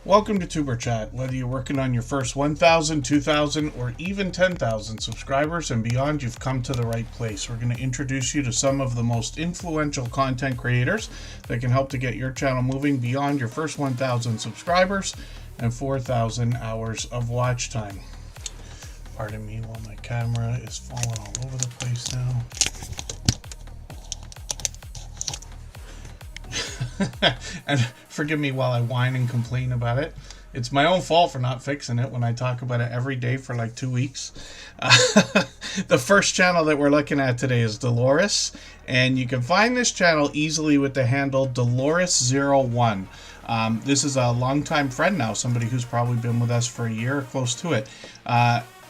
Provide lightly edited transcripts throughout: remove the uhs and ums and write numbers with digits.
Welcome to Tuber Chat. Whether you're working on your first 1,000, 2,000, or even 10,000 subscribers and beyond, you've come to the right place. We're going to introduce you to some of the most influential content creators that can help to get your channel moving beyond your first 1,000 subscribers and 4,000 hours of watch time. Pardon me while my camera is falling all over the place now. And forgive me while I whine and complain about it. It's my own fault for not fixing it when I talk about it every day for like 2 weeks. The first channel that we're looking at today is Dolores, and you can find this channel easily with the handle Dolores01. This is a longtime friend now, somebody who's probably been with us for a year or close to it.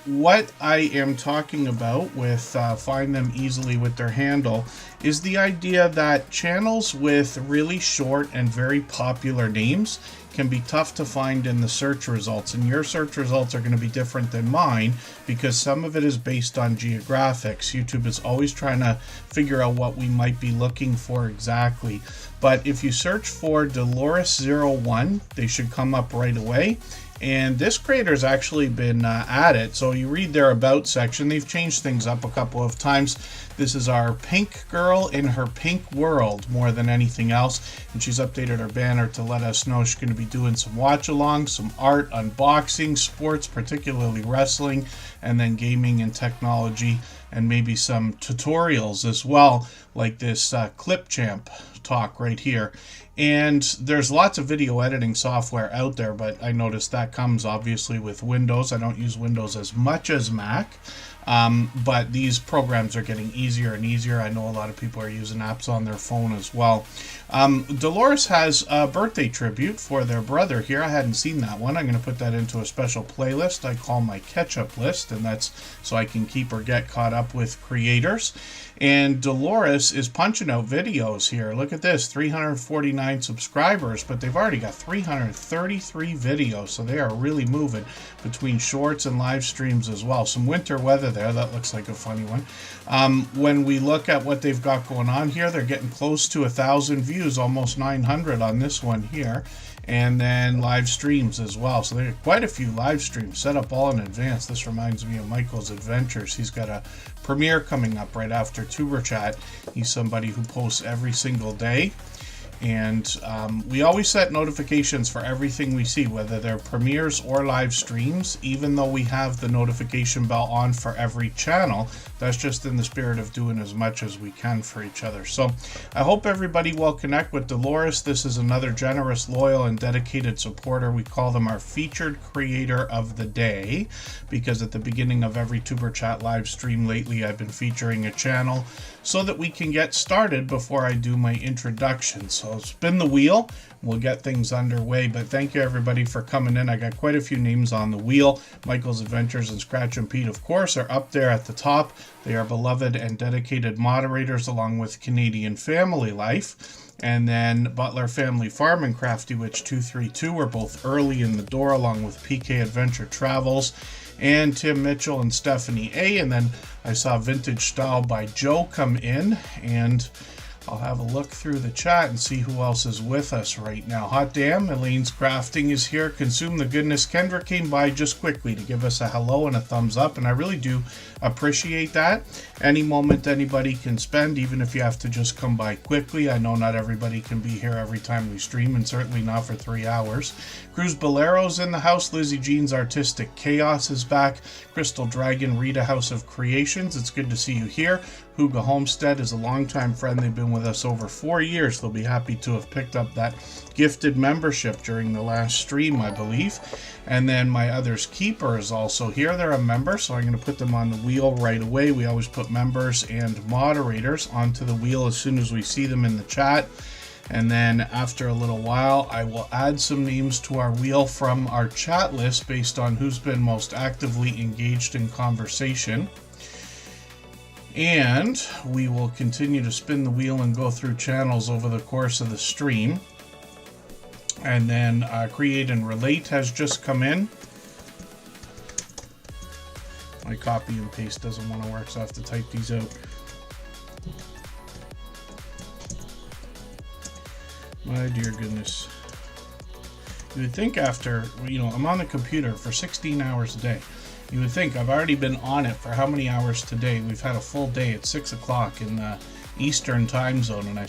What I am talking about with find them easily with their handle is the idea that channels with really short and very popular names can be tough to find in the search results, and your search results are going to be different than mine because some of it is based on geographics. YouTube is always trying to figure out what we might be looking for exactly, but if you search for Dolores01, they should come up right away. And this creator's actually been at it. So you read their about section. They've changed things up a couple of times. This is our pink girl in her pink world more than anything else. And she's updated her banner to let us know she's going to be doing some watch-alongs, some art, unboxing, sports, particularly wrestling, and then gaming and technology, and maybe some tutorials as well, like this Clip Champ talk right here. And there's lots of video editing software out there, but I noticed that comes obviously with Windows. I don't use Windows as much as Mac, but these programs are getting easier and easier. I know a lot of people are using apps on their phone as well. Dolores has a birthday tribute for their brother here. I hadn't seen that one. I'm going to put that into a special playlist I call my catch-up list, and that's so I can keep or get caught up with creators. And Dolores is punching out videos here. Look at this, 349 subscribers, but they've already got 333 videos, so they are really moving between shorts and live streams as well. Some winter weather there. That looks like a funny one. When we look at what they've got going on here, they're getting close to 1,000 views, almost 900 on this one here. And then live streams as well. So there are quite a few live streams set up all in advance. This reminds me of Michael's Adventures. He's got a premiere coming up right after Tuber Chat. He's somebody who posts every single day. And we always set notifications for everything we see, whether they're premieres or live streams, even though we have the notification bell on for every channel. That's just in the spirit of doing as much as we can for each other. So I hope everybody will connect with Dolores. This is another generous, loyal, and dedicated supporter. We call them our featured creator of the day, because at the beginning of every Tuber Chat live stream lately, I've been featuring a channel so that we can get started before I do my introduction. So spin the wheel, we'll get things underway. But thank you everybody for coming in. I got quite a few names on the wheel. Michael's Adventures and Scratch and Pete, of course, are up there at the top. They are beloved and dedicated moderators, along with Canadian Family Life. And then Butler Family Farm and Crafty Witch 232 were both early in the door, along with PK Adventure Travels and Tim Mitchell and Stephanie A. And then I saw Vintage Style by Joe come in, and I'll have a look through the chat and see who else is with us right now. Hot damn, Elaine's Crafting is here. Consume the Goodness. Kendra came by just quickly to give us a hello and a thumbs up, and I really do appreciate that. Any moment anybody can spend, even if you have to just come by quickly. I know not everybody can be here every time we stream, and certainly not for 3 hours. Cruz Bolero's in the house. Lizzie Jean's Artistic Chaos is back. Crystal Dragon, Rita House of Creations, it's good to see you here. Huga Homestead is a longtime friend. They've been with us over 4 years. They'll be happy to have picked up that gifted membership during the last stream, I believe. And then my Others Keeper is also here. They're a member, so I'm going to put them on the wheel right away. We always put members and moderators onto the wheel as soon as we see them in the chat. And then after a little while, I will add some names to our wheel from our chat list based on who's been most actively engaged in conversation. And we will continue to spin the wheel and go through channels over the course of the stream. And then Create and Relate has just come in. My copy and paste doesn't want to work, so I have to type these out. My dear goodness. You would think after, I'm on the computer for 16 hours a day. You would think I've already been on it for how many hours today? We've had a full day at 6 o'clock in the Eastern time zone, and I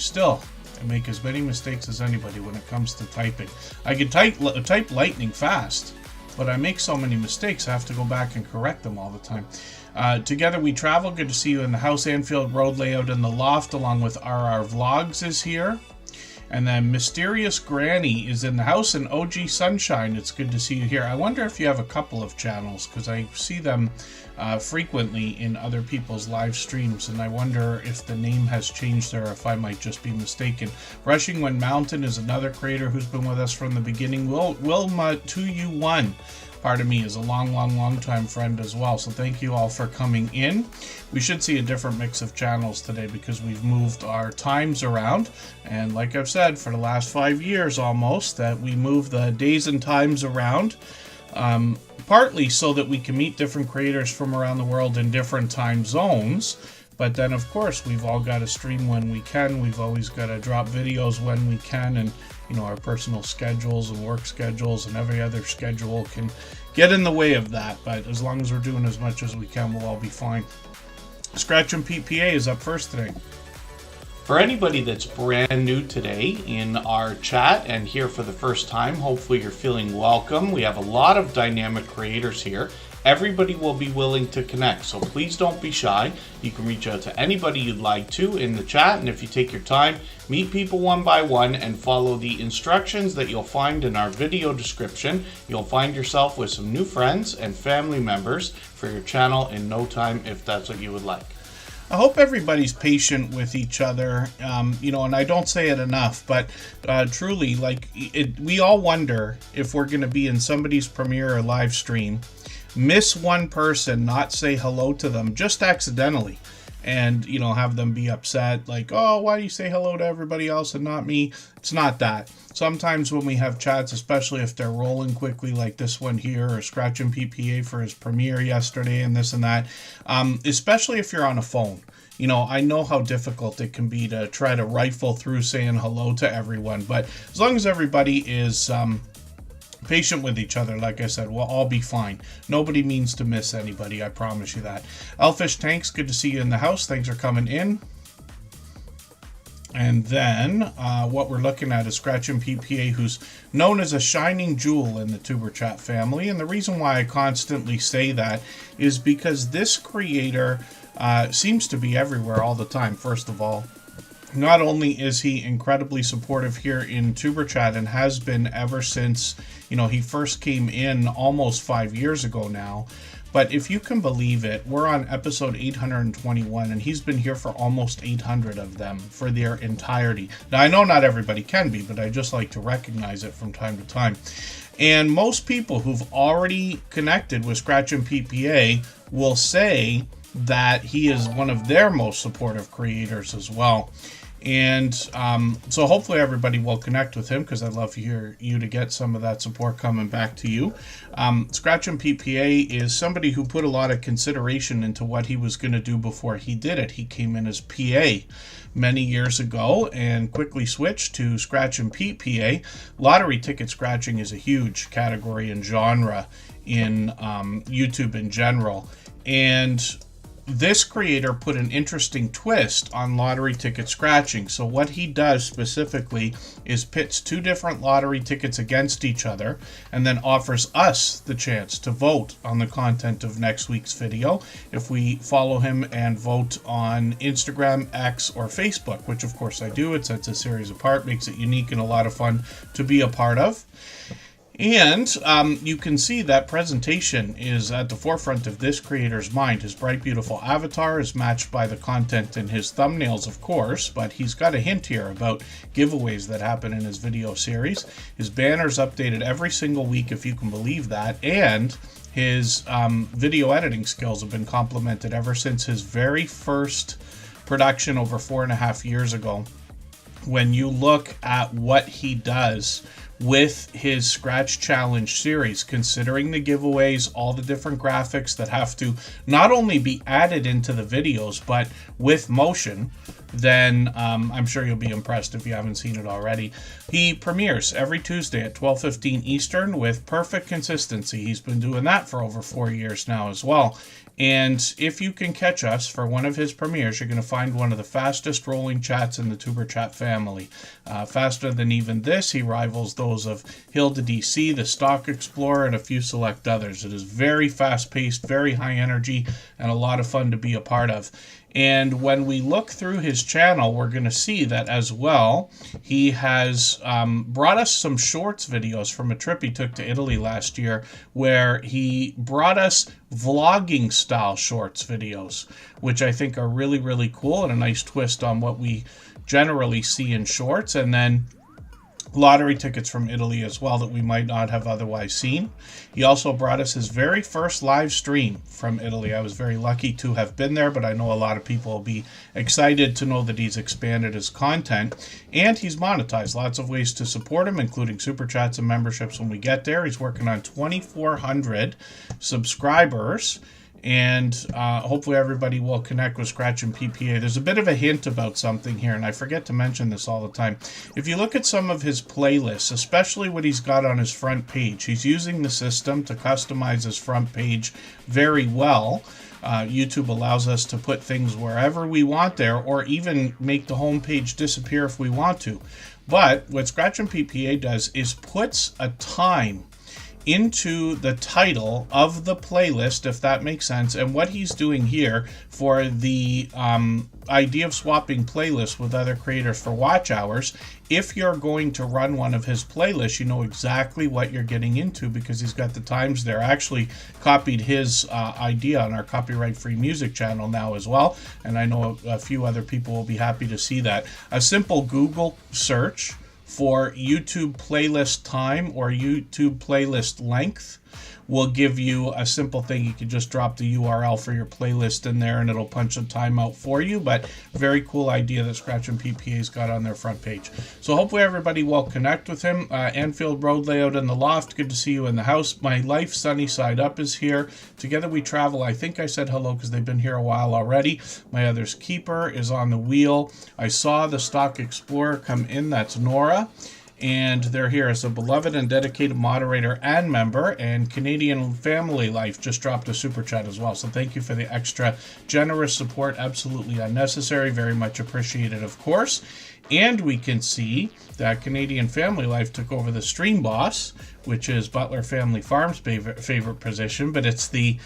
make as many mistakes as anybody when it comes to typing. I can type lightning fast, but I make so many mistakes I have to go back and correct them all the time. Together We Travel, good to see you in the house. Anfield Road Layout in the Loft, along with RR Vlogs is here. And then Mysterious Granny is in the house, and OG Sunshine, it's good to see you here. I wonder if you have a couple of channels, because I see them frequently in other people's live streams, and I wonder if the name has changed or if I might just be mistaken. Rushing When Mountain is another creator who's been with us from the beginning. Wilma2U1, pardon me, is a long time friend as well. So thank you all for coming in. We should see a different mix of channels today because we've moved our times around. And like I've said, for the last 5 years almost, that we move the days and times around, partly so that we can meet different creators from around the world in different time zones. But then, of course, we've all got to stream when we can. We've always got to drop videos when we can. And, our personal schedules and work schedules and every other schedule can get in the way of that. But as long as we're doing as much as we can, we'll all be fine. Scratch and PPA is up first today. For anybody that's brand new today in our chat and here for the first time, hopefully you're feeling welcome. We have a lot of dynamic creators here. Everybody will be willing to connect, so please don't be shy. You can reach out to anybody you'd like to in the chat, and if you take your time, meet people one by one and follow the instructions that you'll find in our video description. You'll find yourself with some new friends and family members for your channel in no time if that's what you would like. I hope everybody's patient with each other, and I don't say it enough, but truly, we all wonder if we're going to be in somebody's premiere or live stream, miss one person, not say hello to them just accidentally, and have them be upset, like, oh, why do you say hello to everybody else and not me? It's not that. Sometimes when we have chats, especially if they're rolling quickly like this one here, or Scratching PPA for his premiere yesterday and this and that, especially if you're on a phone, I know how difficult it can be to try to rifle through saying hello to everyone, but as long as everybody is patient with each other, like I said, we'll all be fine. Nobody means to miss anybody, I promise you that. Elfish Tanks, good to see you in the house. Thanks for coming in. And then what we're looking at is Scratching PPA, who's known as a shining jewel in the Tuber Chat family. And the reason why I constantly say that is because this creator seems to be everywhere all the time, first of all. Not only is he incredibly supportive here in Tuber Chat and has been ever since, he first came in almost 5 years ago now, but if you can believe it, we're on episode 821 and he's been here for almost 800 of them for their entirety. Now, I know not everybody can be, but I just like to recognize it from time to time. And most people who've already connected with Scratch and PPA will say that he is one of their most supportive creators as well. And so hopefully everybody will connect with him, because I'd love to hear you to get some of that support coming back to you. Scratch and PPA is somebody who put a lot of consideration into what he was going to do before he did it. He came in as PA many years ago and quickly switched to Scratch and PPA. Lottery ticket scratching is a huge category and genre in YouTube in general. And this creator put an interesting twist on lottery ticket scratching. So what he does specifically is pits two different lottery tickets against each other and then offers us the chance to vote on the content of next week's video if we follow him and vote on Instagram, X, or Facebook, which of course I do. It sets a series apart, makes it unique and a lot of fun to be a part of. And you can see that presentation is at the forefront of this creator's mind. His bright, beautiful avatar is matched by the content in his thumbnails, of course, but he's got a hint here about giveaways that happen in his video series. His banner's updated every single week, if you can believe that, and his video editing skills have been complimented ever since his very first production over 4.5 years ago. When you look at what he does with his Scratch Challenge series, considering the giveaways, all the different graphics that have to not only be added into the videos, but with motion, then I'm sure you'll be impressed if you haven't seen it already. He premieres every Tuesday at 12:15 Eastern with perfect consistency. He's been doing that for over 4 years now as well. And if you can catch us for one of his premieres, you're going to find one of the fastest rolling chats in the Superchat family. Faster than even this, he rivals those of Hilda DC, the Stock Explorer, and a few select others. It is very fast-paced, very high energy, and a lot of fun to be a part of. And when we look through his channel, we're going to see that as well, he has brought us some shorts videos from a trip he took to Italy last year, where he brought us vlogging style shorts videos, which I think are really, really cool and a nice twist on what we generally see in shorts. And then lottery tickets from Italy as well that we might not have otherwise seen. He also brought us his very first live stream from Italy. I was very lucky to have been there, but I know a lot of people will be excited to know that he's expanded his content, and he's monetized. Lots of ways to support him, including super chats and memberships when we get there. He's working on 2,400 subscribers, and hopefully everybody will connect with Scratch and PPA. There's a bit of a hint about something here, and I forget to mention this all the time. If you look at some of his playlists, especially what he's got on his front page, he's using the system to customize his front page very well. YouTube allows us to put things wherever we want there, or even make the home page disappear if we want to. But what Scratch and PPA does is puts a time into the title of the playlist, if that makes sense. And what he's doing here for the idea of swapping playlists with other creators for watch hours, if you're going to run one of his playlists, you know exactly what you're getting into because he's got the times there. I actually copied his idea on our copyright-free music channel now as well, and I know a few other people will be happy to see that. A simple Google search for YouTube playlist time or YouTube playlist length will give you a simple thing. You can just drop the URL for your playlist in there and it'll punch a timeout for you. But very cool idea that Scratch and PPA's got on their front page. So hopefully everybody will connect with him. Anfield Road Layout in the Loft, good to see you in the house. My Life Sunny Side Up is here. Together We Travel, I think I said hello because they've been here a while already. My Other's Keeper is on the wheel. I saw the Stock Explorer come in, that's Nora. And they're here as a beloved and dedicated moderator and member. And Canadian Family Life just dropped a super chat as well. So thank you for the extra generous support. Absolutely unnecessary. Very much appreciated, of course. And we can see that Canadian Family Life took over the Stream Boss, which is Butler Family Farm's favorite position. But it's the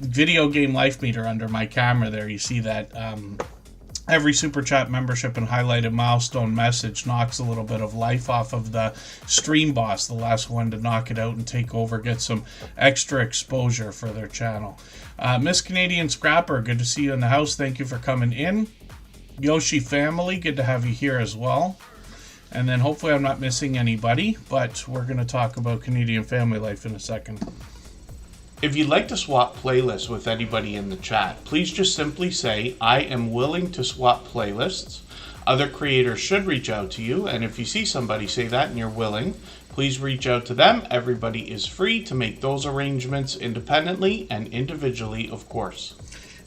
video game life meter under my camera there. You see that every Super Chat membership and highlighted milestone message knocks a little bit of life off of the Stream Boss. The last one to knock it out and take over, get some extra exposure for their channel. Miss Canadian Scrapper, good to see you in the house. Thank you for coming in. Yoshi Family, good to have you here as well. And then hopefully I'm not missing anybody, but we're going to talk about Canadian Family Life in a second. If you'd like to swap playlists with anybody in the chat, please just simply say, I am willing to swap playlists. Other creators should reach out to you, and if you see somebody say that and you're willing, please reach out to them. Everybody is free to make those arrangements independently and individually, of course.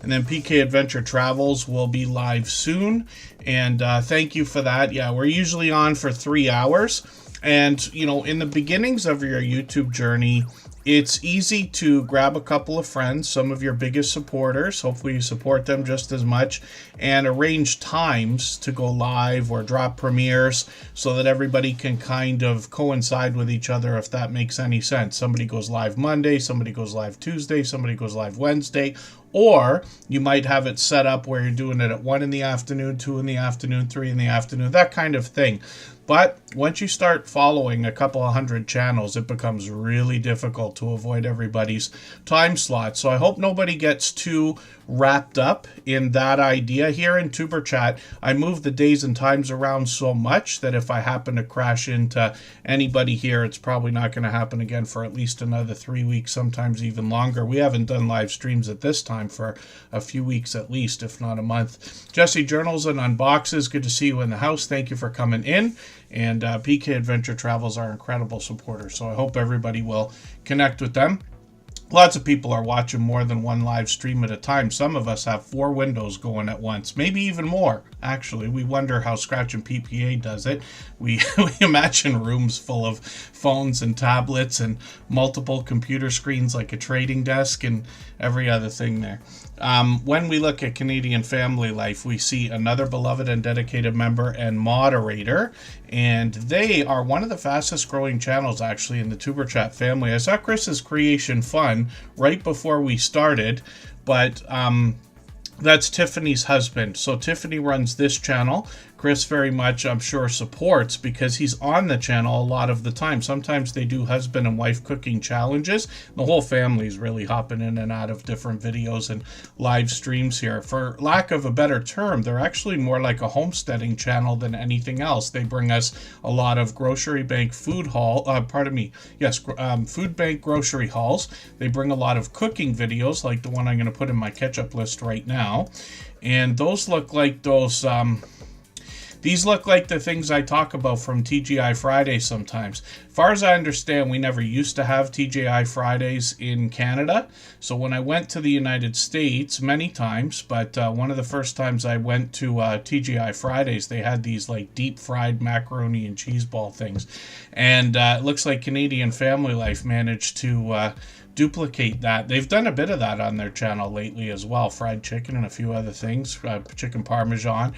And then PK Adventure Travels will be live soon, and thank you for that. Yeah, we're usually on for 3 hours, and, you know, in the beginnings of your YouTube journey, it's easy to grab a couple of friends, some of your biggest supporters, hopefully you support them just as much, and arrange times to go live or drop premieres so that everybody can kind of coincide with each other, if that makes any sense. Somebody goes live Monday, somebody goes live Tuesday, somebody goes live Wednesday, or you might have it set up where you're doing it at 1 in the afternoon, 2 in the afternoon, 3 in the afternoon, that kind of thing. But once you start following a couple of hundred channels, it becomes really difficult to avoid everybody's time slot. So I hope nobody gets too wrapped up in that idea. Here in Tuber Chat, I move the days and times around so much that if I happen to crash into anybody here, it's probably not going to happen again for at least another 3 weeks, sometimes even longer. We haven't done live streams at this time for a few weeks at least, if not a month. Jesse Journals and Unboxes, good to see you in the house. Thank you for coming in. And PK Adventure Travels are incredible supporters, so I hope everybody will connect with them. Lots of people are watching more than one live stream at a time. Some of us have 4 windows going at once, maybe even more. Actually, we wonder how Scratch and PPA does it. We imagine rooms full of phones and tablets and multiple computer screens like a trading desk and every other thing there. When we look at Canadian Family Life, we see another beloved and dedicated member and moderator, and they are one of the fastest growing channels actually in the Superchat family. I saw Chris's Creation Fun right before we started, but that's Tiffany's husband. So Tiffany runs this channel. Chris very much, I'm sure, supports because he's on the channel a lot of the time. Sometimes they do husband and wife cooking challenges. The whole family's really hopping in and out of different videos and live streams here. For lack of a better term, they're actually more like a homesteading channel than anything else. They bring us a lot of grocery bank food food bank grocery hauls. They bring a lot of cooking videos like the one I'm going to put in my catch-up list right now. And those look like those... These look like the things I talk about from TGI Fridays sometimes. As far as I understand, we never used to have TGI Fridays in Canada. So when I went to the United States many times, but one of the first times I went to TGI Fridays, they had these like deep fried macaroni and cheese ball things. And it looks like Canadian Family Life managed to duplicate that. They've done a bit of that on their channel lately as well. Fried chicken and a few other things, chicken parmesan.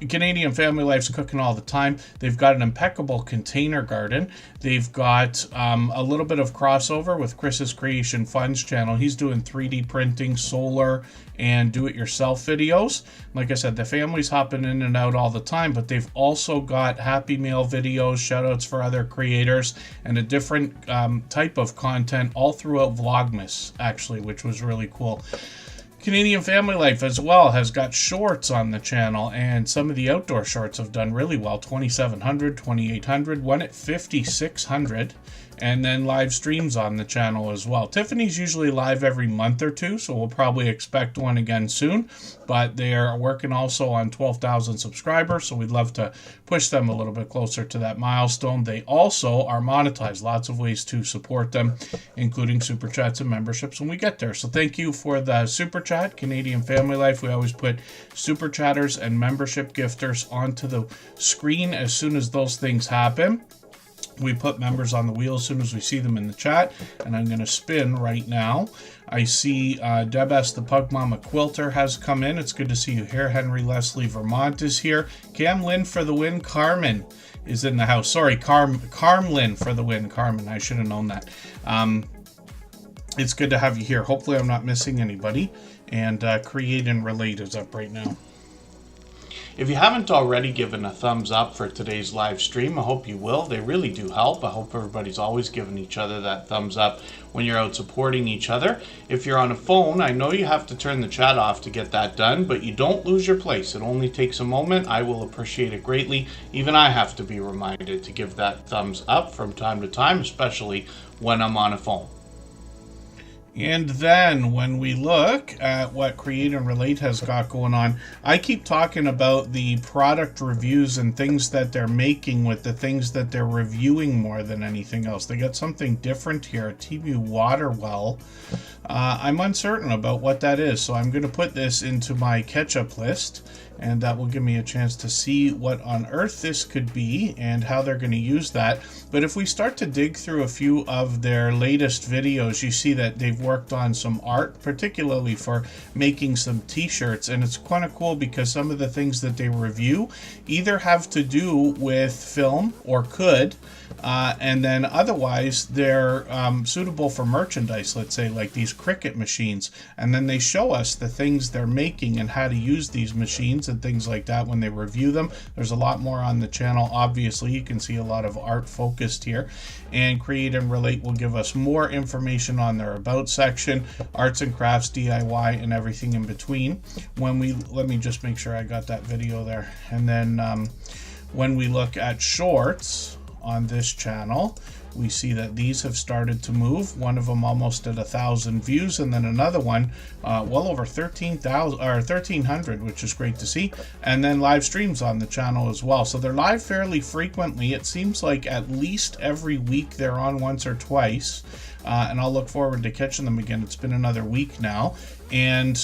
Canadian Family Life's cooking all the time. They've got an impeccable container garden. They've got a little bit of crossover with Chris's Creation Fun's channel. He's doing 3D printing, solar, and do-it-yourself videos. Like I said, the family's hopping in and out all the time, but they've also got Happy Meal videos, shoutouts for other creators, and a different type of content all throughout Vlogmas, actually, which was really cool. Canadian Family Life as well has got shorts on the channel, and some of the outdoor shorts have done really well. 2,700, 2,800, one at 5,600, and then live streams on the channel as well. Tiffany's usually live every month or two, so we'll probably expect one again soon, but they are working also on 12,000 subscribers, so we'd love to push them a little bit closer to that milestone. They also are monetized. Lots of ways to support them, including super chats and memberships when we get there. So thank you for the super chat, Canadian Family Life. We always put super chatters and membership gifters onto the screen as soon as those things happen. We put members on the wheel as soon as we see them in the chat, and I'm going to spin right now. I see Deb S. the Pug Mama Quilter has come in. It's good to see you here. Henry Leslie Vermont is here. Cam Lynn for the win. Carmen is in the house. Sorry, Carmlin for the win. Carmen, I should have known that. It's good to have you here. Hopefully I'm not missing anybody. And Create and Relate is up right now. If you haven't already given a thumbs up for today's live stream, I hope you will. They really do help. I hope everybody's always giving each other that thumbs up when you're out supporting each other. If you're on a phone, I know you have to turn the chat off to get that done, but you don't lose your place. It only takes a moment. I will appreciate it greatly. Even I have to be reminded to give that thumbs up from time to time, especially when I'm on a phone. And then when we look at what Create and Relate has got going on, I keep talking about the product reviews and things that they're making with the things that they're reviewing more than anything else. They got something different here, a TB water well. I'm uncertain about what that is, so I'm going to put this into my catch-up list, and that will give me a chance to see what on earth this could be and how they're going to use that. But if we start to dig through a few of their latest videos, you see that they've worked on some art, particularly for making some t-shirts, and it's kind of cool because some of the things that they review either have to do with film or could, and then otherwise they're suitable for merchandise, let's say like these Cricut machines, and then they show us the things they're making and how to use these machines and things like that when they review them. There's a lot more on the channel. Obviously you can see a lot of art focused here, and Create and Relate will give us more information on their about section, arts and crafts, DIY, and everything in between. Let me just make sure I got that video there. And then when we look at shorts on this channel, we see that these have started to move. One of them almost at 1,000 views, and then another one well over 13,000 or 1,300, which is great to see. And then live streams on the channel as well. So they're live fairly frequently. It seems like at least every week they're on once or twice. and I'll look forward to catching them again. It's been another week now, and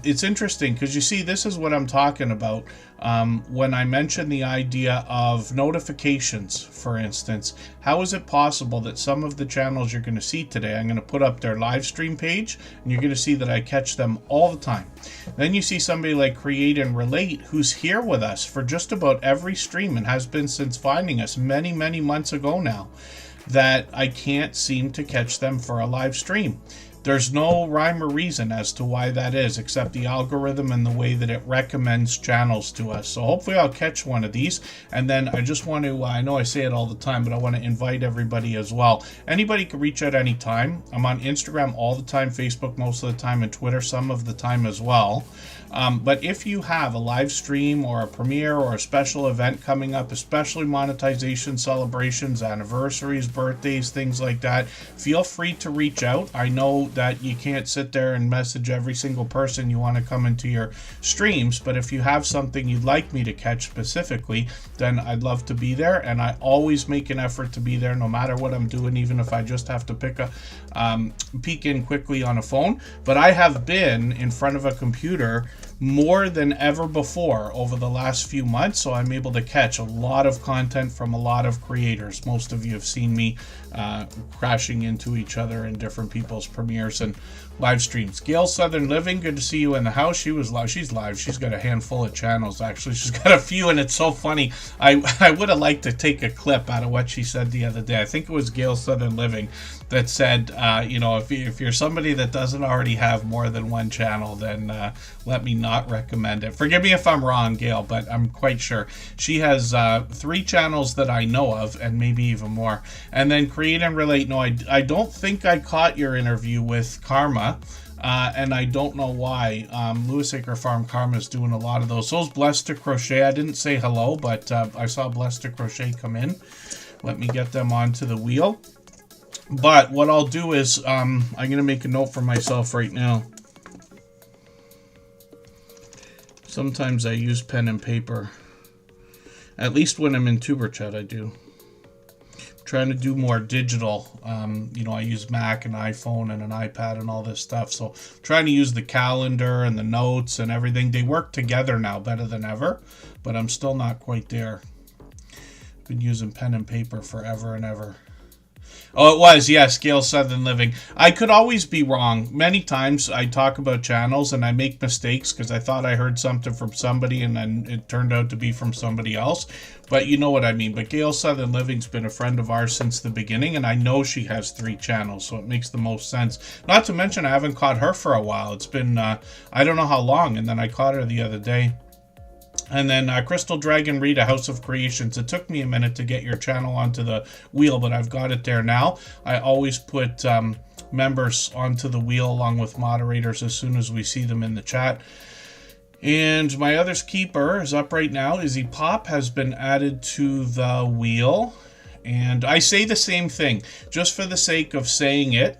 it's interesting because you see, this is what I'm talking about when I mention the idea of notifications, for instance. How is it possible that some of the channels you're going to see today, I'm going to put up their live stream page, and you're going to see that I catch them all the time. Then you see somebody like Create and Relate, who's here with us for just about every stream and has been since finding us many, many months ago now, that I can't seem to catch them for a live stream. There's no rhyme or reason as to why that is, except the algorithm and the way that it recommends channels to us. So hopefully I'll catch one of these. And then I just want to, I know I say it all the time, but I want to invite everybody as well. Anybody can reach out anytime. I'm on Instagram all the time, Facebook most of the time, and Twitter some of the time as well. But if you have a live stream or a premiere or a special event coming up, especially monetization celebrations, anniversaries, birthdays, things like that, feel free to reach out. I know that you can't sit there and message every single person you want to come into your streams, but if you have something you'd like me to catch specifically, then I'd love to be there, and I always make an effort to be there no matter what I'm doing, even if I just have to peek in quickly on a phone. But I have been in front of a computer more than ever before over the last few months, so I'm able to catch a lot of content from a lot of creators. Most of you have seen me crashing into each other in different people's premieres and live streams. Gail Southern Living, good to see you in the house. She was live. She's live. She's got a handful of channels, actually. She's got a few, and it's so funny. I would have liked to take a clip out of what she said the other day. I think it was Gail Southern Living that said, if you're somebody that doesn't already have more than one channel, then let me not recommend it. Forgive me if I'm wrong, Gail, but I'm quite sure. She has 3 channels that I know of, and maybe even more. And then Create and Relate. No, I don't think I caught your interview with Karma. And I don't know why. Lewis Acre Farm Karma's doing a lot of those. So's Blessed to Crochet. I didn't say hello, but I saw Blessed to Crochet come in. Let me get them onto the wheel. But what I'll do is I'm going to make a note for myself right now. Sometimes I use pen and paper. At least when I'm in Superchat, I do. Trying to do more digital. I use Mac and iPhone and an iPad and all this stuff. So trying to use the calendar and the notes and everything. They work together now better than ever, but I'm still not quite there. Been using pen and paper forever and ever. Oh, it was, yes, Gail Southern Living. I could always be wrong. Many times I talk about channels and I make mistakes because I thought I heard something from somebody and then it turned out to be from somebody else. But you know what I mean. But Gail Southern Living's been a friend of ours since the beginning, and I know she has 3 channels, so it makes the most sense. Not to mention I haven't caught her for a while. It's been, I don't know how long, and then I caught her the other day. And then Crystal Dragon Rita, House of Creations. It took me a minute to get your channel onto the wheel, but I've got it there now. I always put members onto the wheel along with moderators as soon as we see them in the chat. And my other's keeper is up right now. Izzy Pop has been added to the wheel. And I say the same thing, just for the sake of saying it,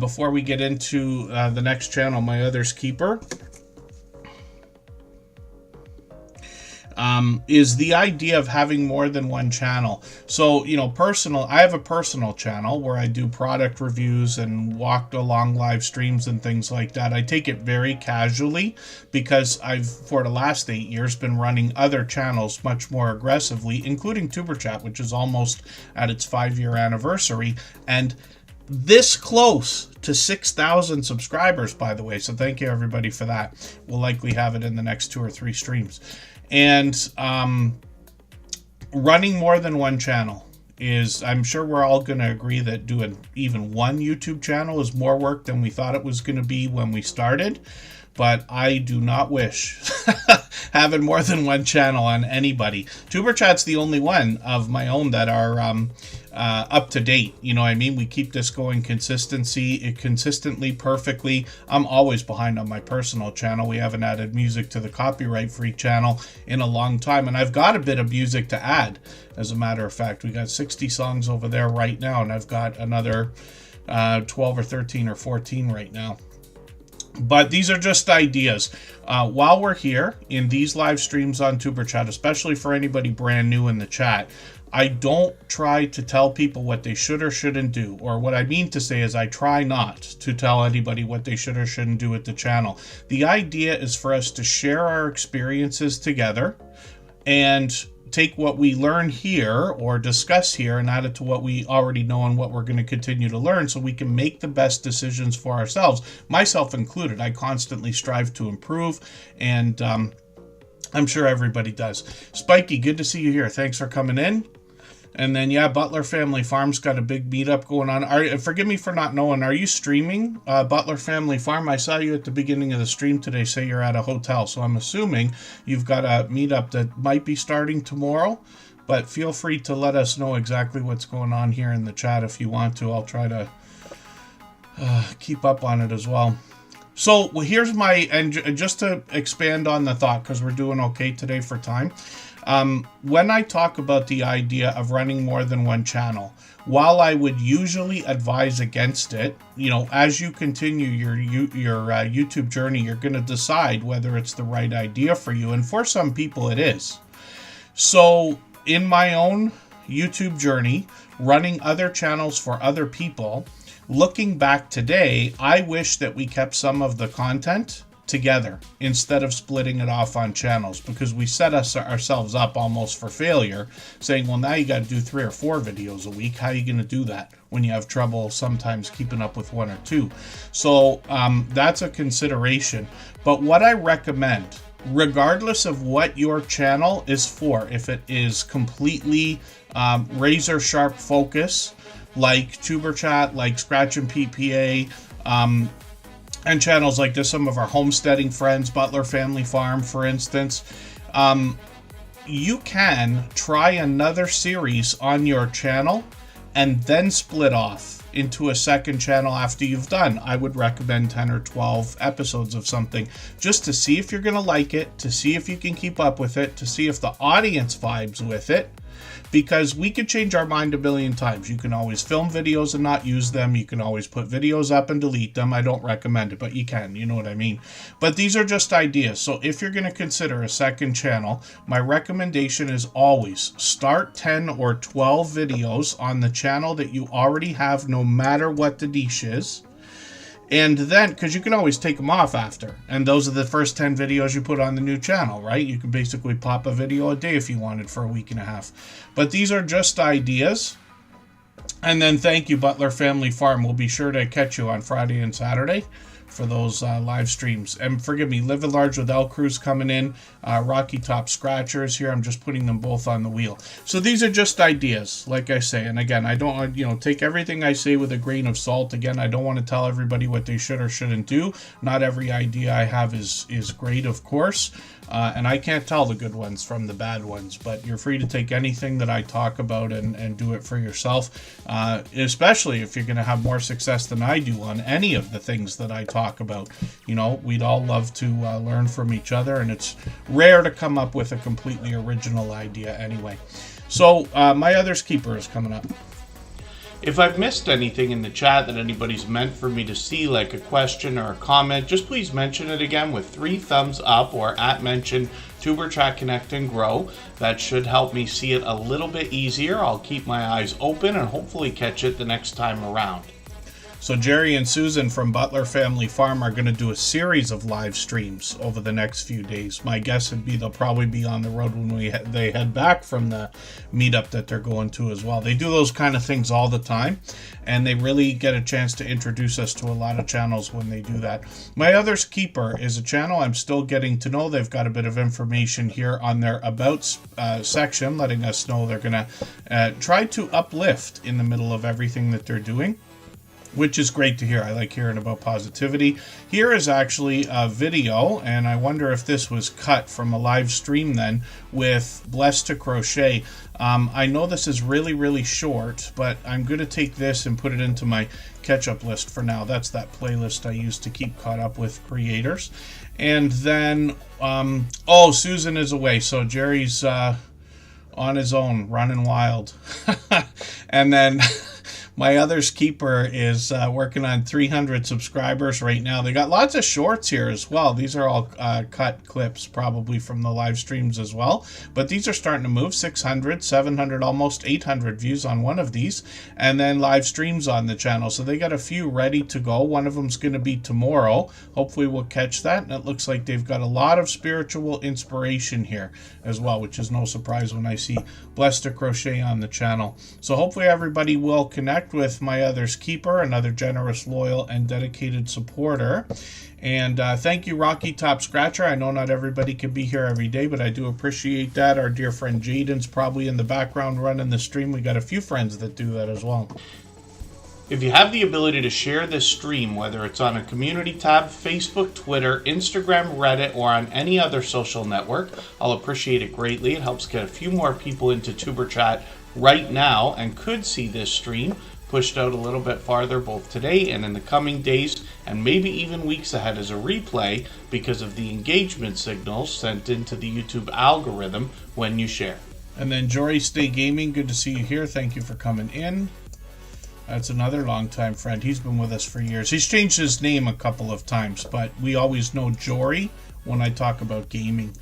before we get into the next channel, my other's keeper. Is the idea of having more than one channel. So, I have a personal channel where I do product reviews and walk along live streams and things like that. I take it very casually because I've, for the last 8 years, been running other channels much more aggressively, including Superchat, which is almost at its 5-year anniversary. And this close to 6,000 subscribers, by the way. So thank you, everybody, for that. We'll likely have it in the next 2 or 3 streams. And running more than one channel is, I'm sure we're all going to agree that doing even one YouTube channel is more work than we thought it was going to be when we started. But I do not wish having more than one channel on anybody. Tuberchat's the only one of my own that are up to date. You know what I mean? We keep this going consistently, perfectly. I'm always behind on my personal channel. We haven't added music to the copyright-free channel in a long time. And I've got a bit of music to add, as a matter of fact. We got 60 songs over there right now, and I've got another 12 or 13 or 14 right now. But these are just ideas. While we're here in these live streams on Superchat, especially for anybody brand new in the chat, I don't try to tell people what they should or shouldn't do. Or what I mean to say is I try not to tell anybody what they should or shouldn't do with the channel. The idea is for us to share our experiences together and take what we learn here or discuss here and add it to what we already know and what we're going to continue to learn, so we can make the best decisions for ourselves, myself included. I constantly strive to improve, and I'm sure everybody does. Spiky, good to see you here. Thanks for coming in. And then, yeah, Butler Family Farm's got a big meetup going on. Forgive me for not knowing. Are you streaming Butler Family Farm? I saw you at the beginning of the stream today say you're at a hotel. So I'm assuming you've got a meetup that might be starting tomorrow. But feel free to let us know exactly what's going on here in the chat if you want to. I'll try to keep up on it as well. So here's and just to expand on the thought, because we're doing okay today for time. When I talk about the idea of running more than one channel, while I would usually advise against it, as you continue your YouTube journey, you're going to decide whether it's the right idea for you. And for some people, it is. So in my own YouTube journey, running other channels for other people, looking back today, I wish that we kept some of the content together instead of splitting it off on channels, because we set ourselves up almost for failure, saying, well, now you got to do 3 or 4 videos a week. How are you going to do that when you have trouble sometimes keeping up with 1 or 2? So that's a consideration. But what I recommend, regardless of what your channel is for, if it is completely razor sharp focus, like Superchat, like Scratch and PPA, and channels like this, some of our homesteading friends, Butler Family Farm, for instance, you can try another series on your channel and then split off into a second channel after you've done, I would recommend 10 or 12 episodes of something, just to see if you're going to like it, to see if you can keep up with it, to see if the audience vibes with it. Because we could change our mind a billion times. You can always film videos and not use them. You can always put videos up and delete them. I don't recommend it, but you can. You know what I mean? But these are just ideas. So if you're going to consider a second channel, my recommendation is always start 10 or 12 videos on the channel that you already have, no matter what the niche is. And then, because you can always take them off after. And those are the first 10 videos you put on the new channel, right? You can basically pop a video a day if you wanted for a week and a half. But these are just ideas. And then thank you, Butler Family Farm. We'll be sure to catch you on Friday and Saturday for those live streams. And forgive me, Live at Large with El Cruz coming in. Rocky Top Scratchers here. I'm just putting them both on the wheel. So these are just ideas, like I say. And again, I don't, take everything I say with a grain of salt. Again, I don't want to tell everybody what they should or shouldn't do. Not every idea I have is great, of course. And I can't tell the good ones from the bad ones, but you're free to take anything that I talk about and do it for yourself, especially if you're going to have more success than I do on any of the things that I talk about. We'd all love to learn from each other, and it's rare to come up with a completely original idea anyway. So my other's keeper is coming up. If I've missed anything in the chat that anybody's meant for me to see, like a question or a comment, just please mention it again with 3 thumbs up or @mention Superchat Connect and Grow. That should help me see it a little bit easier. I'll keep my eyes open and hopefully catch it the next time around. So Jerry and Susan from Butler Family Farm are going to do a series of live streams over the next few days. My guess would be they'll probably be on the road when they head back from the meetup that they're going to as well. They do those kind of things all the time, and they really get a chance to introduce us to a lot of channels when they do that. My other's keeper is a channel I'm still getting to know. They've got a bit of information here on their About section, letting us know they're going to try to uplift in the middle of everything that they're doing, which is great to hear. I like hearing about positivity. Here is actually a video, and I wonder if this was cut from a live stream then, with Blessed to Crochet. I know this is really, really short, but I'm going to take this and put it into my catch-up list for now. That's that playlist I use to keep caught up with creators. And then, Susan is away, so Jerry's on his own, running wild. And then My other's keeper is working on 300 subscribers right now. They got lots of shorts here as well. These are all cut clips probably from the live streams as well. But these are starting to move. 600, 700, almost 800 views on one of these. And then live streams on the channel. So they got a few ready to go. One of them's going to be tomorrow. Hopefully we'll catch that. And it looks like they've got a lot of spiritual inspiration here as well, which is no surprise when I see Blessed to Crochet on the channel. So hopefully everybody will connect with my other's keeper, another generous, loyal, and dedicated supporter. And thank you, Rocky Top Scratcher. I know not everybody can be here every day, but I do appreciate that. Our dear friend Jaden's probably in the background running the stream. We got a few friends that do that as well. If you have the ability to share this stream, whether it's on a community tab, Facebook, Twitter, Instagram, Reddit, or on any other social network, I'll appreciate it greatly. It helps get a few more people into Tuber Chat right now and could see this stream pushed out a little bit farther both today and in the coming days and maybe even weeks ahead as a replay because of the engagement signals sent into the YouTube algorithm when you share. And then Jory Stay Gaming, good to see you here. Thank you for coming in. That's another longtime friend. He's been with us for years. He's changed his name a couple of times, but we always know Jory when I talk about gaming.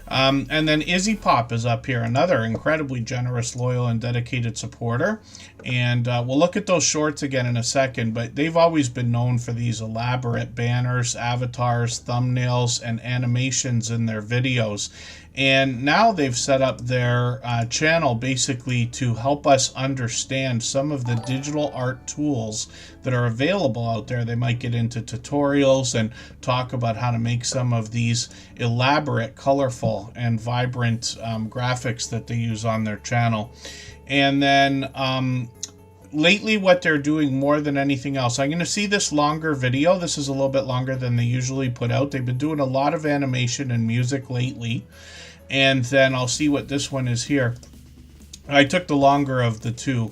And then Izzy Pop is up here, another incredibly generous, loyal, and dedicated supporter. And we'll look at those shorts again in a second, but they've always been known for these elaborate banners, avatars, thumbnails, and animations in their videos. And now they've set up their channel basically to help us understand some of the digital art tools that are available out there. They might get into tutorials and talk about how to make some of these elaborate, colorful, and vibrant graphics that they use on their channel. And then lately what they're doing more than anything else, I'm going to see this longer video. This is a little bit longer than they usually put out. They've been doing a lot of animation and music lately. And then I'll see what this one is here. I took the longer of the two.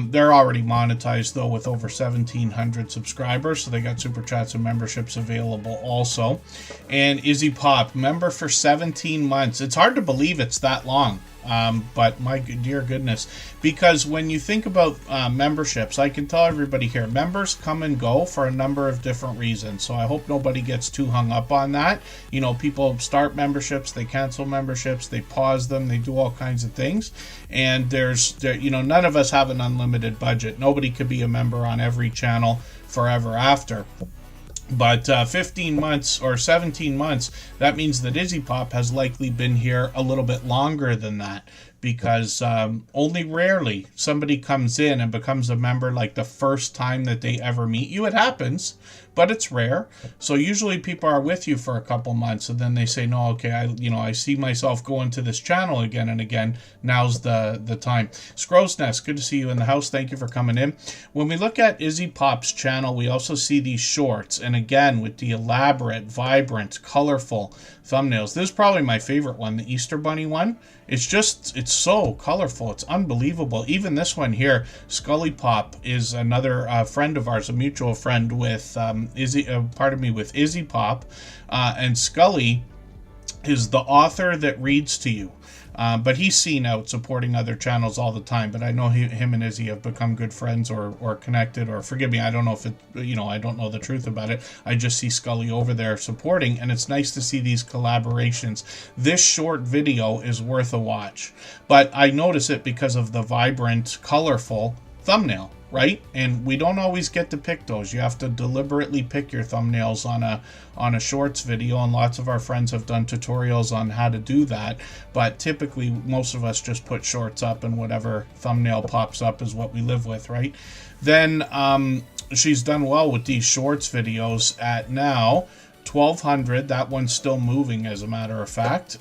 They're already monetized, though, with over 1,700 subscribers. So they got Super Chats and memberships available also. And Izzy Pop, member for 17 months. It's hard to believe it's that long. But my dear goodness, because when you think about memberships, I can tell everybody here, members come and go for a number of different reasons. So I hope nobody gets too hung up on that. You know, people start memberships, they cancel memberships, they pause them, they do all kinds of things. And none of us have an unlimited budget. Nobody could be a member on every channel forever after. But 15 months or 17 months, that means that Izzy Pop has likely been here a little bit longer than that, because only rarely somebody comes in and becomes a member like the first time that they ever meet you. It happens, but it's rare. So usually people are with you for a couple months and then they say, no, okay, I see myself going to this channel again and again. Now's the time. Scrow's Nest, good to see you in the house. Thank you for coming in. When we look at Izzy Pop's channel, we also see these shorts. And again, with the elaborate, vibrant, colorful thumbnails. This is probably my favorite one, the Easter Bunny one. It's so colorful. It's unbelievable. Even this one here, Scully Pop, is another friend of ours, a mutual friend with with Izzy Pop. And Scully is the author that reads to you. But he's seen out supporting other channels all the time. But I know him and Izzy have become good friends or connected, or forgive me, I don't know if it, I don't know the truth about it. I just see Scully over there supporting, and it's nice to see these collaborations. This short video is worth a watch, but I notice it because of the vibrant, colorful thumbnail. Right? And we don't always get to pick those. You have to deliberately pick your thumbnails on a shorts video, and lots of our friends have done tutorials on how to do that. But typically, most of us just put shorts up, and whatever thumbnail pops up is what we live with, right? Then she's done well with these shorts videos at now 1,200. That one's still moving, as a matter of fact.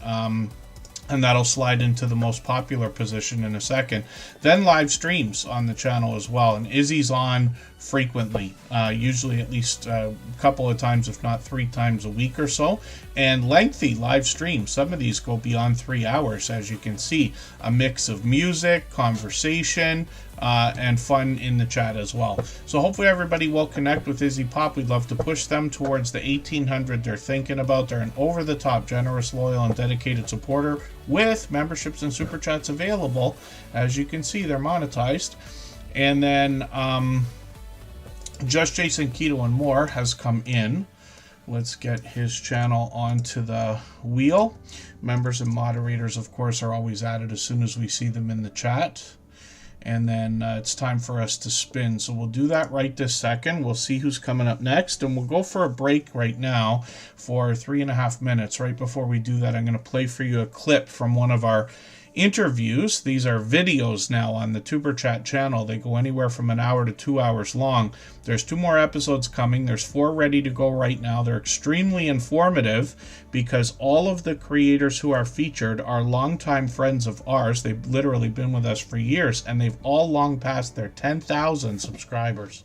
And that'll slide into the most popular position in a second. Then live streams on the channel as well. And Izzy's on frequently, usually at least a couple of times, if not 3 times a week or so. And lengthy live streams. Some of these go beyond 3 hours, as you can see. A mix of music, conversation, and fun in the chat as well. So hopefully everybody will connect with Izzy Pop. We'd love to push them towards the 1,800 they're thinking about. They're an over-the-top, generous, loyal, and dedicated supporter with memberships and super chats available. As you can see, they're monetized. And then Just Jason Keto and More has come in. Let's get his channel onto the wheel. Members and moderators, of course, are always added as soon as we see them in the chat. And then it's time for us to spin. So we'll do that right this second. We'll see who's coming up next. And we'll go for a break right now for 3.5 minutes. Right before we do that, I'm going to play for you a clip from one of our interviews. These are videos now on the Superchat channel. They go anywhere from an hour to 2 hours long. There's 2 more episodes coming. There's 4 ready to go right now. They're extremely informative because all of the creators who are featured are longtime friends of ours. They've literally been with us for years, and they've all long passed their 10,000 subscribers.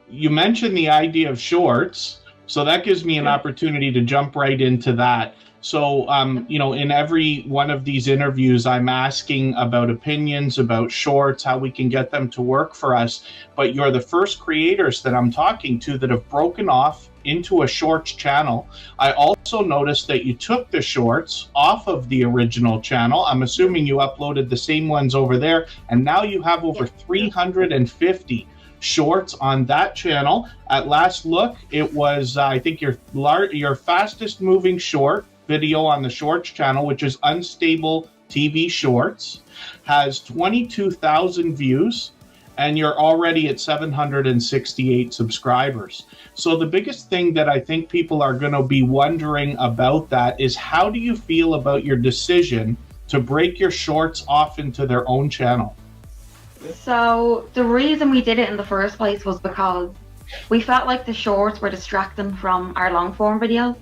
You mentioned the idea of shorts, so that gives me an opportunity to jump right into that. So, in every one of these interviews, I'm asking about opinions, about shorts, how we can get them to work for us. But you're the first creators that I'm talking to that have broken off into a shorts channel. I also noticed that you took the shorts off of the original channel. I'm assuming you uploaded the same ones over there, and now you have over 350 shorts on that channel. At last look, it was, I think, your fastest moving short video on the shorts channel, which is Unstable TV Shorts, has 22,000 views, and you're already at 768 subscribers. So the biggest thing that I think people are going to be wondering about that is, how do you feel about your decision to break your shorts off into their own channel? So the reason we did it in the first place was because we felt like the shorts were distracting from our long form videos,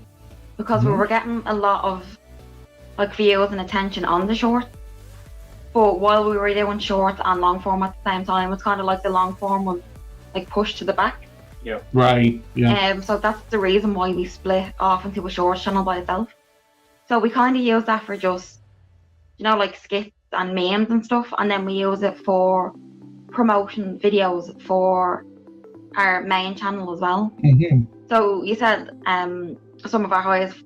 because we were getting a lot of views and attention on the shorts. But while we were doing shorts and long form at the same time, it's kind of like the long form was pushed to the back. Yeah. Right. Yeah. So that's the reason why we split off into a shorts channel by itself. So we kind of use that for just, skits and memes and stuff, and then we use it for promotion videos for our main channel as well. Mm-hmm. So you said some of our highest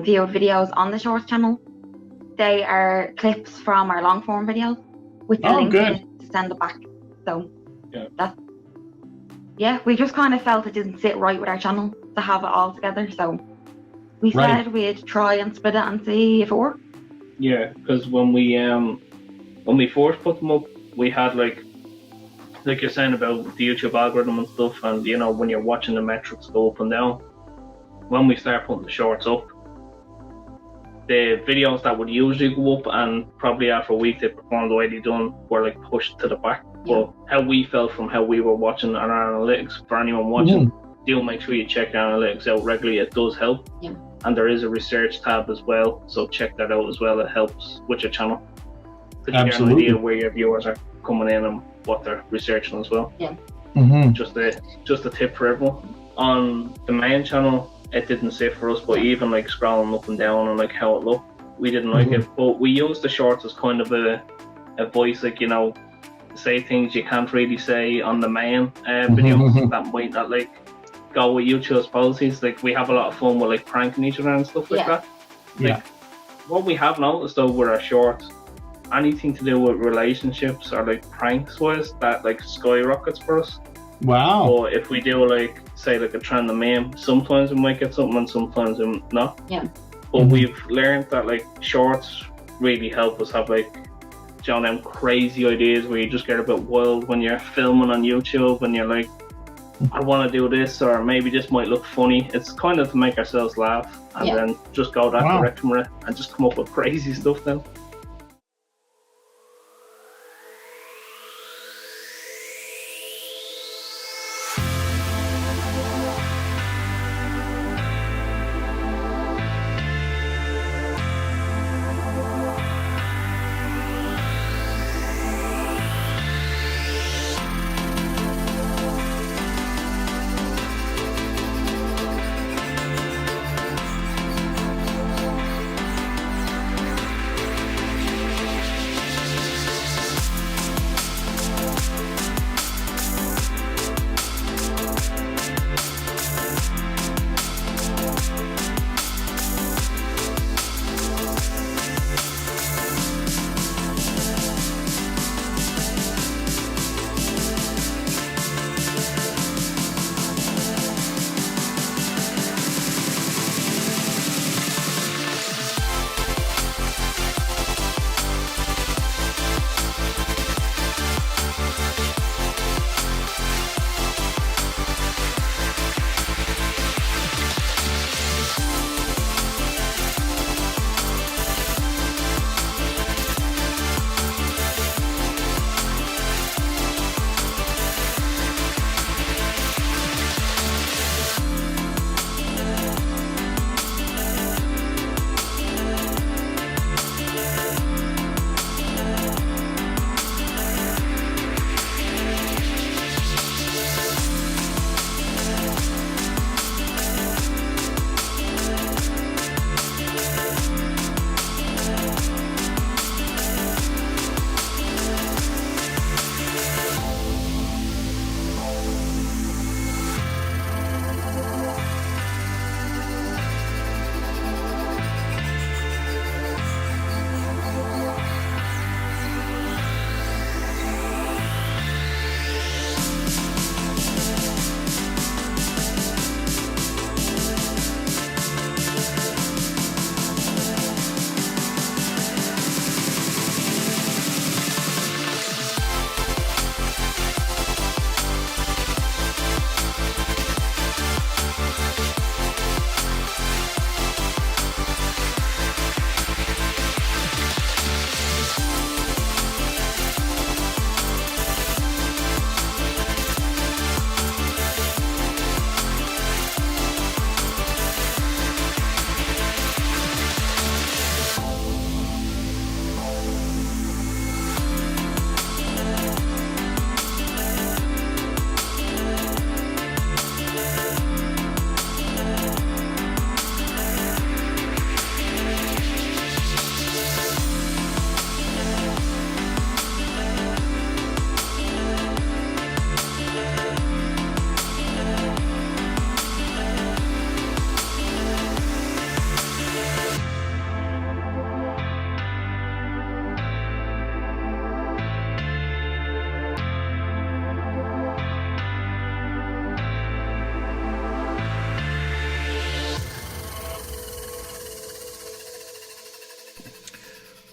viewed videos on the shorts channel, they are clips from our long form videos with the link in it to send it back. So we just kind of felt it didn't sit right with our channel to have it all together. So we said we'd try and split it and see if it worked. Yeah, because when we first put them up, we had like you're saying about the YouTube algorithm and stuff, and when you're watching the metrics go up and down. When we start putting the shorts up, the videos that would usually go up and probably after a week they performed the way they done were pushed to the back. Yeah. But how we felt from how we were watching our analytics, for anyone watching, do make sure you check your analytics out regularly. It does help. Yeah. And there is a research tab as well, so check that out as well. It helps with your channel to get an idea where your viewers are coming in and what they're researching as well. Yeah. Mm-hmm. Just a tip for everyone. On the main channel, it didn't sit for us, but even scrolling up and down and how it looked, we didn't like it. But we used the shorts as kind of a voice, say things you can't really say on the main videos that might not go with YouTube's policies. We have a lot of fun with pranking each other and stuff like that. What we have noticed though with our shorts, anything to do with relationships or pranks wise, that skyrockets for us. Wow. Or if we do say a trend of meme, sometimes we might get something and sometimes we not. Yeah. But we've learned that shorts really help us have them crazy ideas where you just get a bit wild when you're filming on YouTube and you're I want to do this, or maybe this might look funny. It's kind of to make ourselves laugh and then just go that direction with it and just come up with crazy stuff then.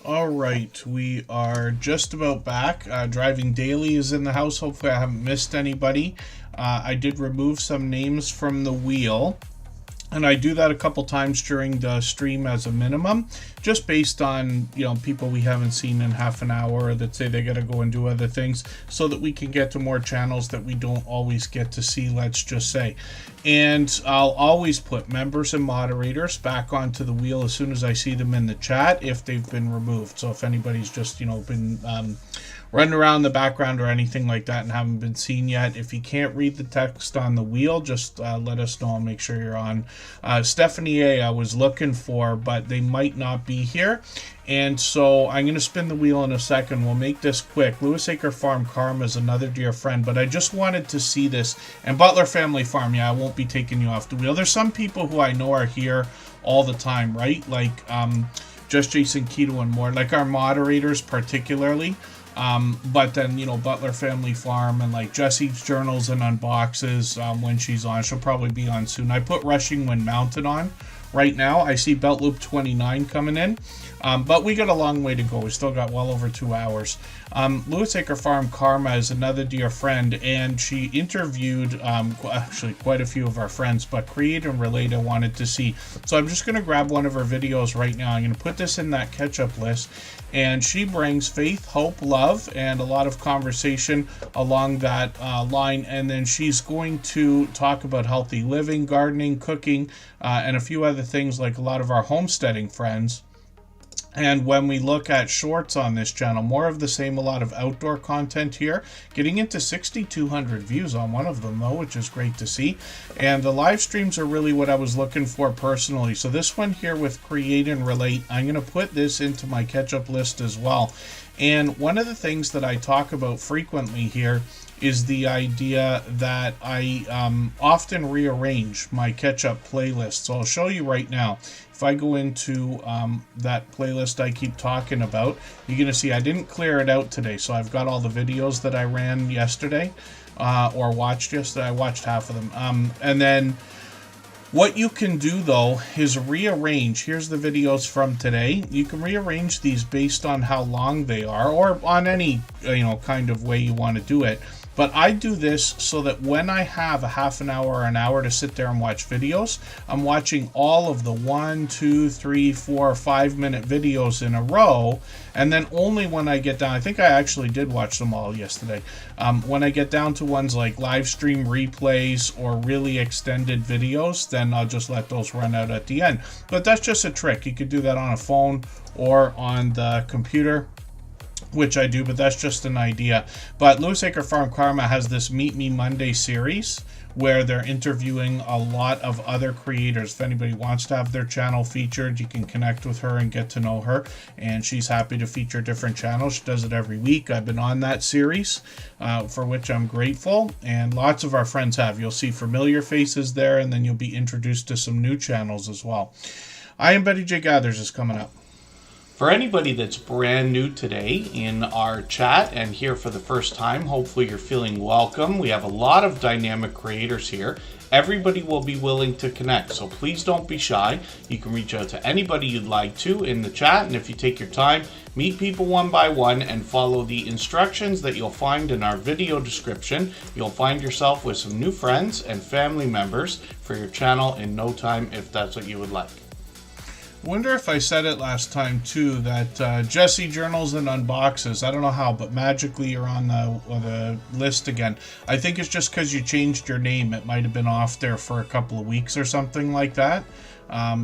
All right, we are just about back. Driving Daily is in the house. Hopefully I haven't missed anybody. I did remove some names from the wheel, and I do that a couple times during the stream as a minimum, just based on, you know, people we haven't seen in half an hour that say they got to go and do other things, so that we can get to more channels that we don't always get to see, let's just say. And I'll always put members and moderators back onto the wheel as soon as I see them in the chat if they've been removed. So if anybody's just, you know, been running around the background or anything like that and haven't been seen yet, if you can't read the text on the wheel, just let us know. I'll make sure you're on. Stephanie A I was looking for, but they might not be here, and so I'm going to spin the wheel in a second. We'll make this quick. Lewis Acre Farm Karma is another dear friend, but I just wanted to see this. And Butler Family Farm, yeah, I won't be taking you off the wheel. There's some people who I know are here all the time, right? Like Just Jason Keto and more, like our moderators particularly. But then, you know, Butler Family Farm and like Jessie's Journals and Unboxes, when she's on, she'll probably be on soon. I put Rushing When Mounted on right now. I see Belt Loop 29 coming in, but we got a long way to go. We still got well over 2 hours. Lewis Acre Farm Karma is another dear friend, and she interviewed actually quite a few of our friends, but Create and Relate I wanted to see. So I'm just going to grab one of her videos right now. I'm going to put this in that catch-up list, and she brings faith, hope, love, and a lot of conversation along that line. And then she's going to talk about healthy living, gardening, cooking, and a few other things like a lot of our homesteading friends. And when we look at shorts on this channel, more of the same, a lot of outdoor content here, getting into 6,200 views on one of them though, which is great to see. And the live streams are really what I was looking for personally. So this one here with Create and Relate, I'm going to put this into my catch-up list as well. And one of the things that I talk about frequently here is the idea that I often rearrange my catch-up playlist. So I'll show you right now. If I go into that playlist I keep talking about, you're going to see I didn't clear it out today. So I've got all the videos that I ran yesterday or watched yesterday. I watched half of them. And then what you can do though is rearrange. Here's the videos from today. You can rearrange these based on how long they are, or on any kind of way you want to do it. But I do this so that when I have a half an hour or an hour to sit there and watch videos, I'm watching all of the 1, 2, 3, 4, 5 minute videos in a row. And then only when I get down, I think I actually did watch them all yesterday. When I get down to ones like live stream replays or really extended videos, then I'll just let those run out at the end. But that's just a trick. You could do that on a phone or on the computer, which I do, but that's just an idea. But Lewis Acre Farm Karma has this Meet Me Monday series where they're interviewing a lot of other creators. If anybody wants to have their channel featured, you can connect with her and get to know her, and she's happy to feature different channels. She does it every week. I've been on that series, for which I'm grateful, and lots of our friends have. You'll see familiar faces there, and then you'll be introduced to some new channels as well. I Am Betty J Gathers is coming up. For anybody that's brand new today in our chat and here for the first time, hopefully you're feeling welcome. We have a lot of dynamic creators here. Everybody will be willing to connect, so please don't be shy. You can reach out to anybody you'd like to in the chat, and if you take your time, meet people one by one and follow the instructions that you'll find in our video description. You'll find yourself with some new friends and family members for your channel in no time, if that's what you would like. Wonder if I said it last time too, that Jessie Journals and Unboxes, I don't know how, but magically you're on the list again. I think it's just because you changed your name. It might have been off there for a couple of weeks or something like that.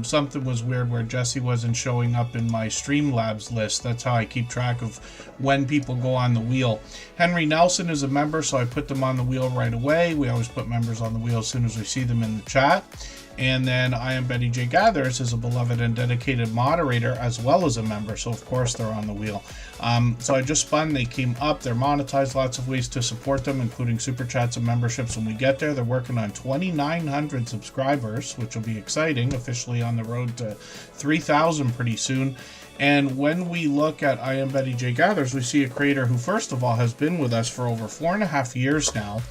Something was weird where Jessie wasn't showing up in my Streamlabs list. That's how I keep track of when people go on the wheel. Henry Nelson is a member, so I put them on the wheel right away. We always put members on the wheel as soon as we see them in the chat. And then I Am Betty J Gathers is a beloved and dedicated moderator as well as a member, so of course they're on the wheel. So I just spun, they came up, they're monetized, lots of ways to support them, including super chats and memberships when we get there. They're working on 2,900 subscribers, which will be exciting, officially on the road to 3,000 pretty soon. And when we look at I Am Betty J Gathers, we see a creator who, first of all, has been with us for over 4.5 years now.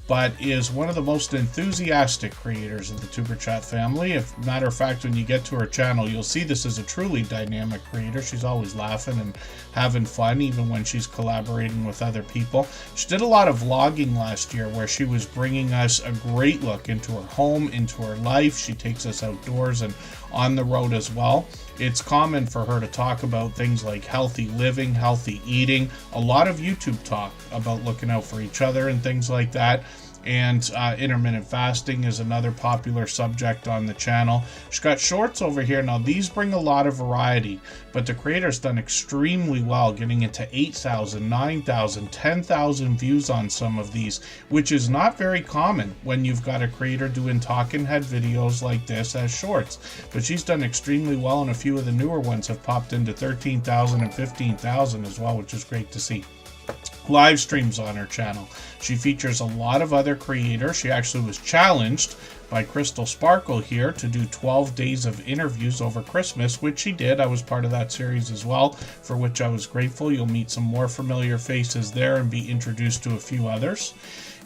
but is one of the most enthusiastic creators of the Tuber Chat family. If matter of fact, when you get to her channel, you'll see this is a truly dynamic creator. She's always laughing and having fun, even when she's collaborating with other people. She did a lot of vlogging last year where she was bringing us a great look into her home, into her life. She takes us outdoors and on the road as well. It's common for her to talk about things like healthy living, healthy eating, a lot of YouTube talk about looking out for each other and things like that. And intermittent fasting is another popular subject on the channel. She's got shorts over here. Now, these bring a lot of variety, but the creator's done extremely well, getting into 8,000, 9,000, 10,000 views on some of these, which is not very common when you've got a creator doing talking head videos like this as shorts. But she's done extremely well, and a few of the newer ones have popped into 13,000 and 15,000 as well, which is great to see. Live streams on her channel. She features a lot of other creators. She actually was challenged by Crystal Sparkle here to do 12 days of interviews over Christmas, which she did. I was part of that series as well, for which I was grateful. You'll meet some more familiar faces there and be introduced to a few others.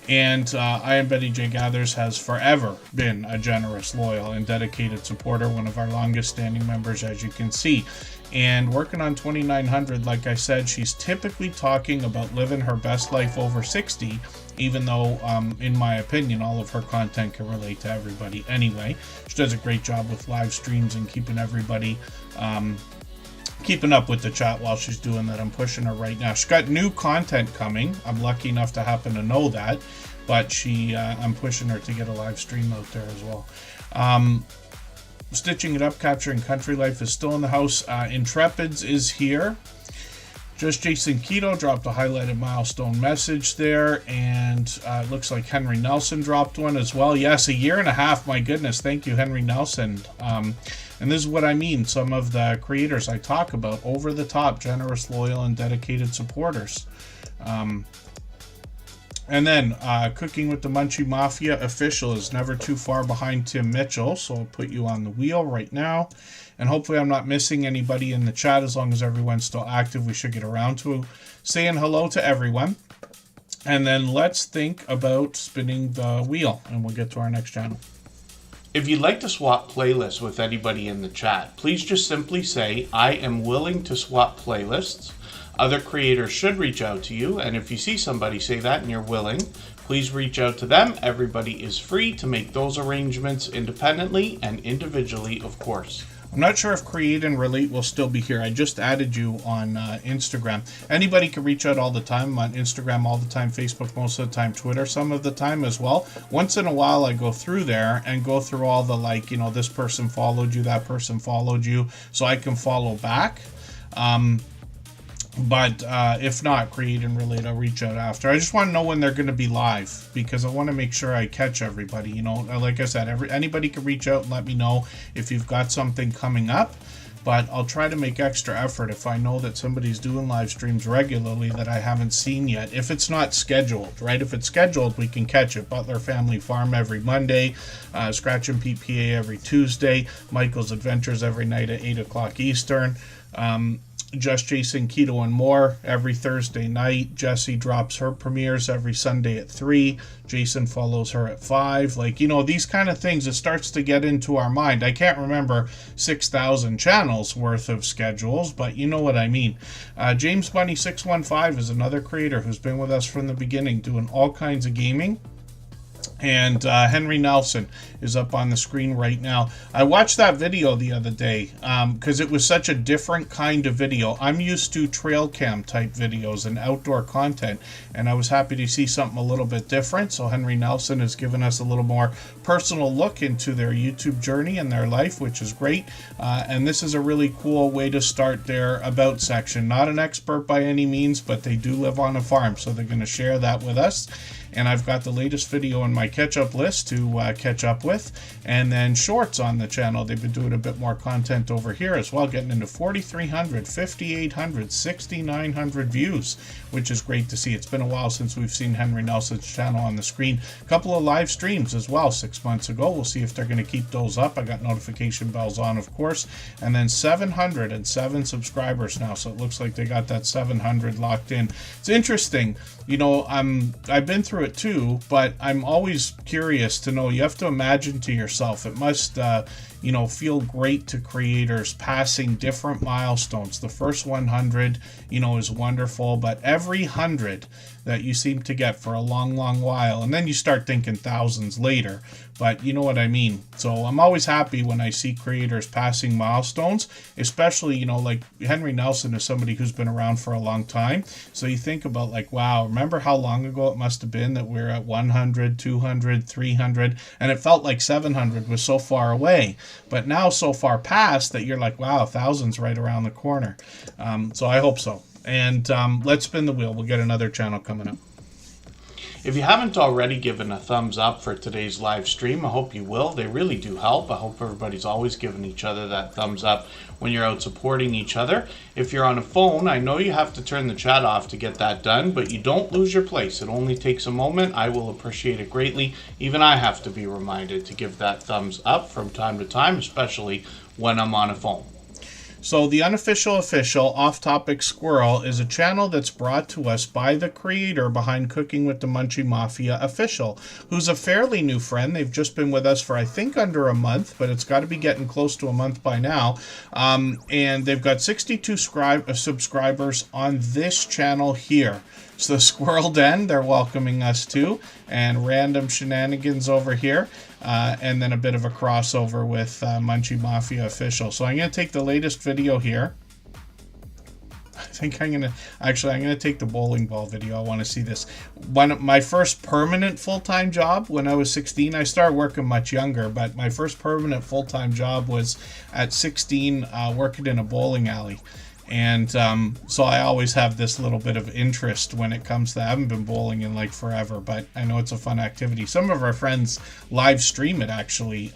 And I Am Betty J Gathers has forever been a generous, loyal, and dedicated supporter, one of our longest standing members, as you can see. And working on 2900, like I said, she's typically talking about living her best life over 60, even though, in my opinion, all of her content can relate to everybody anyway. She does a great job with live streams and keeping everybody keeping up with the chat while she's doing that. I'm pushing her right now. She's got new content coming. I'm lucky enough to happen to know that, but I'm pushing her to get a live stream out there as well. Stitching It Up, Capturing Country Life is still in the house. Intrepids is here. Just Jason Keto dropped a highlighted milestone message there, and it looks like Henry Nelson dropped one as well. Yes, a year and a half. My goodness, thank you, Henry Nelson. And this is what I mean. Some of the creators I talk about, over the top, generous, loyal, and dedicated supporters. And then Cooking with the Munchie Mafia official is never too far behind Tim Mitchell, so I'll put you on the wheel right now. And hopefully I'm not missing anybody in the chat. As long as everyone's still active, we should get around to saying hello to everyone. And then let's think about spinning the wheel, and we'll get to our next channel. If you'd like to swap playlists with anybody in the chat, please just simply say, I am willing to swap playlists. Other creators should reach out to you, and if you see somebody say that and you're willing, please reach out to them. Everybody is free to make those arrangements independently and individually, of course. I'm not sure if Create and Relate will still be here. I just added you on Instagram. Anybody can reach out all the time. I'm on Instagram all the time, Facebook most of the time, Twitter some of the time as well. Once in a while, I go through there and go through all the, like, you know, this person followed you, that person followed you, so I can follow back. But if not, Create and Relate, I'll reach out after. I just want to know when they're going to be live, because I want to make sure I catch everybody. You know, like I said, anybody can reach out and let me know if you've got something coming up. But I'll try to make extra effort if I know that somebody's doing live streams regularly that I haven't seen yet. If it's not scheduled, right? If it's scheduled, we can catch it. Butler Family Farm every Monday, Scratch and PPA every Tuesday, Michael's Adventures every night at 8 o'clock Eastern. Just Jason Keto and More every Thursday night. Jessie drops her premieres every Sunday at 3. Jason follows her at 5. Like, you know, these kind of things, it starts to get into our mind. I can't remember 6,000 channels worth of schedules, but you know what I mean. James Bunny 615 is another creator who's been with us from the beginning, doing all kinds of gaming. And Henry Nelson is up on the screen right now. I watched that video the other day because it was such a different kind of video. I'm used to trail cam type videos and outdoor content, and I was happy to see something a little bit different. So Henry Nelson has given us a little more personal look into their YouTube journey and their life, which is great. And this is a really cool way to start their About section. Not an expert by any means, but they do live on a farm, so they're going to share that with us. And I've got the latest video on my catch-up list to catch up with. And then shorts on the channel. They've been doing a bit more content over here as well, getting into 4,300, 5,800, 6,900 views, which is great to see. It's been a while since we've seen Henry Nelson's channel on the screen. A couple of live streams as well 6 months ago. We'll see if they're going to keep those up. I got notification bells on, of course. And then 707 subscribers now, so it looks like they got that 700 locked in. It's interesting. You know, I've been through through it too, but I'm always curious to know. You have to imagine to yourself, it must feel great to creators passing different milestones. The first 100 is wonderful, but every 100 that you seem to get for a long while, and then you start thinking thousands later, but you know what I mean. So I'm always happy when I see creators passing milestones, especially like Henry Nelson is somebody who's been around for a long time. So you think about like, wow, remember how long ago it must have been that we're at 100, 200, 300, and it felt like 700 was so far away, but now so far past that you're like, wow, 1,000's right around the corner. So I hope so. And let's spin the wheel. We'll get another channel coming up. If you haven't already given a thumbs up for today's live stream, I hope you will. They really do help. I hope everybody's always giving each other that thumbs up when you're out supporting each other. If you're on a phone, I know you have to turn the chat off to get that done, but you don't lose your place. It only takes a moment. I will appreciate it greatly. Even I have to be reminded to give that thumbs up from time to time, especially when I'm on a phone. So the Unofficial Official Off-Topic Squirrel is a channel that's brought to us by the creator behind Cooking with the Munchie Mafia Official, who's a fairly new friend. They've just been with us for, I think, under a month, but it's got to be getting close to a month by now. And they've got 62 subscribers on this channel here. So the Squirrel Den, they're welcoming us to, and Random Shenanigans over here, and then a bit of a crossover with Munchie Mafia Official. So I'm going to take the latest video here. I think I'm going to take the bowling ball video. I want to see this. My first permanent full-time job when I was 16, I started working much younger, but my first permanent full-time job was at 16 working in a bowling alley. And so I always have this little bit of interest when it comes to, I haven't been bowling in like forever, but I know it's a fun activity. Some of our friends live stream it actually.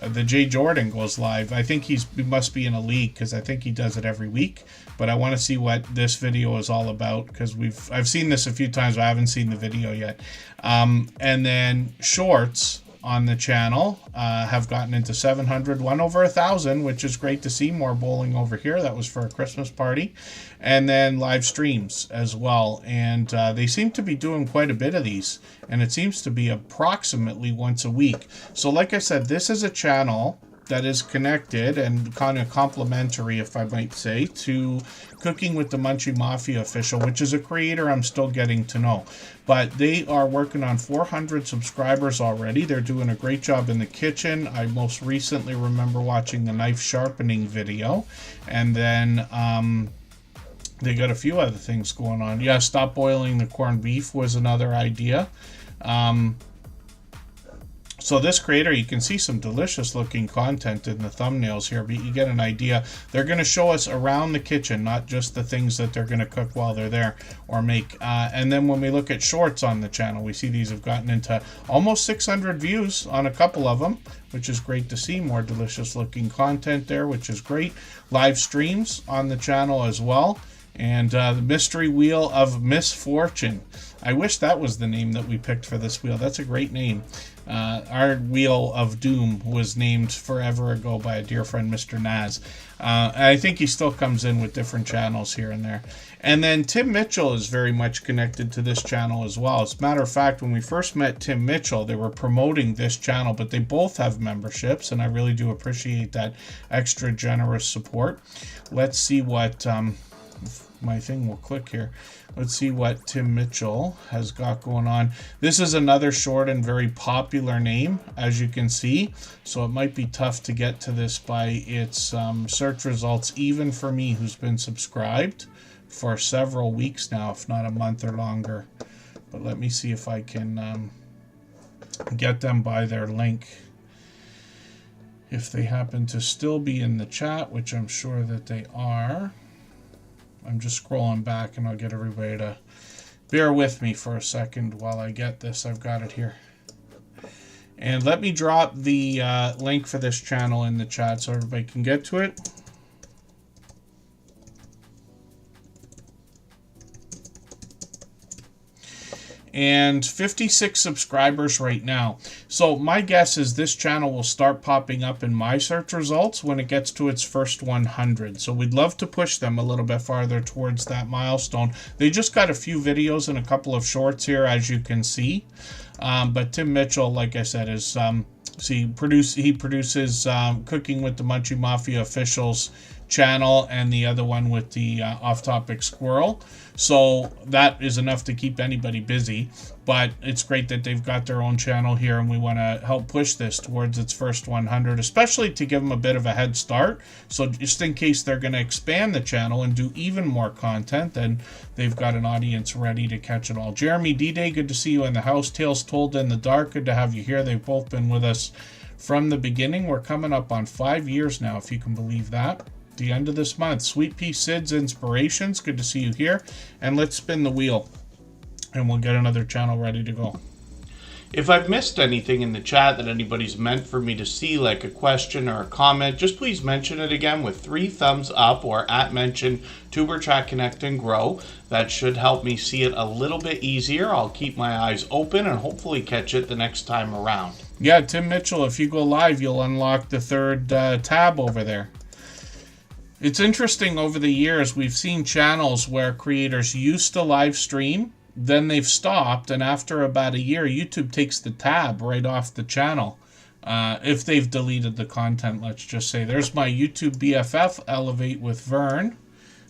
The Jay Jordan goes live. I think he must be in a league because I think he does it every week. But I want to see what this video is all about because I've seen this a few times, but I haven't seen the video yet. And then shorts on the channel have gotten into 700, one over 1,000, which is great to see. More bowling over here. That was for a Christmas party. And then live streams as well. And they seem to be doing quite a bit of these. And it seems to be approximately once a week. So like I said, this is a channel that is connected and kind of complementary, if I might say, to Cooking with the Munchie Mafia Official, which is a creator I'm still getting to know. But they are working on 400 subscribers already. They're doing a great job in the kitchen. I most recently remember watching the knife sharpening video. And then they got a few other things going on. Yeah, stop boiling the corned beef was another idea. So this creator, you can see some delicious looking content in the thumbnails here, but you get an idea. They're going to show us around the kitchen, not just the things that they're going to cook while they're there or make. And then when we look at shorts on the channel, we see these have gotten into almost 600 views on a couple of them, which is great to see. More delicious looking content there, which is great. Live streams on the channel as well. And the Mystery Wheel of Misfortune. I wish that was the name that we picked for this wheel. That's a great name. Our Wheel of Doom was named forever ago by a dear friend, Mr. Naz. I think he still comes in with different channels here and there. And then Tim Mitchell is very much connected to this channel as well. As a matter of fact, when we first met Tim Mitchell, they were promoting this channel, but they both have memberships, and I really do appreciate that extra generous support. Let's see what... my thing will click here. Let's see what Tim Mitchell has got going on. This is another short and very popular name, as you can see. So it might be tough to get to this by its search results, even for me, who's been subscribed for several weeks now, if not a month or longer. But let me see if I can get them by their link. If they happen to still be in the chat, which I'm sure that they are. I'm just scrolling back and I'll get everybody to bear with me for a second while I get this. I've got it here. And let me drop the link for this channel in the chat so everybody can get to it. and 56 subscribers right now. So my guess is this channel will start popping up in my search results when it gets to its first 100. So we'd love to push them a little bit farther towards that milestone. They just got a few videos and a couple of shorts here, as you can see. But Tim Mitchell, like I said, is he produces Cooking with the Munchie Mafia Officials channel, and the other one with the Off-Topic Squirrel. So that is enough to keep anybody busy, but it's great that they've got their own channel here, and we want to help push this towards its first 100, especially to give them a bit of a head start. So just in case they're going to expand the channel and do even more content, then they've got an audience ready to catch it all. Jeremy D-Day, good to see you in the house. Tales Told in the Dark, good to have you here. They've both been with us from the beginning. We're coming up on 5 years now, if you can believe that. The end of this month. Sweet Pea Sid's Inspirations, good to see you here. And let's spin the wheel, and we'll get another channel ready to go. If I've missed anything in the chat that anybody's meant for me to see, like a question or a comment, just please mention it again with 3 thumbs up or @mention Tuber Chat Connect and Grow. That should help me see it a little bit easier. I'll keep my eyes open and hopefully catch it the next time around. Yeah, Tim Mitchell, if you go live, you'll unlock the 3rd tab over there. It's interesting, over the years, we've seen channels where creators used to live stream, then they've stopped, and after about a year, YouTube takes the tab right off the channel. If they've deleted the content, let's just say. There's my YouTube BFF, Elevate with Vern.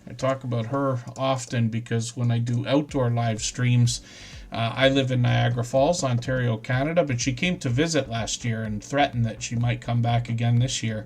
I talk about her often because when I do outdoor live streams, I live in Niagara Falls, Ontario, Canada, but she came to visit last year and threatened that she might come back again this year.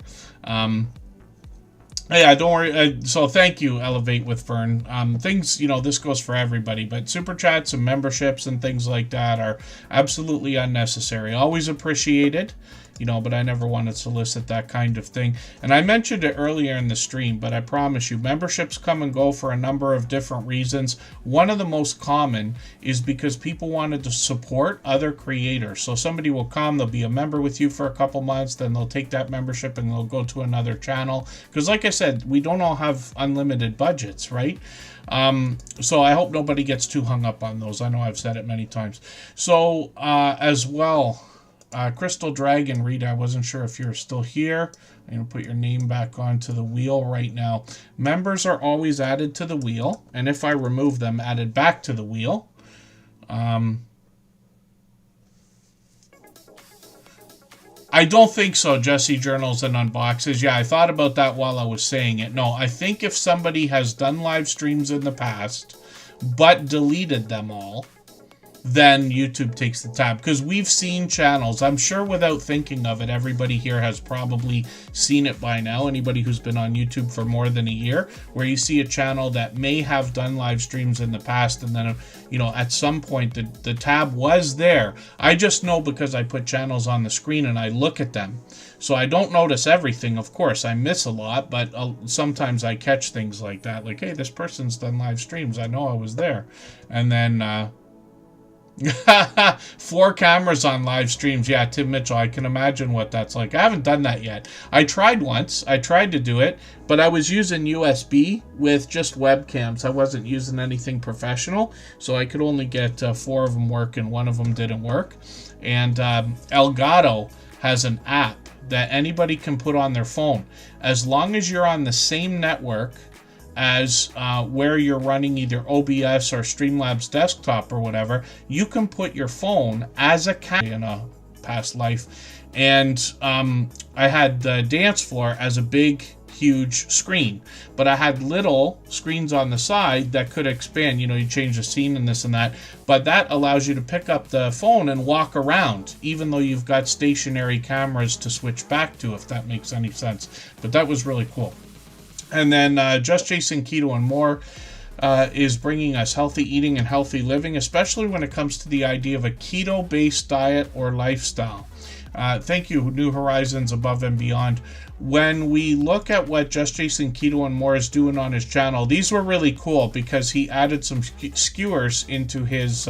Yeah, don't worry. So thank you, Elevate with Vern. Things, this goes for everybody, but super chats and memberships and things like that are absolutely unnecessary. Always appreciated, but I never want to solicit that kind of thing. And I mentioned it earlier in the stream, but I promise you, memberships come and go for a number of different reasons. One of the most common is because people wanted to support other creators. So somebody will come, they'll be a member with you for a couple months, then they'll take that membership and they'll go to another channel. Because like I said, we don't all have unlimited budgets, right? So I hope nobody gets too hung up on those. I know I've said it many times. So as well, Crystal Dragon, Rita, I wasn't sure if you're still here. I'm going to put your name back onto the wheel right now. Members are always added to the wheel, and if I remove them, added back to the wheel. I don't think so, Jesse. Journals and Unboxes. Yeah, I thought about that while I was saying it. No, I think if somebody has done live streams in the past, but deleted them all, then YouTube takes the tab. Because we've seen channels, I'm sure without thinking of it, everybody here has probably seen it by now, anybody who's been on YouTube for more than a year, where you see a channel that may have done live streams in the past, and then, at some point the tab was there. I just know because I put channels on the screen and I look at them. So I don't notice everything, of course. I miss a lot, but sometimes I catch things like that. Like, hey, this person's done live streams. I know I was there. And then 4 cameras on live streams. Yeah, Tim Mitchell, I can imagine what that's like. I haven't done that yet. I tried once. I tried to do it, but I was using USB with just webcams. I wasn't using anything professional, so I could only get 4 of them working. One of them didn't work. And Elgato has an app that anybody can put on their phone. As long as you're on the same network as where you're running either OBS or Streamlabs desktop or whatever, you can put your phone as a camera in a past life. And I had the dance floor as a big, huge screen, but I had little screens on the side that could expand. You change the scene and this and that, but that allows you to pick up the phone and walk around, even though you've got stationary cameras to switch back to, if that makes any sense. But that was really cool. And then Just Chasing Keto and More is bringing us healthy eating and healthy living, especially when it comes to the idea of a keto-based diet or lifestyle. Thank you, New Horizons Above and Beyond. When we look at what Just Chasing Keto and More is doing on his channel, these were really cool because he added some skewers into his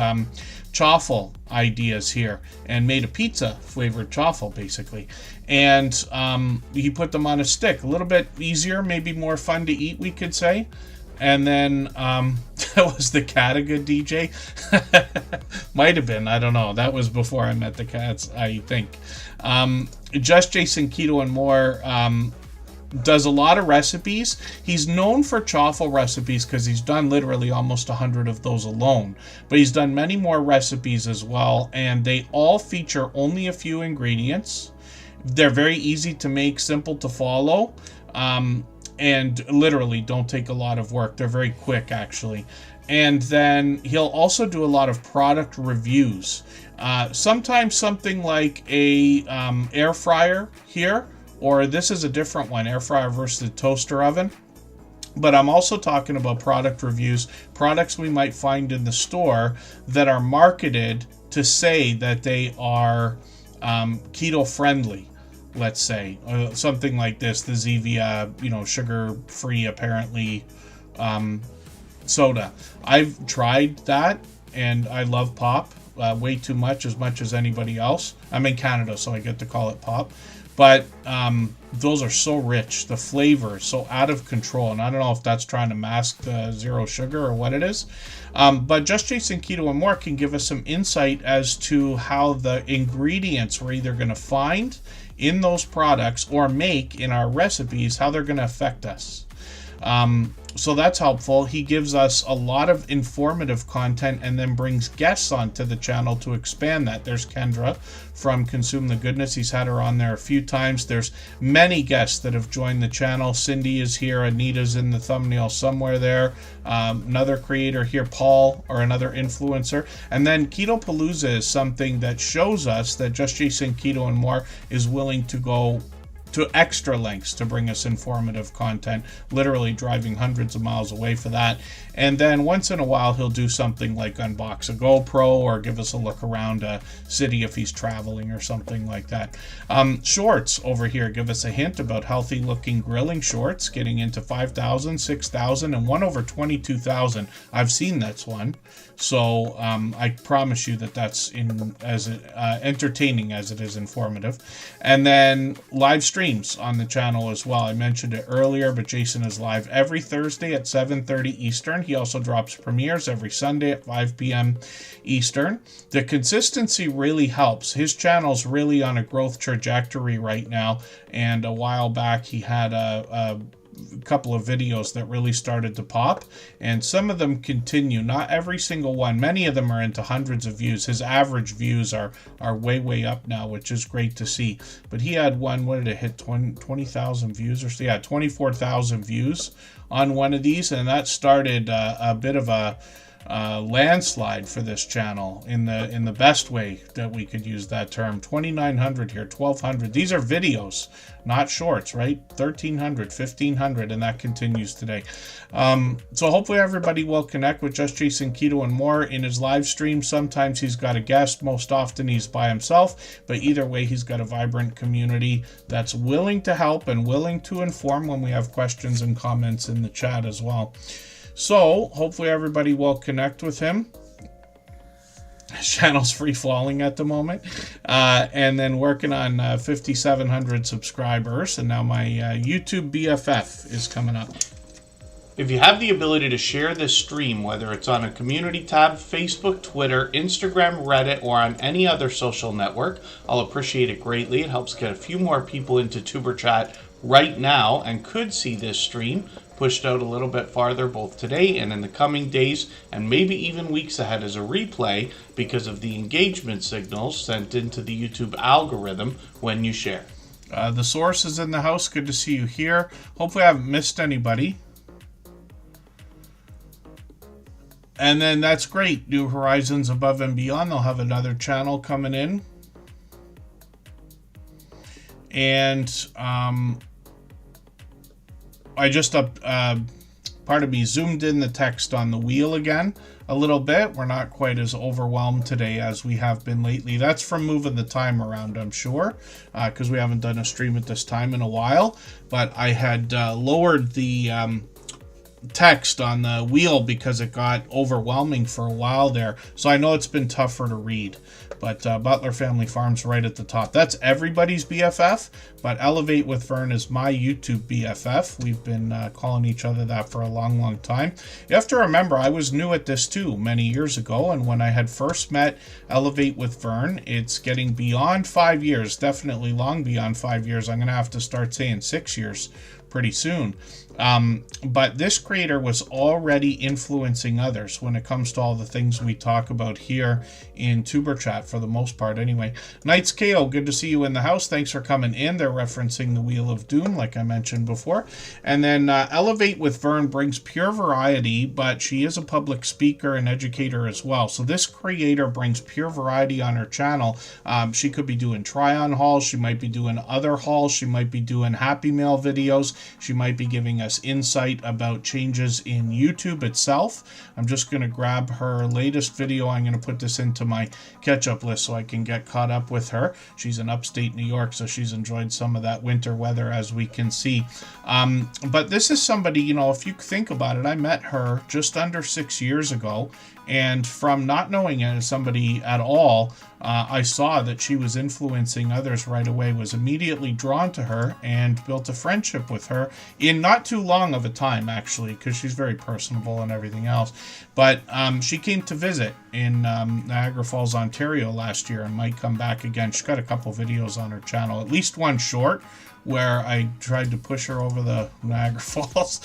chaffle ideas here and made a pizza flavored chaffle basically, and he put them on a stick. A little bit easier, maybe more fun to eat, we could say. And then that was the cat a good DJ? Might have been. I don't know. That was before I met the cats, I think. Just Jason Keto and More does a lot of recipes. He's known for chaffle recipes because he's done literally almost 100 of those alone. But he's done many more recipes as well, and they all feature only a few ingredients. They're very easy to make, simple to follow. And literally don't take a lot of work. They're very quick, actually. And then he'll also do a lot of product reviews. Sometimes something like a air fryer here, or this is a different one, air fryer versus toaster oven. But I'm also talking about product reviews, products we might find in the store that are marketed to say that they are keto friendly. Let's say something like this, the Zevia, sugar-free apparently soda. I've tried that and I love pop way too much as anybody else. I'm in Canada, so I get to call it pop. But those are so rich. The flavor is so out of control. And I don't know if that's trying to mask the zero sugar or what it is. But Just Jason Keto and More can give us some insight as to how the ingredients we're either going to find in those products or make in our recipes, how they're going to affect us. So that's helpful. He gives us a lot of informative content and then brings guests onto the channel to expand that. There's Kendra from Consume the Goodness. He's had her on there a few times. There's many guests that have joined the channel. Cindy is here. Anita's in the thumbnail somewhere there. Another creator here, Paul, or another influencer. And then Keto Palooza is something that shows us that Just Jason Keto and More is willing to go to extra lengths to bring us informative content, literally driving hundreds of miles away for that. And then once in a while, he'll do something like unbox a GoPro or give us a look around a city if he's traveling or something like that. Shorts over here give us a hint about healthy looking grilling shorts, getting into 5,000, 6,000, and one over 22,000. I've seen this one. So I promise you that that's as entertaining as it is informative. And then live streams on the channel as well. I mentioned it earlier, but Jason is live every Thursday at 7:30 Eastern. He also drops premieres every Sunday at 5 p.m. Eastern. The consistency really helps. His channel's really on a growth trajectory right now. And a while back, he had a couple of videos that really started to pop, and some of them continue. Not every single one. Many of them are into hundreds of views. His average views are way up now, which is great to see. But he had one, what did it hit, 20,000 views or so? Yeah, 24,000 views on one of these, and that started a bit of a landslide for this channel in the best way that we could use that term. 2,900 here, 1,200. These are videos, not shorts, right? 1,300, 1,500, and that continues today. So hopefully everybody will connect with Just Jason Keto and More in his live stream. Sometimes he's got a guest, most often he's by himself, but either way he's got a vibrant community that's willing to help and willing to inform when we have questions and comments in the chat as well. So, hopefully everybody will connect with him. His channel's free-falling at the moment. And then working on 5,700 subscribers. And now my YouTube BFF is coming up. If you have the ability to share this stream, whether it's on a community tab, Facebook, Twitter, Instagram, Reddit, or on any other social network, I'll appreciate it greatly. It helps get a few more people into Tuber Chat right now and could see this stream pushed out a little bit farther both today and in the coming days and maybe even weeks ahead as a replay because of the engagement signals sent into the YouTube algorithm when you share. The source is in the house. Good to see you here. Hopefully I haven't missed anybody. And then that's great. New Horizons Above and Beyond. They'll have another channel coming in. And I just zoomed in the text on the wheel again a little bit. We're not quite as overwhelmed today as we have been lately. That's from moving the time around, I'm sure, because we haven't done a stream at this time in a while. But I had lowered the text on the wheel because it got overwhelming for a while there. So I know it's been tougher to read. But Butler Family Farm's right at the top. That's everybody's BFF, but Elevate with Vern is my YouTube BFF. We've been calling each other that for a long, long time. You have to remember, I was new at this too many years ago, and when I had first met Elevate with Vern, it's getting beyond 5 years, definitely long beyond 5 years. I'm going to have to start saying 6 years pretty soon. But this creator was already influencing others when it comes to all the things we talk about here in Tuber Chat, for the most part anyway. Knights KO, good to see you in the house. Thanks for coming in. They're referencing the Wheel of Doom, like I mentioned before. And then Elevate with Vern brings pure variety, but she is a public speaker and educator as well. So this creator brings pure variety on her channel. She could be doing try-on hauls. She might be doing other hauls. She might be doing Happy Mail videos. She might be giving us insight about changes in YouTube itself. I'm just going to grab her latest video. I'm going to put this into my catch-up list so I can get caught up with her. She's in upstate New York, so she's enjoyed some of that winter weather, as we can see. But this is somebody, you know, if you think about it, I met her just under 6 years ago, and from not knowing somebody at all, I saw that she was influencing others right away, was immediately drawn to her, and built a friendship with her in not too long of a time, actually, because she's very personable and everything else. But she came to visit in Niagara Falls, Ontario last year, and might come back again. She's got a couple videos on her channel, at least one short, where I tried to push her over the Niagara Falls.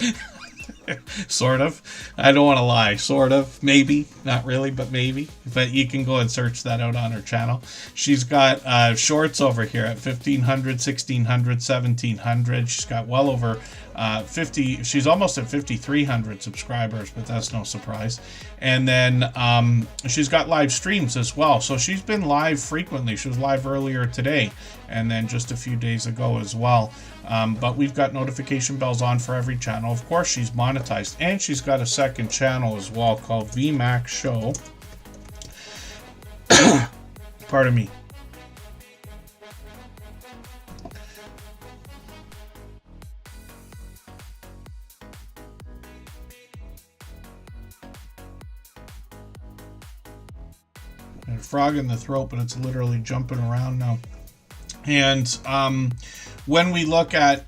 Sort of. I don't want to lie. Sort of. Maybe. Not really, but maybe. But you can go and search that out on her channel. She's got shorts over here at 1,500, 1,600, 1,700. She's got well over 50. She's almost at 5,300 subscribers, but that's no surprise. And then she's got live streams as well. So she's been live frequently. She was live earlier today, and then just a few days ago as well. But we've got notification bells on for every channel. Of course, she's monetized, and she's got a second channel as well called VMAX Show. Pardon me. A frog in the throat, but it's literally jumping around now. And when we look at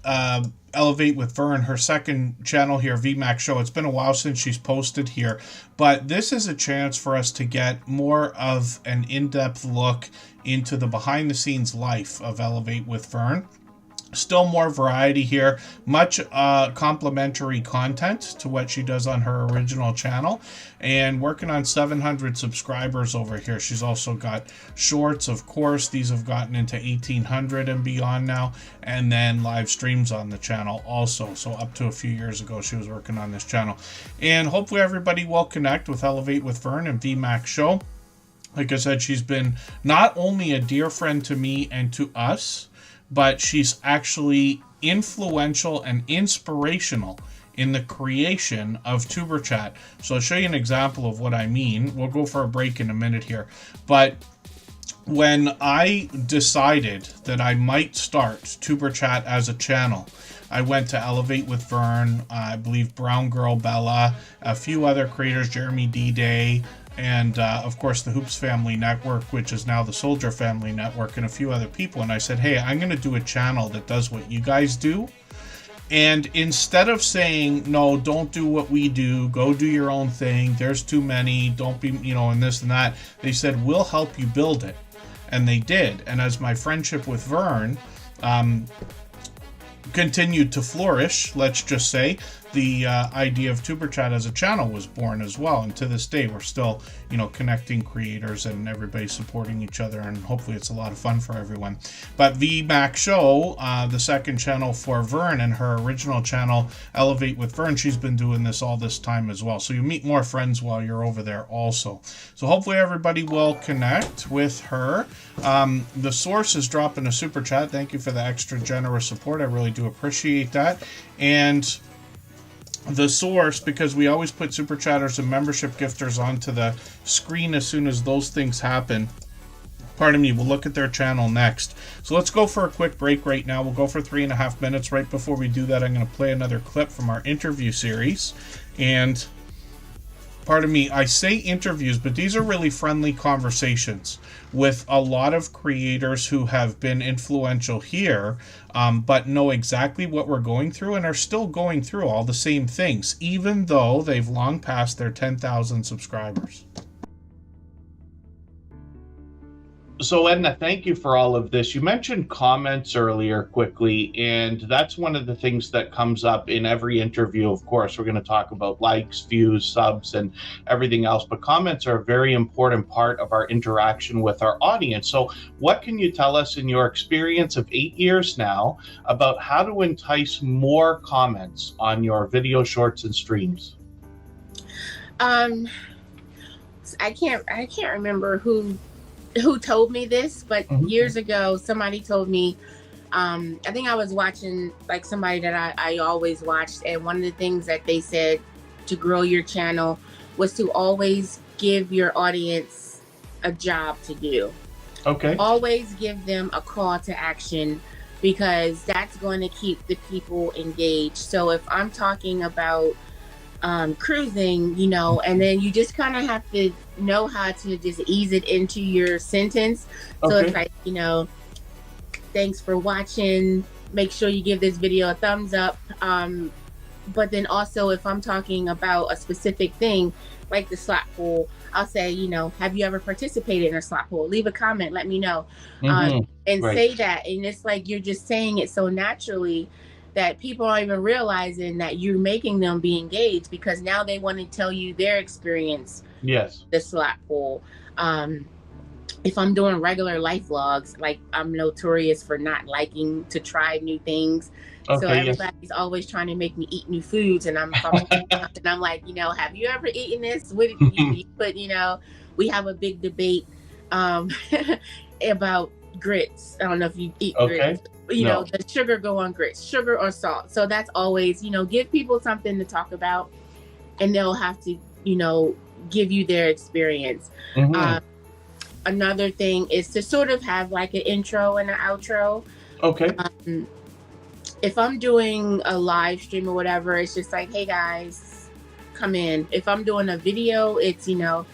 Elevate with Vern, her second channel here, VMAX Show, it's been a while since she's posted here, but this is a chance for us to get more of an in-depth look into the behind-the-scenes life of Elevate with Vern. Still more variety here, much complimentary content to what she does on her original channel, and working on 700 subscribers over here. She's also got shorts, of course. These have gotten into 1,800 and beyond now, and then live streams on the channel also. So up to a few years ago, she was working on this channel. And hopefully everybody will connect with Elevate with Vern and VMAX Show. Like I said, she's been not only a dear friend to me and to us, but she's actually influential and inspirational in the creation of Tuber Chat. So I'll show you an example of what I mean. We'll go for a break in a minute here. But when I decided that I might start Tuber Chat as a channel, I went to Elevate with Vern, I believe Brown Girl Bella, a few other creators, Jeremy D-Day, and of course the Hoops Family Network, which is now the Soldier Family Network, and a few other people. And I said, hey, I'm going to do a channel that does what you guys do. And instead of saying, no, don't do what we do, go do your own thing, there's too many, don't be, you know, and this and that, they said, we'll help you build it. And they did. And as my friendship with Vern continued to flourish, let's just say, the idea of Tuber Chat as a channel was born as well. And to this day, we're still, you know, connecting creators and everybody supporting each other, and hopefully it's a lot of fun for everyone. But VMAX Show, the second channel for Vern, and her original channel, Elevate with Vern, she's been doing this all this time as well. So you meet more friends while you're over there also. So hopefully everybody will connect with her. The Source is dropping a super chat. Thank you for the extra generous support. I really do appreciate that. And the Source, because we always put super chatters and membership gifters onto the screen as soon as those things happen. Pardon me, we'll look at their channel next. So let's go for a quick break right now. We'll go for 3.5 minutes. Right before we do that, I'm going to play another clip from our interview series. And pardon me, I say interviews, but these are really friendly conversations with a lot of creators who have been influential here, but know exactly what we're going through and are still going through all the same things, even though they've long passed their 10,000 subscribers. So Edna, thank you for all of this. You mentioned comments earlier quickly, and that's one of the things that comes up in every interview. Of course, we're going to talk about likes, views, subs, and everything else, but comments are a very important part of our interaction with our audience. So what can you tell us in your experience of 8 years now about how to entice more comments on your video shorts and streams? I can't remember who told me this, but years ago somebody told me, I think I was watching like somebody that I always watched, and one of the things that they said to grow your channel was to always give your audience a job to do. Okay. Always give them a call to action, because that's going to keep the people engaged. So if I'm talking about cruising, you know, and then you just kind of have to know how to just ease it into your sentence. So it's like, you know, thanks for watching, make sure you give this video a thumbs up. But then also if I'm talking about a specific thing like the slot pool, I'll say, you know, have you ever participated in a slot pool? Leave a comment, let me know. And say that. And it's like you're just saying it so naturally that people aren't even realizing that you're making them be engaged, because now they want to tell you their experience. Yes. The slot pool. If I'm doing regular life vlogs, like I'm notorious for not liking to try new things. So everybody's always trying to make me eat new foods, and I'm like, you know, have you ever eaten this? What did you put, you know, we have a big debate about grits. I don't know if you eat grits. You know, does sugar go on grits, sugar or salt? So that's always, you know, give people something to talk about, and they'll have to, you know, give you their experience. Another thing is to sort of have like an intro and an outro. If I'm doing a live stream or whatever, it's just like, hey guys, come in. If I'm doing a video, it's, you know,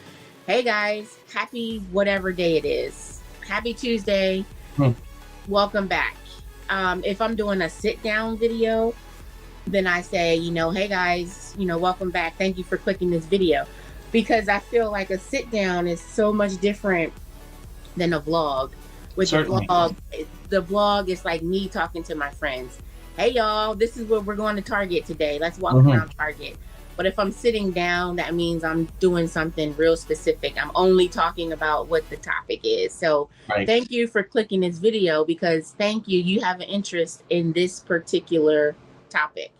hey guys, happy whatever day it is. Happy Tuesday. Welcome back. If I'm doing a sit down video, then I say, you know, hey guys, you know, welcome back. Thank you for clicking this video. Because I feel like a sit down is so much different than a vlog. With the vlog is like me talking to my friends. Hey y'all, this is where we're going to Target today. Let's walk around Target. But if I'm sitting down, that means I'm doing something real specific. I'm only talking about what the topic is. So thank you for clicking this video, because thank you, you have an interest in this particular topic.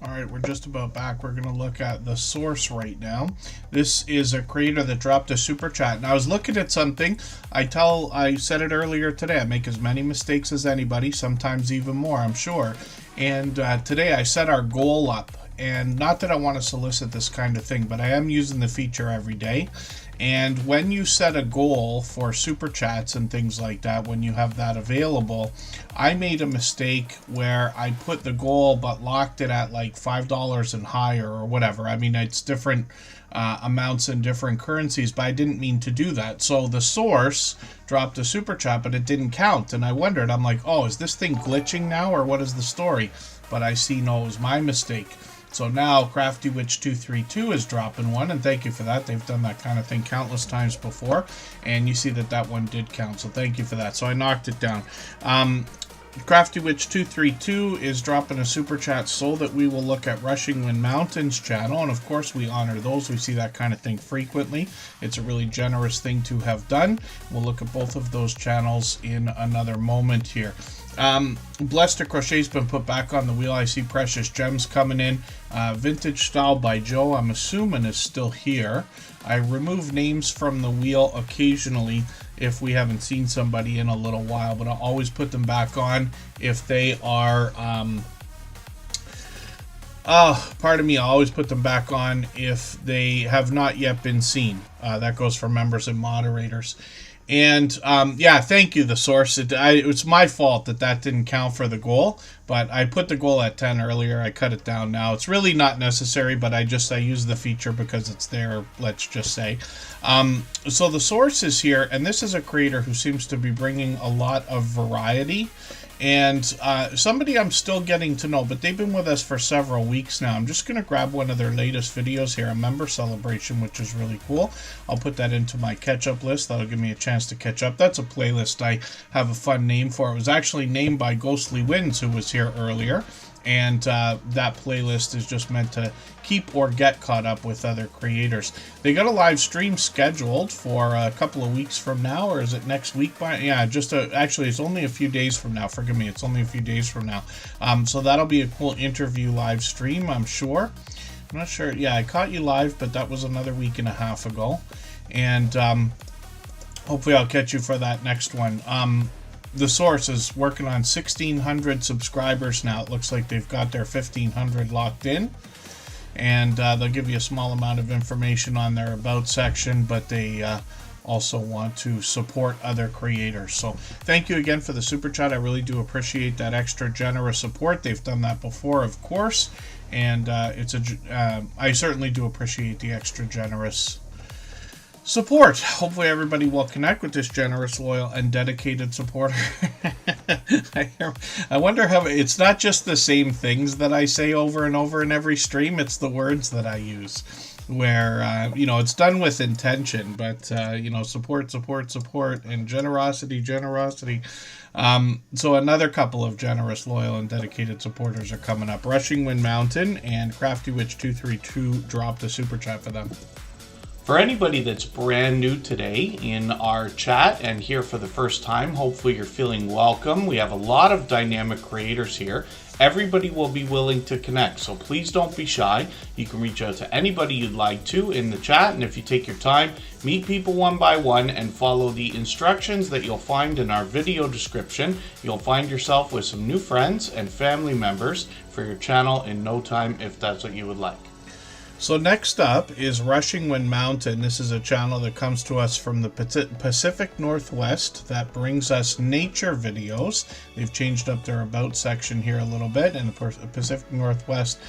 All right, we're just about back. We're going to look at the source right now. This is a creator that dropped a super chat. And I was looking at something. I said it earlier today. I make as many mistakes as anybody, sometimes even more, I'm sure. And today I set our goal up. And not that I want to solicit this kind of thing, but I am using the feature every day. And when you set a goal for super chats and things like that, when you have that available, I made a mistake where I put the goal but locked it at like $5 and higher or whatever. I mean, it's different amounts in different currencies, but I didn't mean to do that. So the source dropped a super chat, but it didn't count. And I wondered, I'm like, oh, is this thing glitching now or what is the story? But I see, no, it was my mistake. So now Crafty Witch 232 is dropping one, and thank you for that. They've done that kind of thing countless times before, and you see that that one did count, so thank you for that. So I knocked it down. Crafty Witch 232 is dropping a super chat so that we will look at Rushing Wind Mountain's channel, and of course we honor those. We see that kind of thing frequently. It's a really generous thing to have done. We'll look at both of those channels in another moment here. Blessed to Crochet's been put back on the wheel. I see Precious Gems coming in. Vintage Style by Joe, I'm assuming, is still here. I remove names from the wheel occasionally if we haven't seen somebody in a little while, but I'll always put them back on if they are I'll always put them back on if they have not yet been seen. That goes for members and moderators. And yeah, thank you, the source. It's my fault that didn't count for the goal, but I put the goal at 10 earlier. I cut it down now. It's really not necessary, but I use the feature because it's there, let's just say. So the source is here, and this is a creator who seems to be bringing a lot of variety. And somebody I'm still getting to know, but they've been with us for several weeks now. I'm just going to grab one of their latest videos here, a member celebration, which is really cool. I'll put that into my catch-up list. That'll give me a chance to catch up. That's a playlist I have a fun name for. It was actually named by Ghostly Winds, who was here earlier. And that playlist is just meant to keep or get caught up with other creators. They got a live stream scheduled for a couple of weeks from now, or is it next week? Actually, it's only a few days from now. Forgive me, it's only a few days from now. So that'll be a cool interview live stream, I'm sure. I'm not sure. Yeah, I caught you live, but that was another week and a half ago. And hopefully I'll catch you for that next one. The source is working on 1,600 subscribers now. It looks like they've got their 1,500 locked in. And they'll give you a small amount of information on their About section, but they also want to support other creators. So thank you again for the super chat. I really do appreciate that extra generous support. They've done that before, of course. And I certainly do appreciate the extra generous support. Hopefully everybody will connect with this generous, loyal, and dedicated supporter. I wonder how it's not just the same things that I say over and over in every stream. It's the words that I use where, it's done with intention, but, support, and generosity. So another couple of generous, loyal, and dedicated supporters are coming up. Rushing Wind Mountain and Crafty Witch 232 dropped a super chat for them. For anybody that's brand new today in our chat and here for the first time, hopefully you're feeling welcome. We have a lot of dynamic creators here. Everybody will be willing to connect, so please don't be shy. You can reach out to anybody you'd like to in the chat, and if you take your time, meet people one by one and follow the instructions that you'll find in our video description. You'll find yourself with some new friends and family members for your channel in no time if that's what you would like. So next up is Rushing Wind Mountain. This is a channel that comes to us from the Pacific Northwest that brings us nature videos. They've changed up their About section here a little bit in the Pacific Northwest.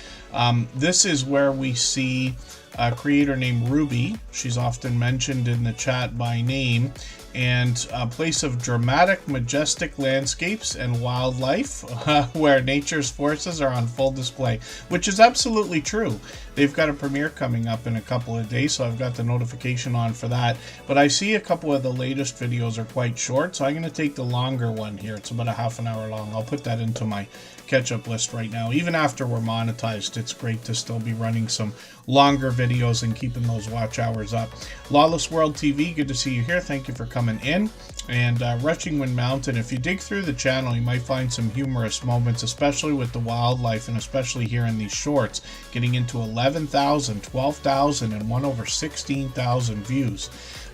This is where we see a creator named Ruby. She's often mentioned in the chat by name. And a place of dramatic, majestic landscapes and wildlife where nature's forces are on full display, which is absolutely true. They've got a premiere coming up in a couple of days, so I've got the notification on for that. But I see a couple of the latest videos are quite short, so I'm going to take the longer one here. It's about a half an hour long. I'll put that into my catch-up list right now. Even after we're monetized, it's great to still be running some longer videos and keeping those watch hours up. Lawless World TV, good to see you here. Thank you for coming in. And Rushing Wind Mountain, if you dig through the channel, you might find some humorous moments, especially with the wildlife, and especially here in these shorts, getting into 11,000, 12,000, and one over 16,000 views.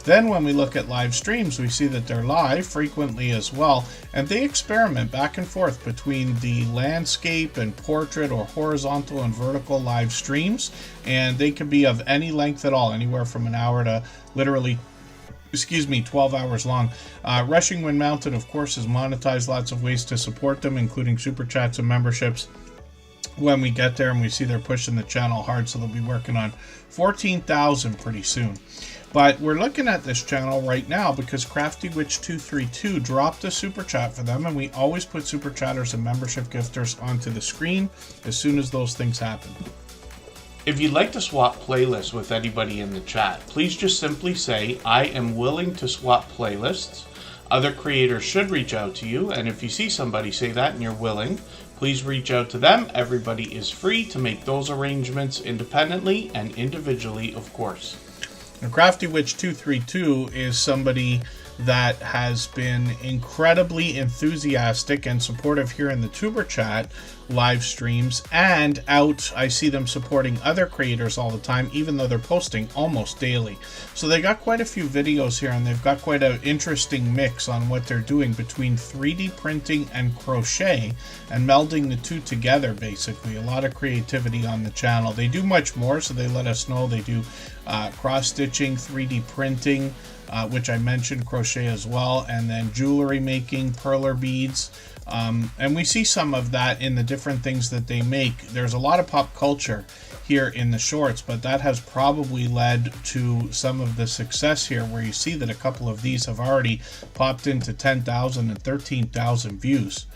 Then when we look at live streams, we see that they're live frequently as well, and they experiment back and forth between the landscape and portrait or horizontal and vertical live streams, and they can be of any length at all, anywhere from an hour to literally 12 hours long. Rushing Wind Mountain, of course, is monetized. Lots of ways to support them, including super chats and memberships. When we get there, and we see they're pushing the channel hard, so they'll be working on 14,000 pretty soon. But we're looking at this channel right now because Crafty Witch 232 dropped a super chat for them, and we always put super chatters and membership gifters onto the screen as soon as those things happen. If you'd like to swap playlists with anybody in the chat, please just simply say, I am willing to swap playlists. Other creators should reach out to you, and if you see somebody say that and you're willing, please reach out to them. Everybody is free to make those arrangements independently and individually, of course. Now, Crafty Witch 232 is somebody that has been incredibly enthusiastic and supportive here in the Tuber Chat live streams, and out I see them supporting other creators all the time, even though they're posting almost daily. So they got quite a few videos here, and they've got quite an interesting mix on what they're doing between 3D printing and crochet, and melding the two together. Basically a lot of creativity on the channel. They do much more, so they let us know they do cross stitching, 3D printing, which I mentioned, crochet as well, and then jewelry making, perler beads, and we see some of that in the different things that they make. There's a lot of pop culture here in the shorts, but that has probably led to some of the success here, where you see that a couple of these have already popped into 10,000 and 13,000 views,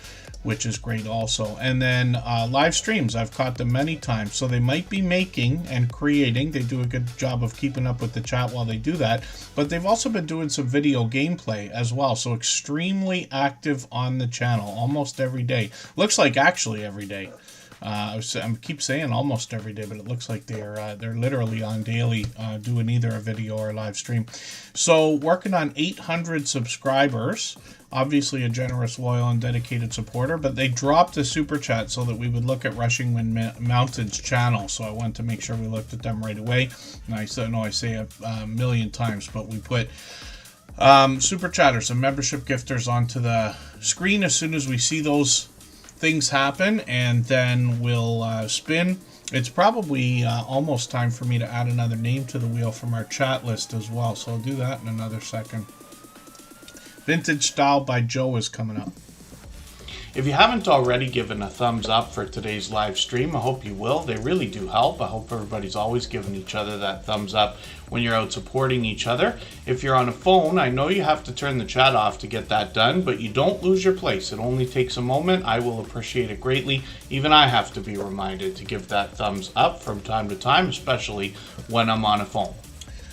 which is great also. And then live streams, I've caught them many times, so they might be making and creating. They do a good job of keeping up with the chat while they do that, but they've also been doing some video gameplay as well, so extremely active on the channel almost every day. Looks like actually every day. I keep saying almost every day, but it looks like they're literally on daily, doing either a video or a live stream. So working on 800 subscribers. Obviously a generous, loyal, and dedicated supporter, but they dropped a super chat so that we would look at Rushing Wind Mountain's channel. So I wanted to make sure we looked at them right away. And I say it a million times, but we put super chatters and membership gifters onto the screen as soon as we see those things happen, and then we'll spin. It's probably almost time for me to add another name to the wheel from our chat list as well, so I'll do that in another second. Vintage Style by Joe is coming up. If you haven't already given a thumbs up for today's live stream, I hope you will. They really do help. I hope everybody's always giving each other that thumbs up when you're out supporting each other. If you're on a phone, I know you have to turn the chat off to get that done, but you don't lose your place. It only takes a moment. I will appreciate it greatly. Even I have to be reminded to give that thumbs up from time to time, especially when I'm on a phone.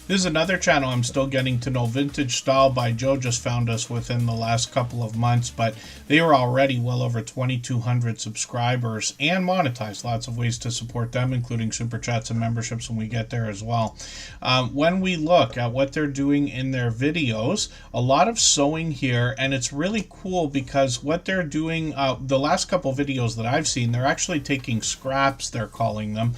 This is another channel I'm still getting to know. Vintage Style by Joe just found us within the last couple of months, but they were already well over 2,200 subscribers and monetized. Lots of ways to support them, including super chats and memberships when we get there as well. When we look at what they're doing in their videos, a lot of sewing here, and it's really cool because what they're doing, the last couple videos that I've seen, they're actually taking scraps, they're calling them.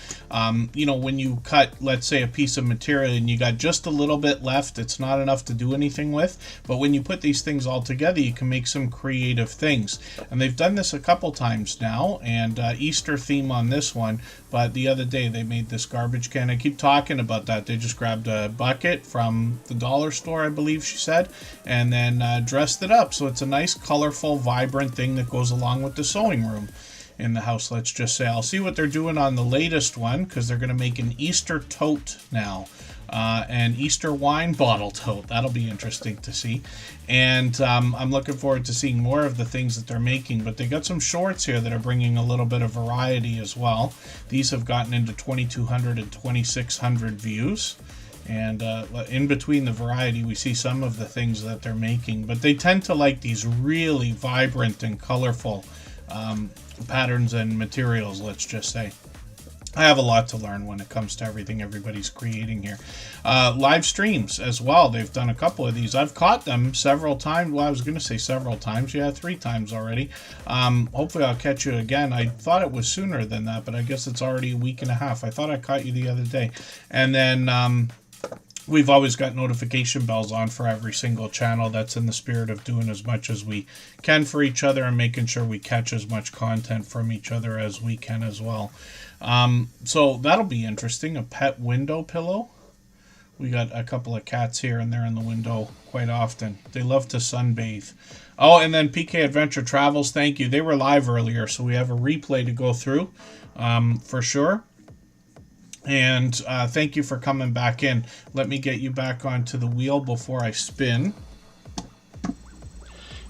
You know, when you cut, let's say, a piece of material and you got just a little bit left, it's not enough to do anything with, but when you put these things all together, you can make some creative things. And they've done this a couple times now, and Easter theme on this one, but the other day they made this garbage can. I keep talking about that. They just grabbed a bucket from the dollar store, I believe she said, and then dressed it up, so it's a nice, colorful, vibrant thing that goes along with the sewing room in the house, let's just say. I'll see what they're doing on the latest one, because they're going to make an Easter tote now. An Easter wine bottle tote. That'll be interesting to see. And I'm looking forward to seeing more of the things that they're making. But they got some shorts here that are bringing a little bit of variety as well. These have gotten into 2,200 and 2,600 views. And in between the variety, we see some of the things that they're making. But they tend to like these really vibrant and colorful patterns and materials, let's just say. I have a lot to learn when it comes to everything everybody's creating here. Live streams as well. They've done a couple of these. I've caught them several times. Well, I was going to say several times. Yeah, 3 times already. Hopefully I'll catch you again. I thought it was sooner than that, but I guess it's already a week and a half. I thought I caught you the other day. And then we've always got notification bells on for every single channel. That's in the spirit of doing as much as we can for each other and making sure we catch as much content from each other as we can as well. So that'll be interesting. A pet window pillow. We got a couple of cats here and there in the window quite often. They love to sunbathe. Oh, and then PK Adventure Travels, thank you. They were live earlier, so we have a replay to go through for sure. And thank you for coming back in. Let me get you back onto the wheel before I spin.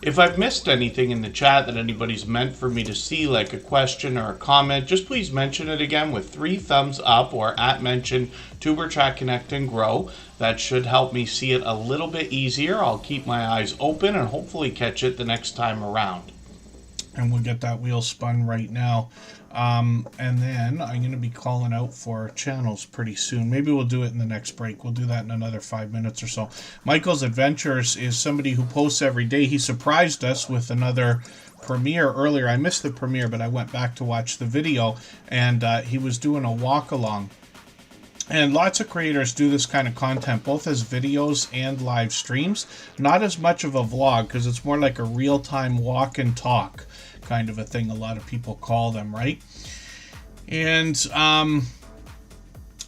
If I've missed anything in the chat that anybody's meant for me to see, like a question or a comment, just please mention it again with 3 thumbs up or @mention Tuberchat Connect and Grow. That should help me see it a little bit easier. I'll keep my eyes open and hopefully catch it the next time around. And we'll get that wheel spun right now. And then I'm going to be calling out for channels pretty soon. Maybe we'll do it in the next break. We'll do that in another 5 minutes or so. Michael's Adventures is somebody who posts every day. He surprised us with another premiere earlier. I missed the premiere, but I went back to watch the video, and he was doing a walk along. And lots of creators do this kind of content, both as videos and live streams. Not as much of a vlog, because it's more like a real-time walk and talk kind of a thing, a lot of people call them, right? And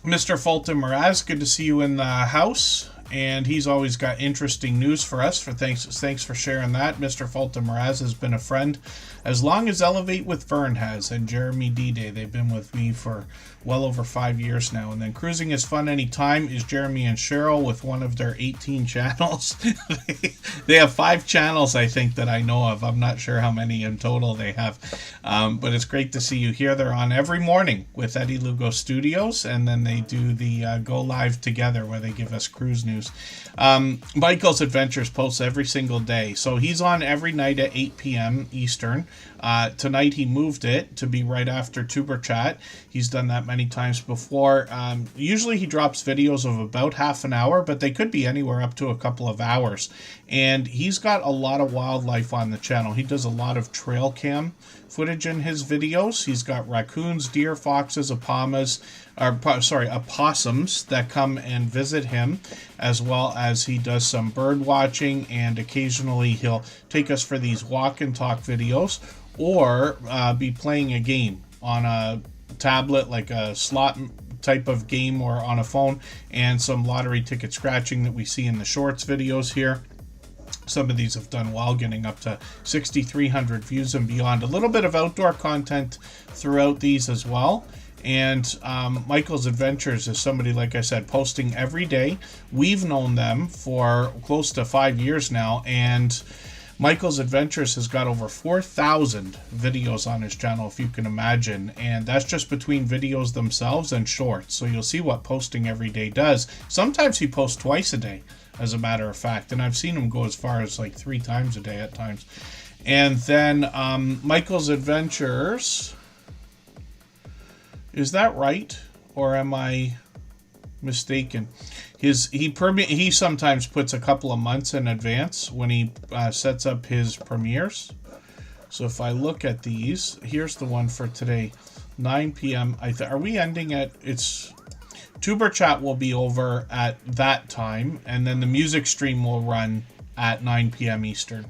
Mr. Fulton Mraz, good to see you in the house. And he's always got interesting news for us. Thanks for sharing that. Mr. Fulton Mraz has been a friend as long as Elevate with Vern has, and Jeremy D-Day. They've been with me for well over 5 years now. And then Cruising is Fun Anytime is Jeremy and Cheryl with one of their 18 channels. They have 5 channels, I think, that I know of. I'm not sure how many in total they have. But it's great to see you here. They're on every morning with Eddie Lugo Studios, and then they do the Go Live Together where they give us cruise news. Michael's Adventures posts every single day. So he's on every night at 8 p.m. Eastern. Tonight he moved it to be right after Tuber Chat. He's done that many times before. Usually he drops videos of about half an hour, but they could be anywhere up to a couple of hours. And he's got a lot of wildlife on the channel. He does a lot of trail cam footage in his videos. He's got raccoons, deer, foxes, opossums that come and visit him, as well as he does some bird watching, and occasionally he'll take us for these walk and talk videos, or be playing a game on a tablet, like a slot type of game, or on a phone, and some lottery ticket scratching that we see in the shorts videos here. Some of these have done well, getting up to 6,300 views and beyond. A little bit of outdoor content throughout these as well. And Michael's Adventures is somebody, like I said, posting every day. We've known them for close to 5 years now, and Michael's Adventures has got over 4,000 videos on his channel, if you can imagine, and that's just between videos themselves and shorts. So you'll see what posting every day does. Sometimes he posts twice a day, as a matter of fact, and I've seen him go as far as like 3 times a day at times. And then Michael's Adventures, is that right, or am I mistaken? He sometimes puts a couple of months in advance when he sets up his premieres. So if I look at these, here's the one for today, 9 p.m. Are we ending at, it's Tuber Chat will be over at that time, and then the music stream will run at 9 p.m. Eastern.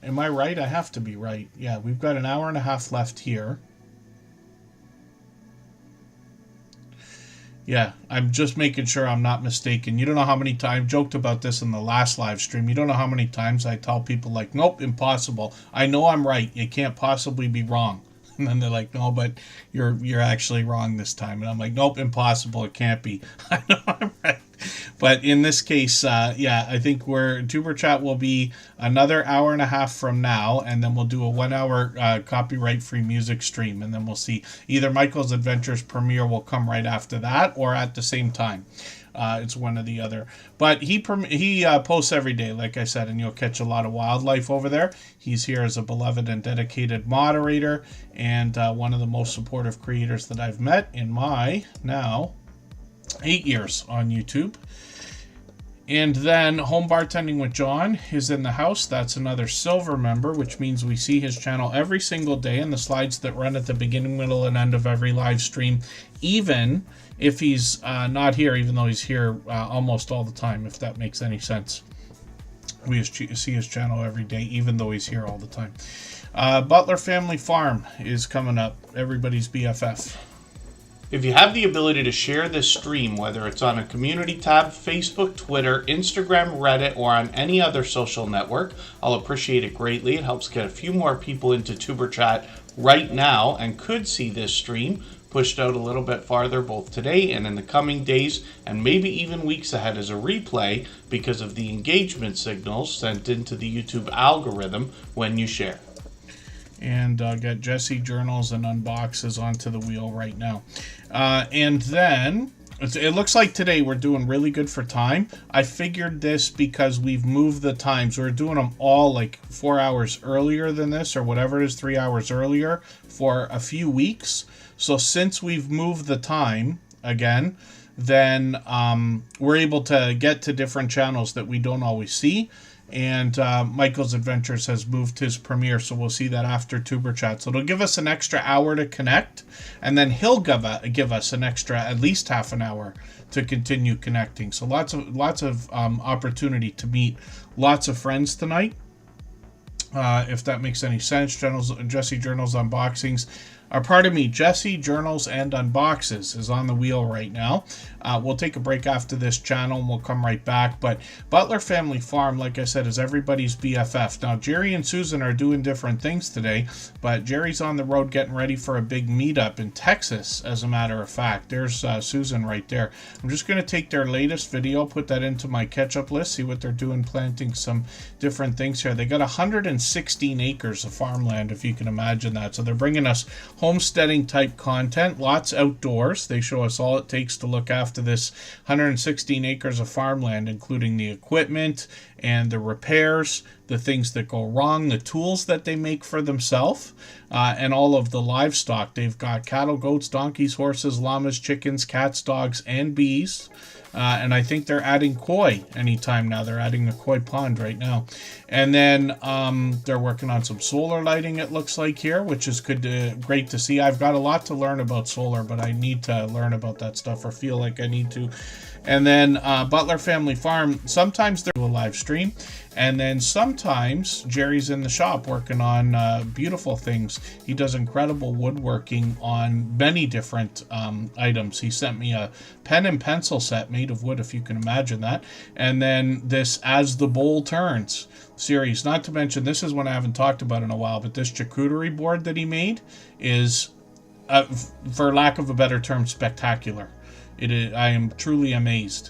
Am I right? I have to be right. Yeah, we've got an hour and a half left here. Yeah, I'm just making sure I'm not mistaken. You don't know how many times, joked about this in the last live stream, you don't know how many times I tell people, like, nope, impossible. I know I'm right. You can't possibly be wrong. And then they're like, no, but you're actually wrong this time. And I'm like, nope, impossible. It can't be. I know I'm right. But in this case, yeah, I think Tuber Chat will be another hour and a half from now, and then we'll do a 1 hour copyright-free music stream, and then we'll see either Michael's Adventures premiere will come right after that or at the same time. It's one or the other. But he posts every day, like I said, and you'll catch a lot of wildlife over there. He's here as a beloved and dedicated moderator, and one of the most supportive creators that I've met in my now 8 years on YouTube. And then Home Bartending with John is in the house. That's another silver member, which means we see his channel every single day and the slides that run at the beginning, middle, and end of every live stream, even if he's not here, even though he's here almost all the time, if that makes any sense. We see his channel every day, even though he's here all the time. Butler Family Farm is coming up, everybody's BFF. If you have the ability to share this stream, whether it's on a community tab, Facebook, Twitter, Instagram, Reddit, or on any other social network, I'll appreciate it greatly. It helps get a few more people into Tuber Chat right now and could see this stream pushed out a little bit farther both today and in the coming days and maybe even weeks ahead as a replay because of the engagement signals sent into the YouTube algorithm when you share. And get Jesse Journals and Unboxes onto the wheel right now. And then, it looks like today we're doing really good for time. I figured this because we've moved the times. We're doing them all like 4 hours earlier than this, or whatever it is, 3 hours earlier for a few weeks. So since we've moved the time again, then we're able to get to different channels that we don't always see. And Michael's Adventures has moved his premiere, so we'll see that after Tuber Chat. So it'll give us an extra hour to connect, and then he'll give us an extra at least half an hour to continue connecting. So lots of opportunity to meet lots of friends tonight, if that makes any sense. Jesse Journals Unboxings. Jesse Journals and Unboxes is on the wheel right now. We'll take a break after this channel and we'll come right back. But Butler Family Farm, like I said, is everybody's BFF. Now, Jerry and Susan are doing different things today, but Jerry's on the road getting ready for a big meetup in Texas, as a matter of fact. There's Susan right there. I'm just going to take their latest video, put that into my catch-up list, see what they're doing, planting some different things here. They got 116 acres of farmland, if you can imagine that. So they're bringing us homesteading type content, lots outdoors. They show us all it takes to look after this 116 acres of farmland, including the equipment and the repairs, the things that go wrong, the tools that they make for themselves, and all of the livestock. They've got cattle, goats, donkeys, horses, llamas, chickens, cats, dogs, and bees. And I think they're adding koi anytime now. They're adding a koi pond right now. And then they're working on some solar lighting, it looks like here, which is great to see. I've got a lot to learn about solar, but I need to learn about that stuff, or feel like I need to. And then Butler Family Farm, sometimes they're a live stream. And then sometimes Jerry's in the shop working on beautiful things. He does incredible woodworking on many different items. He sent me a pen and pencil set made of wood, if you can imagine that. And then this As the Bowl Turns series. Not to mention, this is one I haven't talked about in a while, but this charcuterie board that he made is, for lack of a better term, spectacular. It is, I am truly amazed.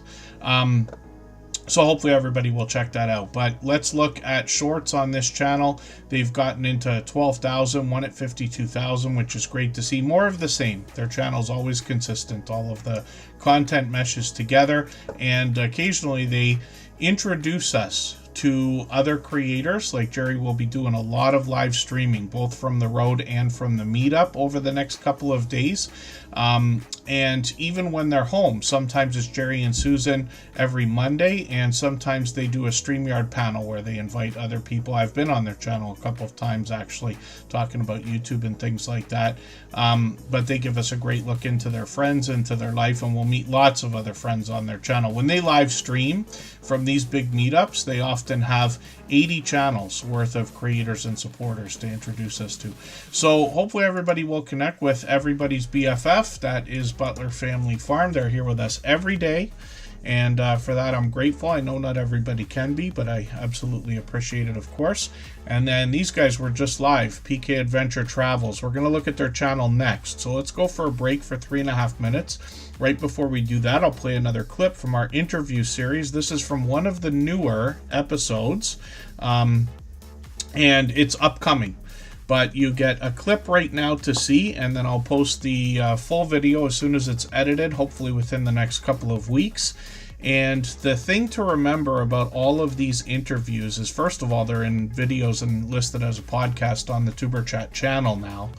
So hopefully everybody will check that out. But let's look at shorts on this channel. They've gotten into 12,000, one at 52,000, which is great to see. More of the same. Their channel's always consistent. All of the content meshes together, and occasionally they introduce us to other creators. Like Jerry will be doing a lot of live streaming, both from the road and from the meetup over the next couple of days. And even when they're home, sometimes it's Jerry and Susan every Monday, and sometimes they do a StreamYard panel where they invite other people. I've been on their channel a couple of times, actually, talking about YouTube and things like that. But they give us a great look into their friends, into their life, and we'll meet lots of other friends on their channel. When they live stream from these big meetups, they often have 80 channels worth of creators and supporters to introduce us to. So hopefully everybody will connect with everybody's BFF. That is Butler Family Farm. They're here with us every day, and for that I'm grateful. I know not everybody can be, but I absolutely appreciate it, of course. And then these guys were just live, PK Adventure Travels. We're going to look at their channel next, so let's go for a break for 3.5 minutes. Right before we do that, I'll play another clip from our interview series. This is from one of the newer episodes, and it's upcoming. But you get a clip right now to see, and then I'll post the full video as soon as it's edited, hopefully within the next couple of weeks. And the thing to remember about all of these interviews is, first of all, they're in videos and listed as a podcast on the Superchat channel now.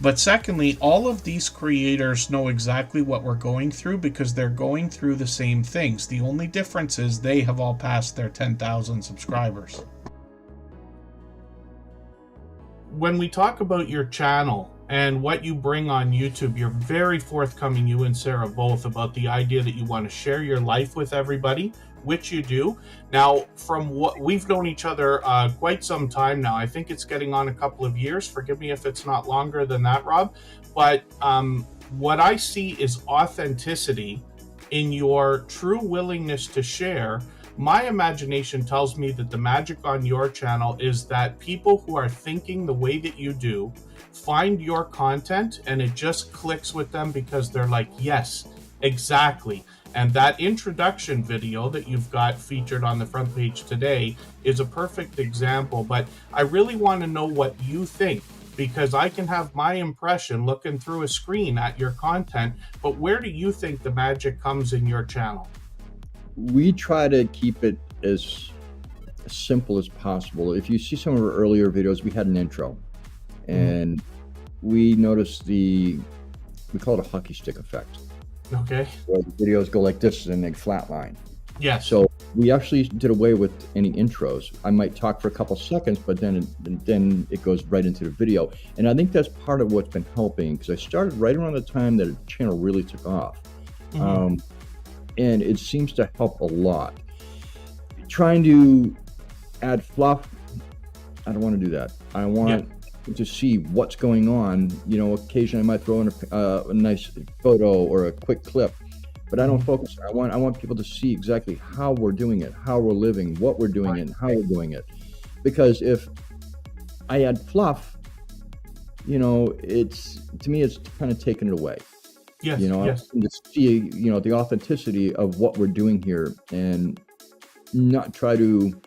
But secondly, all of these creators know exactly what we're going through because they're going through the same things. The only difference is they have all passed their 10,000 subscribers. When we talk about your channel and what you bring on YouTube, you're very forthcoming, you and Sarah both, about the idea that you want to share your life with everybody, which you do. Now, from what we've known each other quite some time now, I think it's getting on a couple of years. Forgive me if it's not longer than that, Rob. But what I see is authenticity in your true willingness to share. My imagination tells me that the magic on your channel is that people who are thinking the way that you do find your content and it just clicks with them because they're like, yes, exactly. And that introduction video that you've got featured on the front page today is a perfect example. But I really want to know what you think, because I can have my impression looking through a screen at your content, but where do you think the magic comes in your channel? We try to keep it as simple as possible. If you see some of our earlier videos, we had an intro, and we noticed we call it a hockey stick effect. Okay. Where the videos go like this and they flatline. Yes. So we actually did away with any intros. I might talk for a couple seconds, but then it goes right into the video. And I think that's part of what's been helping, because I started right around the time that the channel really took off. And it seems to help a lot. Trying to add fluff, I don't want to do that. I want to see what's going on. You know, occasionally I might throw in a nice photo or a quick clip, but I don't focus. I want people to see exactly how we're doing it, how we're living, what we're doing, and how we're doing it. Because if I add fluff, you know, to me it's kind of taking it away. Yes, you know, yes. to see, you know, the authenticity of what we're doing here, and not try to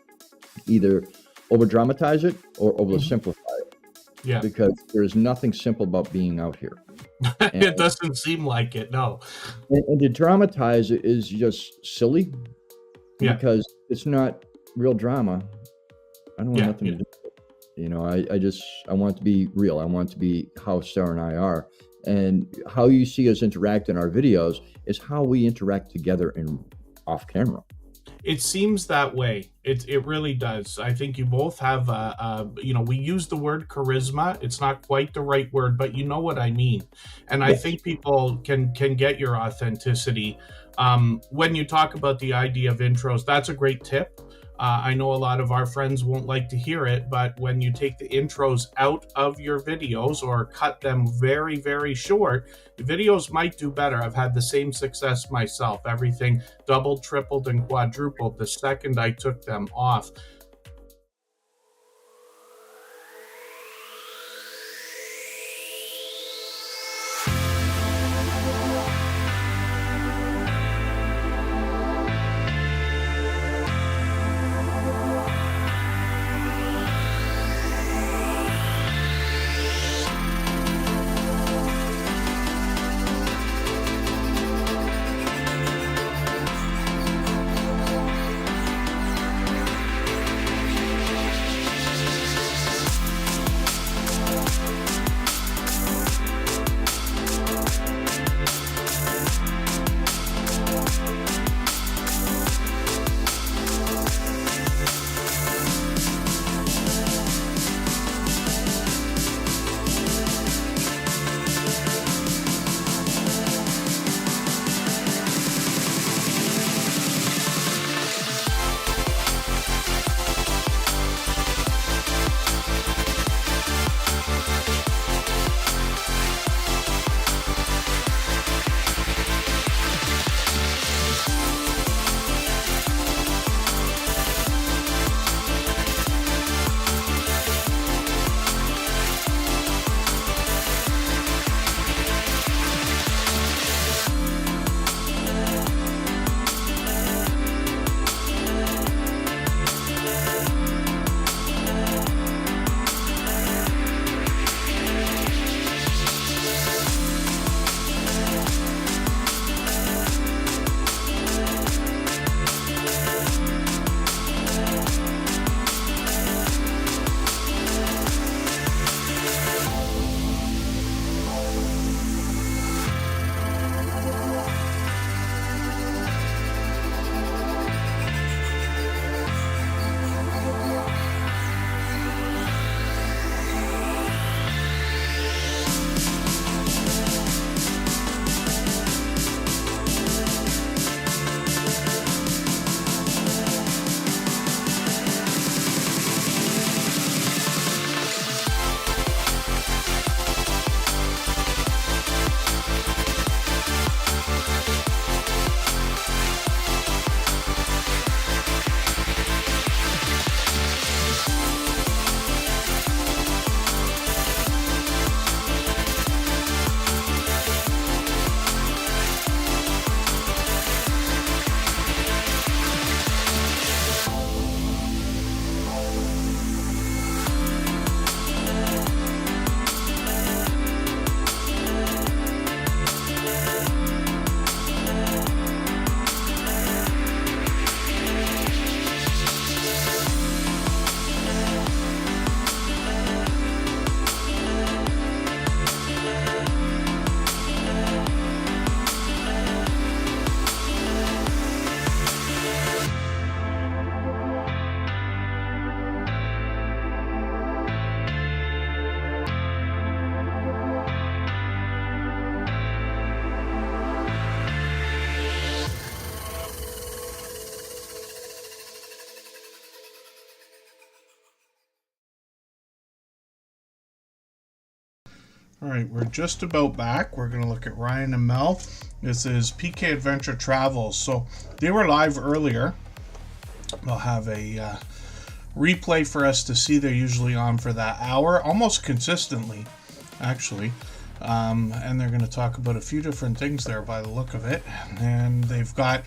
either over dramatize it or over simplify it. Yeah. Because there's nothing simple about being out here. It doesn't seem like it, no. And to dramatize it is just silly. Yeah. Because it's not real drama. I don't want nothing to do with it. You know, I want it to be real. I want it to be how Sarah and I are. And how you see us interact in our videos is how we interact together and off camera. It seems that way. It really does. I think you both have, you know, we use the word charisma. It's not quite the right word, but you know what I mean. And I think people can get your authenticity. When you talk about the idea of intros, that's a great tip. I know a lot of our friends won't like to hear it, but when you take the intros out of your videos or cut them very, very short, the videos might do better. I've had the same success myself. Everything doubled, tripled, and quadrupled the second I took them off. All right, we're just about back. We're going to look at Ryan and Mel. This is PK Adventure Travels. So they were live earlier. They'll have a replay for us to see. They're usually on for that hour, almost consistently, actually. And they're going to talk about a few different things there by the look of it. And they've got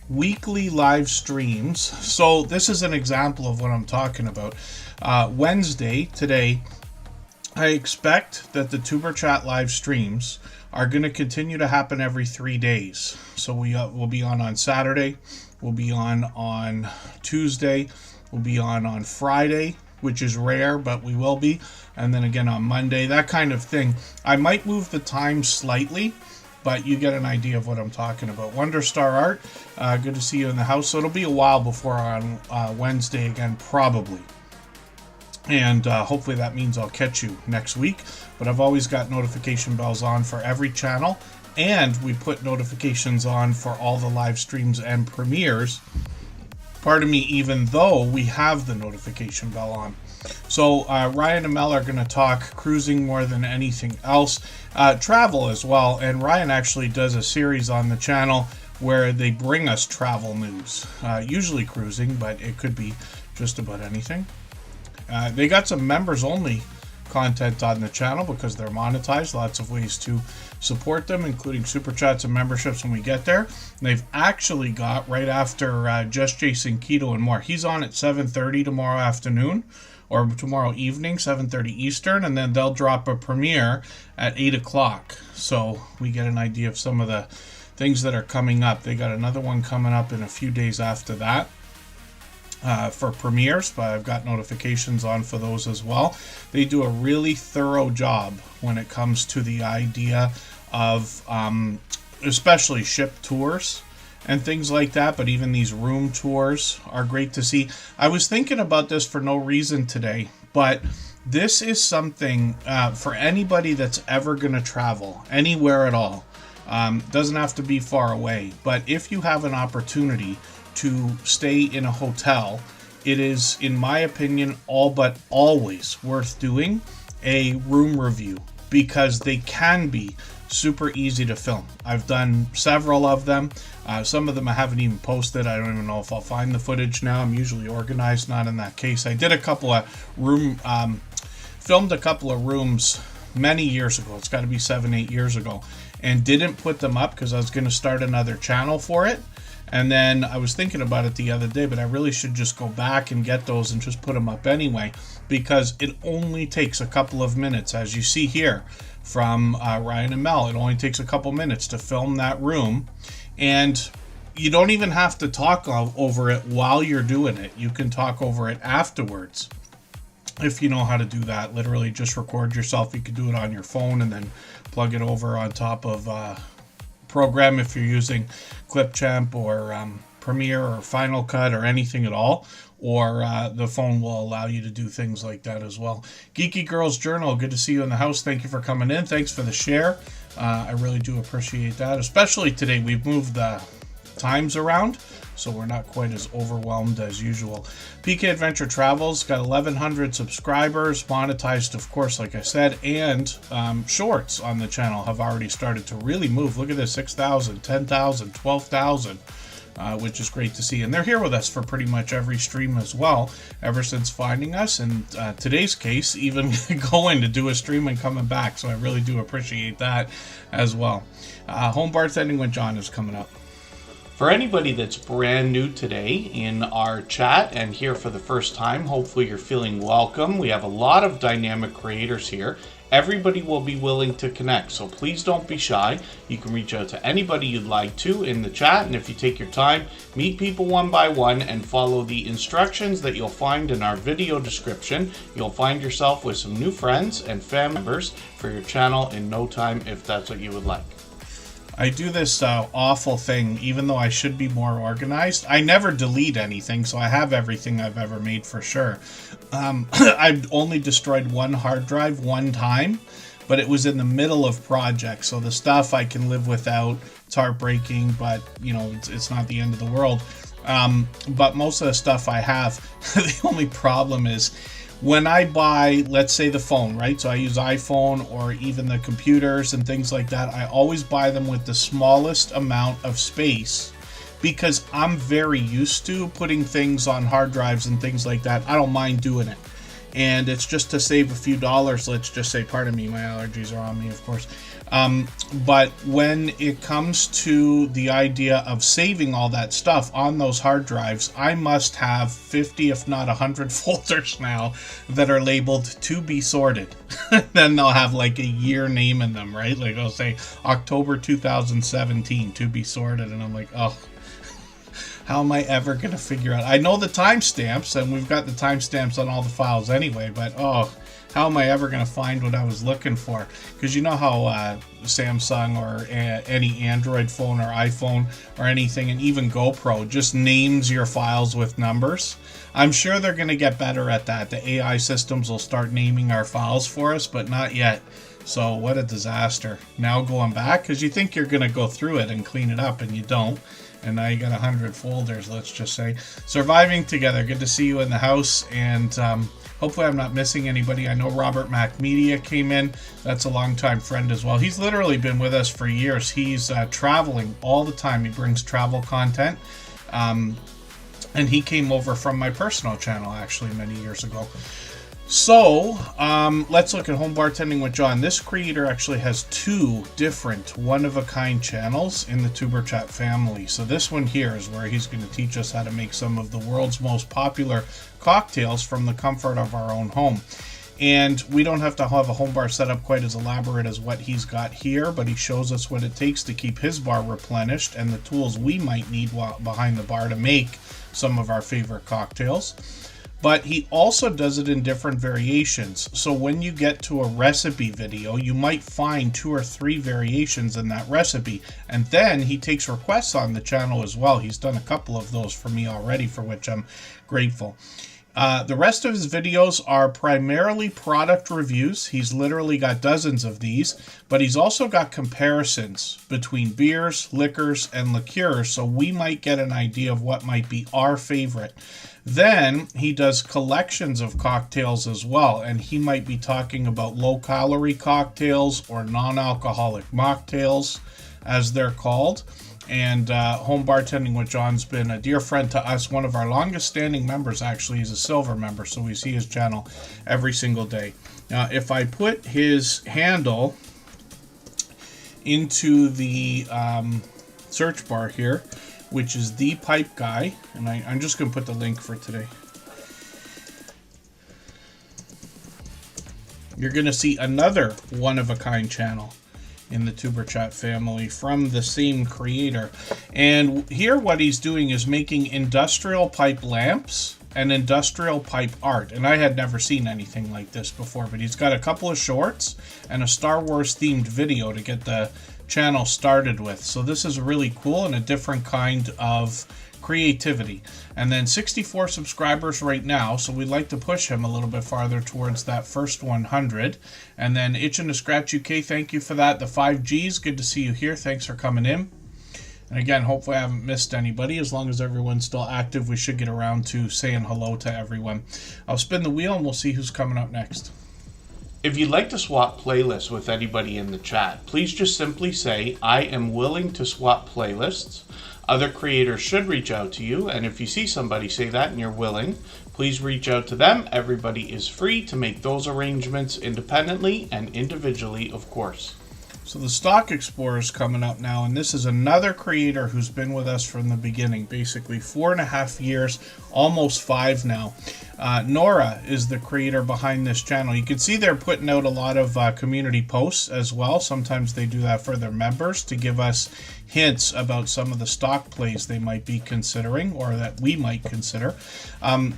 weekly live streams. So this is an example of what I'm talking about. Wednesday, today, I expect that the Tuber Chat live streams are going to continue to happen every 3 days. So we'll be on Saturday, we'll be on Tuesday, we'll be on Friday, which is rare, but we will be, and then again on Monday, that kind of thing. I might move the time slightly, but you get an idea of what I'm talking about. Wonder Star Art, good to see you in the house. So it'll be a while before on Wednesday again, probably. And hopefully that means I'll catch you next week. But I've always got notification bells on for every channel. And we put notifications on for all the live streams and premieres. Pardon me, even though we have the notification bell on. So Ryan and Mel are going to talk cruising more than anything else. Travel as well. And Ryan actually does a series on the channel where they bring us travel news. Usually cruising, but it could be just about anything. They got some members only content on the channel because they're monetized. Lots of ways to support them, including super chats and memberships when we get there. And they've actually got right after Just Jason Keto and more. He's on at 7:30 tomorrow afternoon or tomorrow evening, 7:30 Eastern, and then they'll drop a premiere at 8 o'clock. So we get an idea of some of the things that are coming up. They got another one coming up in a few days after that. For premieres, but I've got notifications on for those as well. They do a really thorough job when it comes to the idea of especially ship tours and things like that, but even these room tours are great to see. I was thinking about this for no reason today, but this is something for anybody that's ever going to travel anywhere at all. Doesn't have to be far away, but if you have an opportunity to stay in a hotel, it is, in my opinion, all but always worth doing a room review because they can be super easy to film. I've done several of them. Some of them I haven't even posted. I don't even know if I'll find the footage now. I'm usually organized, not in that case. I did a couple of filmed a couple of rooms many years ago. It's got to be 7-8 years ago, and didn't put them up because I was going to start another channel for it. And then I was thinking about it the other day, but I really should just go back and get those and just put them up anyway, because it only takes a couple of minutes, as you see here from Ryan and Mel. It only takes a couple minutes to film that room, and you don't even have to talk over it while you're doing it. You can talk over it afterwards if you know how to do that. Literally just record yourself. You could do it on your phone and then plug it over on top of program if you're using Clipchamp or Premiere or Final Cut or anything at all, or the phone will allow you to do things like that as well. Geeky Girls Journal, good to see you in the house. Thank you for coming in. Thanks for the share. I really do appreciate that, especially today. We've moved the times around, so we're not quite as overwhelmed as usual. PK Adventure Travels got 1,100 subscribers, monetized, of course, like I said, and shorts on the channel have already started to really move. Look at this, 6,000, 10,000, 12,000, which is great to see. And they're here with us for pretty much every stream as well, ever since finding us. And today's case, even going to do a stream and coming back. So I really do appreciate that as well. Home bartending with John is coming up. For anybody that's brand new today in our chat and here for the first time, hopefully you're feeling welcome. We have a lot of dynamic creators here. Everybody will be willing to connect, so please don't be shy. You can reach out to anybody you'd like to in the chat, and if you take your time, meet people one by one and follow the instructions that you'll find in our video description. You'll find yourself with some new friends and family members for your channel in no time if that's what you would like. I do this awful thing, even though I should be more organized. I never delete anything, so I have everything I've ever made for sure. I've only destroyed one hard drive one time, but it was in the middle of projects, so the stuff I can live without. It's heartbreaking, but you know, it's not the end of the world. But most of the stuff I have, the only problem is when I buy, let's say the phone, right? So I use iPhone or even the computers and things like that. I always buy them with the smallest amount of space because I'm very used to putting things on hard drives and things like that. I don't mind doing it. And it's just to save a few dollars, let's just say. Pardon me, my allergies are on me, of course. But when it comes to the idea of saving all that stuff on those hard drives, I must have 50, if not 100 folders now that are labeled to be sorted. Then they'll have like a year name in them, right? Like I'll say October 2017 to be sorted. And I'm like, oh, how am I ever going to figure out? I know the timestamps, and we've got the timestamps on all the files anyway, but oh, how am I ever going to find what I was looking for? Because you know how Samsung or any Android phone or iPhone or anything, and even GoPro, just names your files with numbers. I'm sure they're going to get better at that. The AI systems will start naming our files for us, but not yet. So what a disaster. Now going back, because you think you're going to go through it and clean it up, and you don't. And now you got 100 folders, let's just say. Surviving together. Good to see you in the house. And hopefully I'm not missing anybody. I know Robert Mac Media came in. That's a longtime friend as well. He's literally been with us for years. He's traveling all the time. He brings travel content. And he came over from my personal channel, actually, many years ago. So, let's look at Home Bartending with John. This creator actually has 2 different one-of-a-kind channels in the Tuber Chat family. So this one here is where he's going to teach us how to make some of the world's most popular cocktails from the comfort of our own home. And we don't have to have a home bar setup quite as elaborate as what he's got here, but he shows us what it takes to keep his bar replenished and the tools we might need while behind the bar to make some of our favorite cocktails. But he also does it in different variations. So when you get to a recipe video, you might find 2 or 3 variations in that recipe. And then he takes requests on the channel as well. He's done a couple of those for me already, for which I'm grateful. The rest of his videos are primarily product reviews. He's literally got dozens of these, but he's also got comparisons between beers, liquors, and liqueurs, so we might get an idea of what might be our favorite. Then he does collections of cocktails as well, and he might be talking about low-calorie cocktails or non-alcoholic mocktails, as they're called. And Home Bartending with John's been a dear friend to us. One of our longest standing members, actually. He's a silver member, so we see his channel every single day. Now, if I put his handle into the search bar here, which is The Pipe Guy, and I'm just going to put the link for today. You're going to see another one-of-a-kind channel in the Tuber Chat family from the same creator. And here what he's doing is making industrial pipe lamps and industrial pipe art. And I had never seen anything like this before, but he's got a couple of shorts and a Star Wars themed video to get the channel started with. So this is really cool and a different kind of creativity. And then 64 subscribers right now, so we'd like to push him a little bit farther towards that first 100. And then Itchin' to Scratch UK, thank you for that. The 5Gs, good to see you here. Thanks for coming in. And again, hopefully I haven't missed anybody. As long as everyone's still active, we should get around to saying hello to everyone. I'll spin the wheel and we'll see who's coming up next. If you'd like to swap playlists with anybody in the chat, please just simply say, I am willing to swap playlists. Other creators should reach out to you, and if you see somebody say that and you're willing, please reach out to them. Everybody is free to make those arrangements independently and individually, of course. So the Stock Explorer is coming up now, and this is another creator who's been with us from the beginning, basically 4.5 years, almost 5 now. Nora is the creator behind this channel. You can see they're putting out a lot of community posts as well. Sometimes they do that for their members to give us hints about some of the stock plays they might be considering or that we might consider.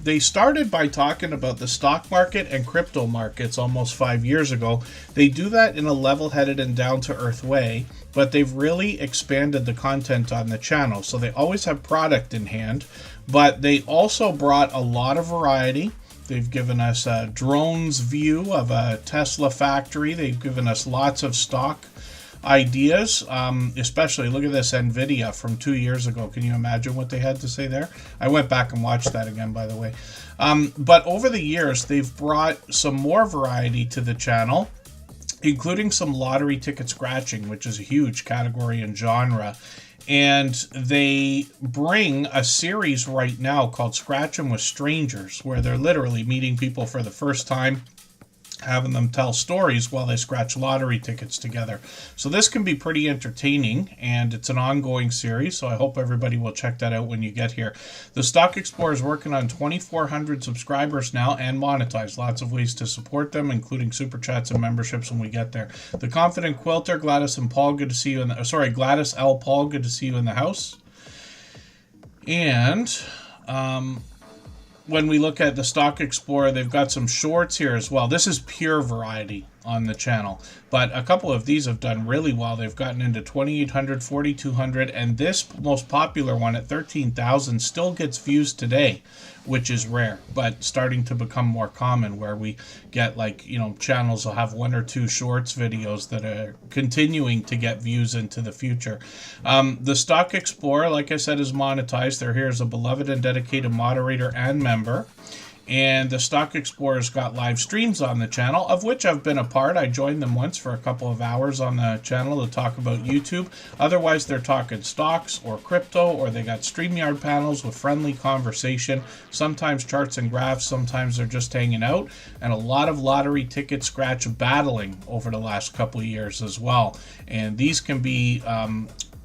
They started by talking about the stock market and crypto markets almost 5 years ago. They do that in a level-headed and down-to-earth way, but they've really expanded the content on the channel. So they always have product in hand, but they also brought a lot of variety. They've given us a drone's view of a Tesla factory. They've given us lots of stock ideas, especially look at this NVIDIA from 2 years ago. Can you imagine what they had to say there? I went back and watched that again, by the way. But over the years, they've brought some more variety to the channel, including some lottery ticket scratching, which is a huge category and genre. And they bring a series right now called Scratching with Strangers, where they're literally meeting people for the first time, having them tell stories while they scratch lottery tickets together. So this can be pretty entertaining, and it's an ongoing series, so I hope everybody will check that out when you get here. The Stock Explorer is working on 2,400 subscribers now and monetized. Lots of ways to support them, including super chats and memberships when we get there. The Confident Quilter, Gladys and Paul, good to see you in the, Gladys L. Paul, good to see you in the house. And when we look at the Stock Explorer, they've got some shorts here as well. This is pure variety on the channel, but a couple of these have done really well. They've gotten into 2,800, 4,200, and this most popular one at 13,000 still gets views today, which is rare, but starting to become more common, where we get, like, you know, channels will have 1 or 2 shorts videos that are continuing to get views into the future. The Stock Explorer, like I said, is monetized. They're here as a beloved and dedicated moderator and member. And the Stock Explorer's got live streams on the channel, of which I've been a part. I joined them once for a couple of hours on the channel to talk about YouTube. Otherwise, they're talking stocks or crypto, or they got StreamYard panels with friendly conversation, sometimes charts and graphs, sometimes they're just hanging out, and a lot of lottery ticket scratch battling over the last couple of years as well. And these can be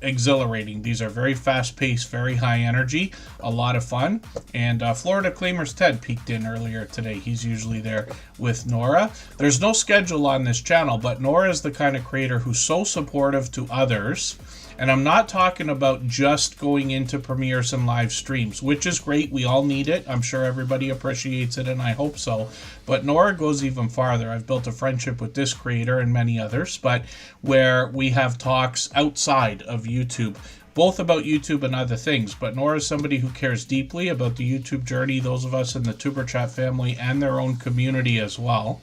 exhilarating. These are very fast-paced, very high energy, a lot of fun. And Florida Claimers Ted peeked in earlier today. He's usually there with Nora. There's no schedule on this channel, but Nora is the kind of creator who's so supportive to others. And I'm not talking about just going into premieres and live streams, which is great. We all need it. I'm sure everybody appreciates it, and I hope so. But Nora goes even farther. I've built a friendship with this creator and many others, but where we have talks outside of YouTube, both about YouTube and other things. But Nora is somebody who cares deeply about the YouTube journey, those of us in the Superchat family, and their own community as well.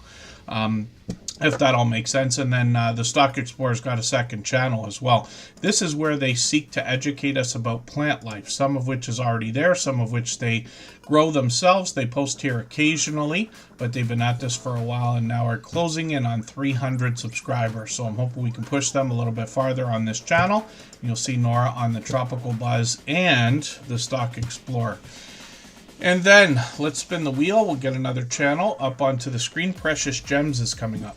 If that all makes sense. And then the Stock Explorer's got a second channel as well. This is where they seek to educate us about plant life, some of which is already there, some of which they grow themselves. They post here occasionally, but they've been at this for a while and now are closing in on 300 subscribers. So I'm hoping we can push them a little bit farther on this channel. You'll see Nora on the Tropical Buzz and the Stock Explorer. And then let's spin the wheel. We'll get another channel up onto the screen. Precious Gems is coming up.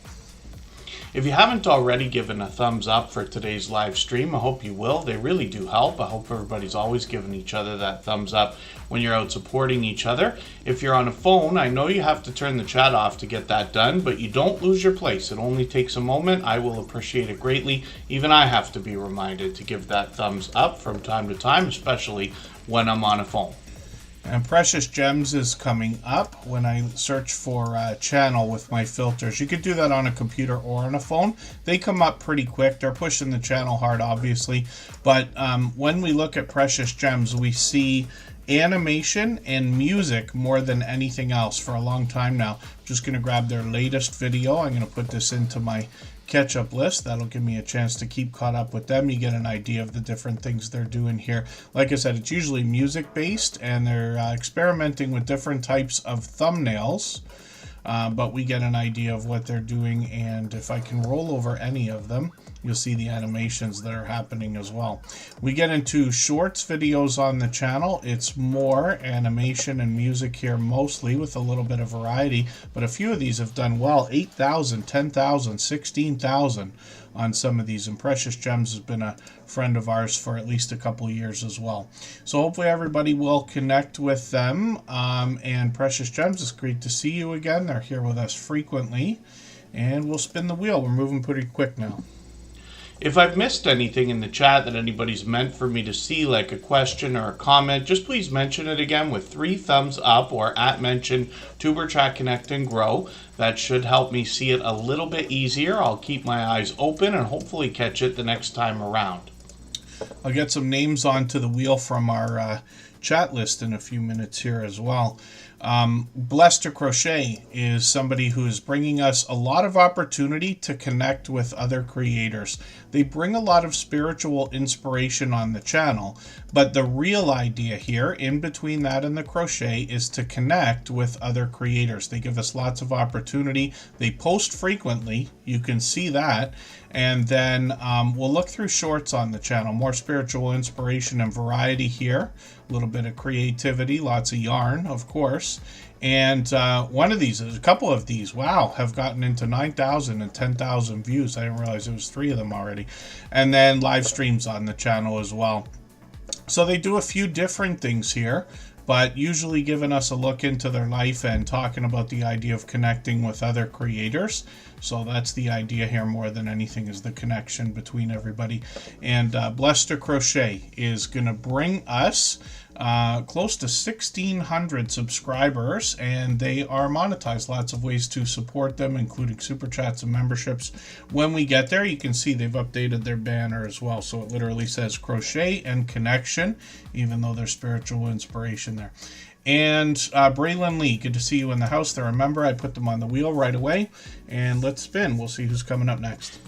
If you haven't already given a thumbs up for today's live stream, I hope you will. They really do help. I hope everybody's always giving each other that thumbs up when you're out supporting each other. If you're on a phone, I know you have to turn the chat off to get that done, but you don't lose your place. It only takes a moment. I will appreciate it greatly. Even I have to be reminded to give that thumbs up from time to time, especially when I'm on a phone. And Precious Gems is coming up when I search for a channel with my filters. You could do that on a computer or on a phone. They come up pretty quick. They're pushing the channel hard, obviously. But when we look at Precious Gems, we see animation and music more than anything else for a long time now. I'm just going to grab their latest video. I'm going to put this into my catch-up list. That'll give me a chance to keep caught up with them. You get an idea of the different things they're doing here. Like I said, it's usually music-based, and they're experimenting with different types of thumbnails, but we get an idea of what they're doing, and if I can roll over any of them, you'll see the animations that are happening as well. We get into shorts videos on the channel. It's more animation and music here mostly, with a little bit of variety, but a few of these have done well. 8,000, 10,000, 16,000 on some of these, and Precious Gems has been a friend of ours for at least a couple of years as well. So hopefully everybody will connect with them, and Precious Gems, it's great to see you again. They're here with us frequently, and we'll spin the wheel. We're moving pretty quick now. If I've missed anything in the chat that anybody's meant for me to see, like a question or a comment, just please mention it again with 3 thumbs up or @mention Tuberchat Connect and Grow. That should help me see it a little bit easier. I'll keep my eyes open and hopefully catch it the next time around. I'll get some names onto the wheel from our chat list in a few minutes here as well. Blessed to Crochet is somebody who is bringing us a lot of opportunity to connect with other creators. They bring a lot of spiritual inspiration on the channel, but the real idea here, in between that and the crochet, is to connect with other creators. They give us lots of opportunity. They post frequently, you can see that, and then we'll look through shorts on the channel. More spiritual inspiration and variety here. A little bit of creativity, lots of yarn, of course. And one of these, a couple of these, wow, have gotten into 9,000 and 10,000 views. I didn't realize there was 3 of them already. And then live streams on the channel as well. So they do a few different things here, but usually giving us a look into their life and talking about the idea of connecting with other creators. So that's the idea here more than anything, is the connection between everybody. And Blessed to Crochet is going to bring us close to 1,600 subscribers, and they are monetized. Lots of ways to support them, including super chats and memberships. When we get there, you can see they've updated their banner as well. So it literally says crochet and connection, even though there's spiritual inspiration there. And Braylon Lee, good to see you in the house. They're a member. I put them on the wheel right away. And let's spin. We'll see who's coming up next.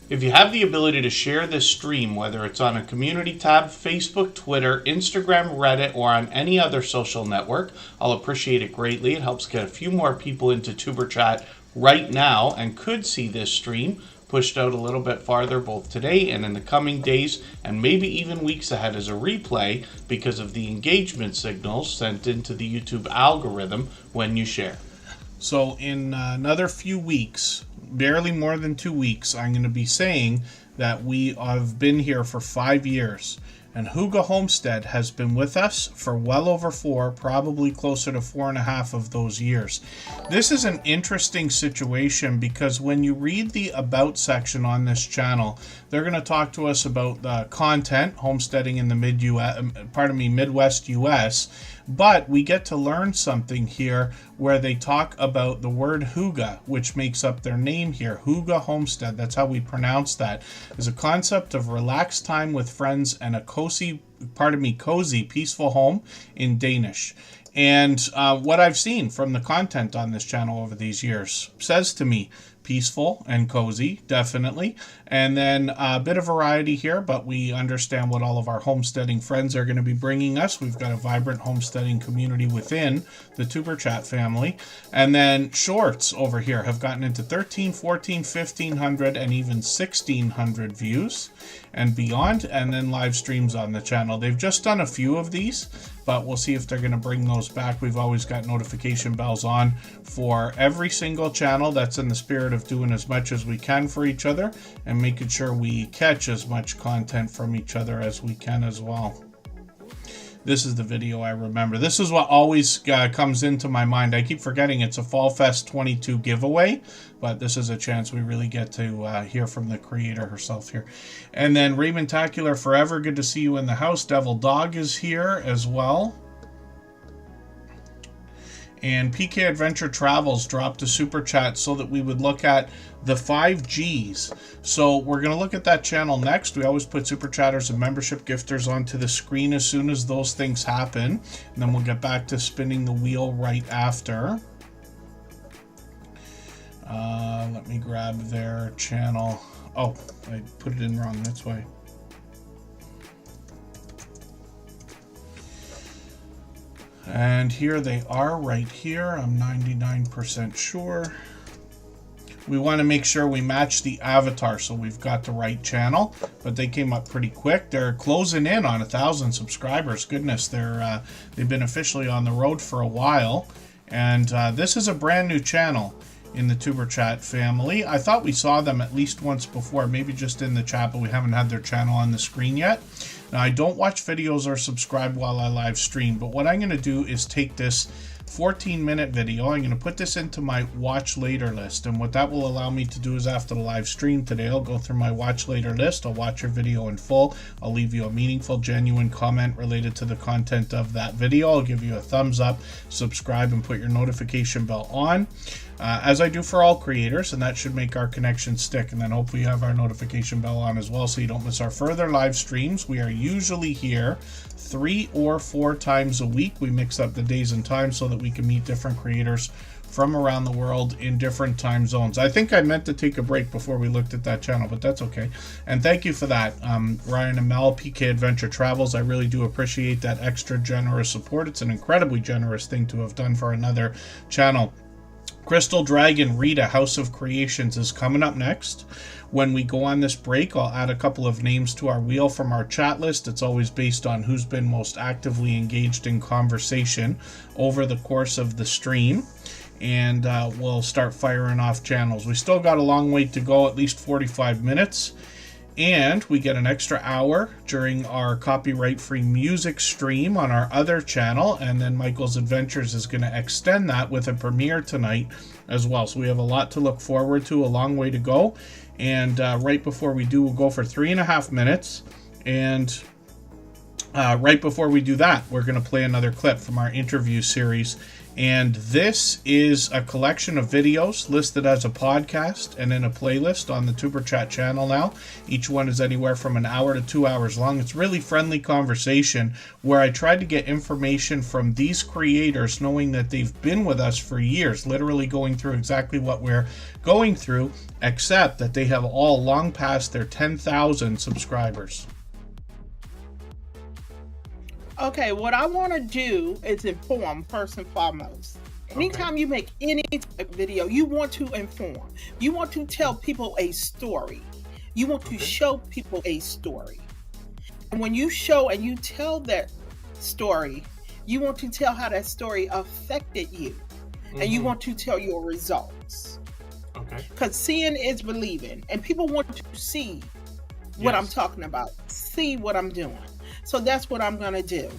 If you have the ability to share this stream, whether it's on a community tab, Facebook, Twitter, Instagram, Reddit, or on any other social network, I'll appreciate it greatly. It helps get a few more people into Tuber Chat right now and could see this stream pushed out a little bit farther both today and in the coming days and maybe even weeks ahead as a replay because of the engagement signals sent into the YouTube algorithm when you share. So in another few weeks, barely more than 2 weeks, I'm going to be saying that we have been here for 5 years. And Huga Homestead has been with us for well over 4, probably closer to 4.5 of those years. This is an interesting situation because when you read the About section on this channel, they're going to talk to us about the content, homesteading in the Midwest US. But we get to learn something here where they talk about the word Huga, which makes up their name here. Huga Homestead, that's how we pronounce that. Is a concept of relaxed time with friends and a cozy, peaceful home in Danish. And what I've seen from the content on this channel over these years says to me, peaceful and cozy, definitely. And then a bit of variety here, but we understand what all of our homesteading friends are going to be bringing us. We've got a vibrant homesteading community within the Tuber Chat family. And then shorts over here have gotten into 13, 14, 1,500, and even 1,600 views and beyond. And then live streams on the channel. They've just done a few of these, but we'll see if they're going to bring those back. We've always got notification bells on for every single channel. That's in the spirit of doing as much as we can for each other and making sure we catch as much content from each other as we can as well. This is the video I remember. This is what always comes into my mind. I keep forgetting it's a Fall Fest 22 giveaway, but this is a chance we really get to hear from the creator herself here. And then Raymond-tacular Forever, good to see you in the house. Devil Dog is here as well. And PK Adventure Travels dropped a super chat so that we would look at the 5Gs. So we're going to look at that channel next. We always put super chatters and membership gifters onto the screen as soon as those things happen. And then we'll get back to spinning the wheel right after. Let me grab their channel. Oh, I put it in wrong. That's why. And here they are right here. I'm 99% sure. We want to make sure we match the avatar so we've got the right channel, but they came up pretty quick. They're closing in on 1,000 subscribers. Goodness, they've been officially on the road for a while. And this is a brand new channel in the Tuber Chat family. I thought we saw them at least once before, maybe just in the chat, but we haven't had their channel on the screen yet. Now, I don't watch videos or subscribe while I live stream, but what I'm going to do is take this 14-minute video. I'm going to put this into my watch later list, and what that will allow me to do is after the live stream today, I'll go through my watch later list. I'll watch your video in full. I'll leave you a meaningful, genuine comment related to the content of that video. I'll give you a thumbs up, subscribe, and put your notification bell on. as I do for all creators, and that should make our connection stick. And then hopefully you have our notification bell on as well so you don't miss our further live streams. We are usually here 3 or 4 times a week. We mix up the days and times so that we can meet different creators from around the world in different time zones. I think I meant to take a break before we looked at that channel, but that's okay. And thank you for that, Ryan and Mel, PK Adventure Travels. I really do appreciate that extra generous support. It's an incredibly generous thing to have done for another channel. Crystal Dragon Rita, House of Creations, is coming up next. When we go on this break, I'll add a couple of names to our wheel from our chat list. It's always based on who's been most actively engaged in conversation over the course of the stream. And we'll start firing off channels. We still got a long way to go, at least 45 minutes. And we get an extra hour during our copyright-free music stream on our other channel. And then Michael's Adventures is going to extend that with a premiere tonight as well. So we have a lot to look forward to, a long way to go. And right before we do, we'll go for 3.5 minutes. And right before we do that, we're going to play another clip from our interview series. And this is a collection of videos listed as a podcast and in a playlist on the Superchat channel now. Each one is anywhere from an hour to 2 hours long. It's really friendly conversation where I tried to get information from these creators, knowing that they've been with us for years, literally going through exactly what we're going through, except that they have all long passed their 10,000 subscribers. Okay, what I want to do is inform first and foremost. Anytime you make any video, you want to inform. You want to tell people a story. You want to show people a story. And when you show and you tell that story, you want to tell how that story affected you. And you want to tell your results. Okay. Because seeing is believing. And people want to see what I'm talking about, see what I'm doing. So that's what I'm going to do.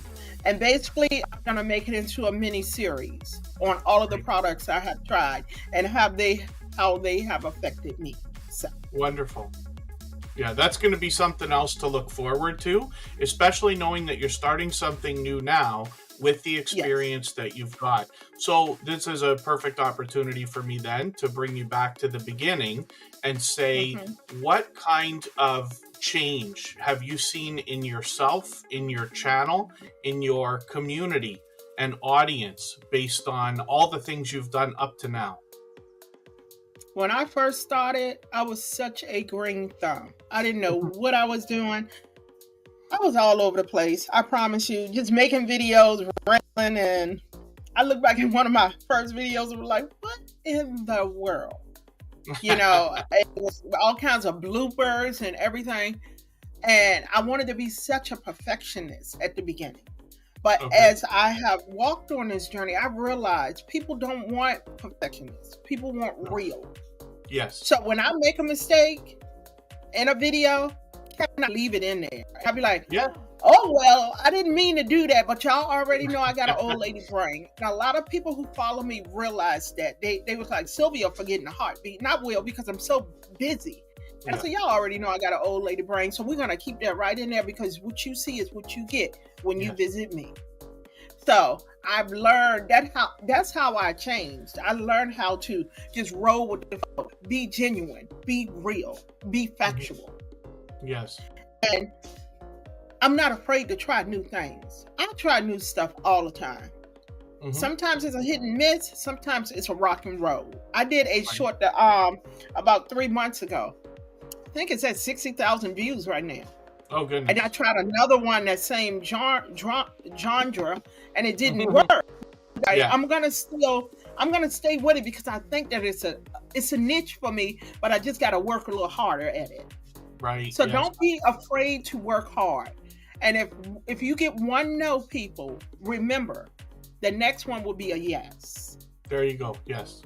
And basically, I'm going to make it into a mini series on all of the products I have tried and how they have affected me. So. Wonderful. Yeah, that's going to be something else to look forward to, especially knowing that you're starting something new now with the experience that you've got. So this is a perfect opportunity for me then to bring you back to the beginning and say, what kind of change have you seen in yourself, in your channel, in your community and audience based on all the things you've done up to now? When I first started, I was such a green thumb. I didn't know what I was doing. I was all over the place. I promise you, just making videos, rambling, and I look back at one of my first videos and was like, what in the world? You know, it was all kinds of bloopers and everything. And I wanted to be such a perfectionist at the beginning. But as I have walked on this journey, I realized people don't want perfectionists. People want real. Yes. So when I make a mistake in a video, I cannot leave it in there. I'll be like, oh, well, I didn't mean to do that, but y'all already know I got an old lady brain. Now, a lot of people who follow me realize that. They was like, Sylvia forgetting a heartbeat. Not Will, because I'm so busy. And I said, y'all already know I got an old lady brain, so we're going to keep that right in there because what you see is what you get when you visit me. So I've learned that's how I changed. I learned how to just roll with the flow, be genuine, be real, be factual. Yes. And I'm not afraid to try new things. I try new stuff all the time. Sometimes it's a hit and miss. Sometimes it's a rock and roll. I did a short about 3 months ago. I think it's at 60,000 views right now. Oh, goodness. And I tried another one, that same genre, and it didn't work. I'm gonna stay with it because I think that it's a niche for me, but I just gotta work a little harder at it. Right. So don't be afraid to work hard. And if you get one no, people, remember, the next one will be a yes. There you go. Yes.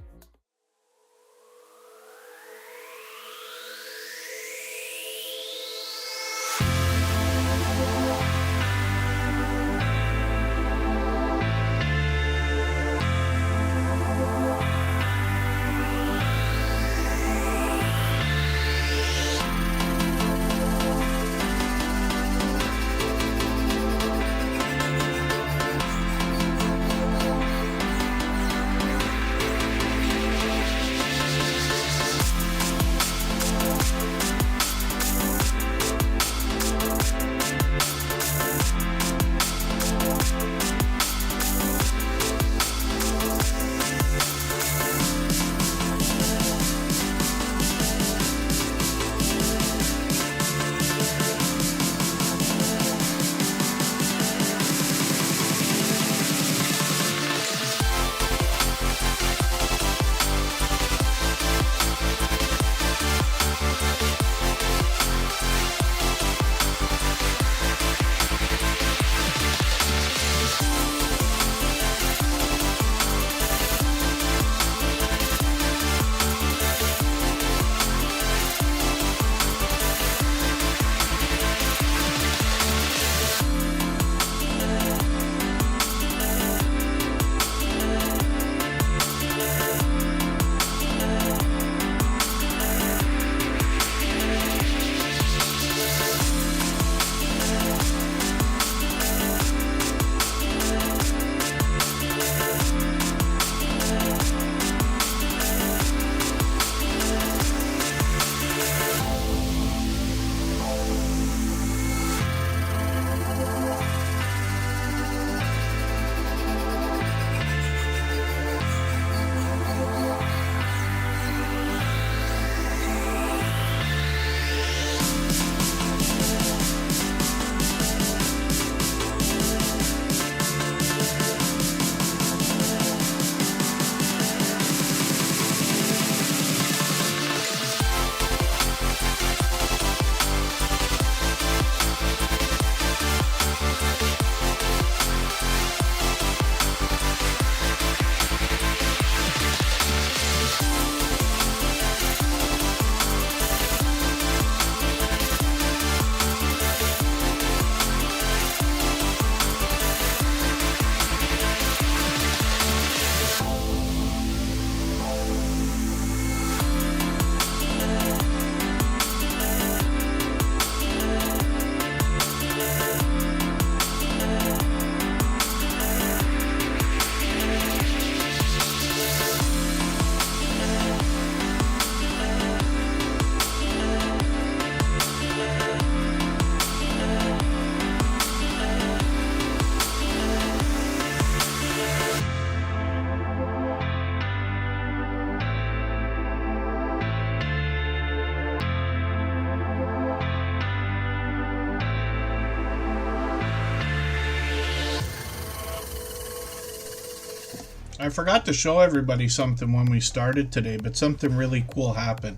I forgot to show everybody something when we started today, but something really cool happened.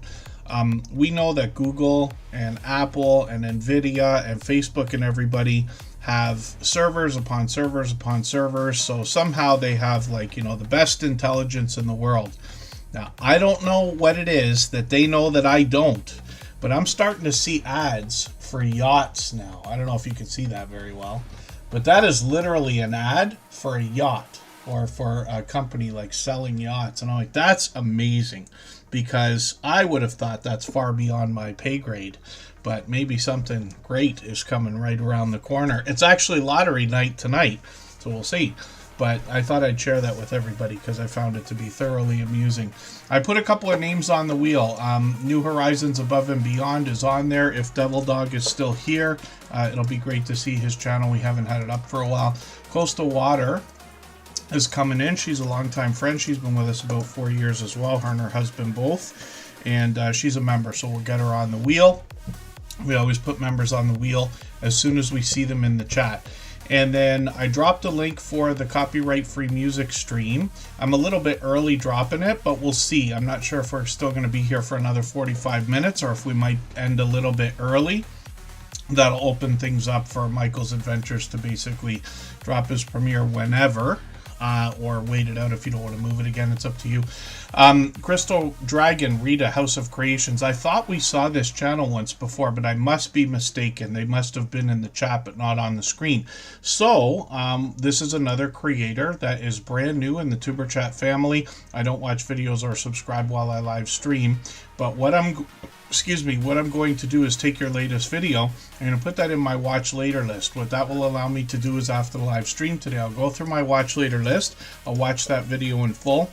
We know that Google and Apple and Nvidia and Facebook and everybody have servers upon servers upon servers. So somehow they have, like, you know, the best intelligence in the world. Now, I don't know what it is that they know that I don't, but I'm starting to see ads for yachts now. I don't know if you can see that very well, but that is literally an ad for a yacht or for a company like selling yachts. And I'm like, that's amazing, because I would have thought that's far beyond my pay grade, but maybe something great is coming right around the corner. It's actually lottery night tonight, so we'll see. But I thought I'd share that with everybody because I found it to be thoroughly amusing. I put a couple of names on the wheel. New Horizons Above and Beyond is on there. If Devil Dog is still here, it'll be great to see his channel. We haven't had it up for a while. Coastal Water is coming in. She's a longtime friend. She's been with us about 4 years as well, her and her husband both. And she's a member, so we'll get her on the wheel. We always put members on the wheel as soon as we see them in the chat. And then I dropped a link for the copyright-free music stream. I'm a little bit early dropping it, but we'll see. I'm not sure if we're still going to be here for another 45 minutes or if we might end a little bit early. That'll open things up for Michael's Adventures to basically drop his premiere whenever. Or wait it out if you don't want to move it again. It's up to you. Crystal Dragon, Rita, House of Creations. I thought we saw this channel once before, but I must be mistaken. They must have been in the chat, but not on the screen. So, this is another creator that is brand new in the Superchat family. I don't watch videos or subscribe while I live stream, but what I'm going to do is take your latest video. I'm going to put that in my watch later list. What that will allow me to do is after the live stream today, I'll go through my watch later list. I'll watch that video in full.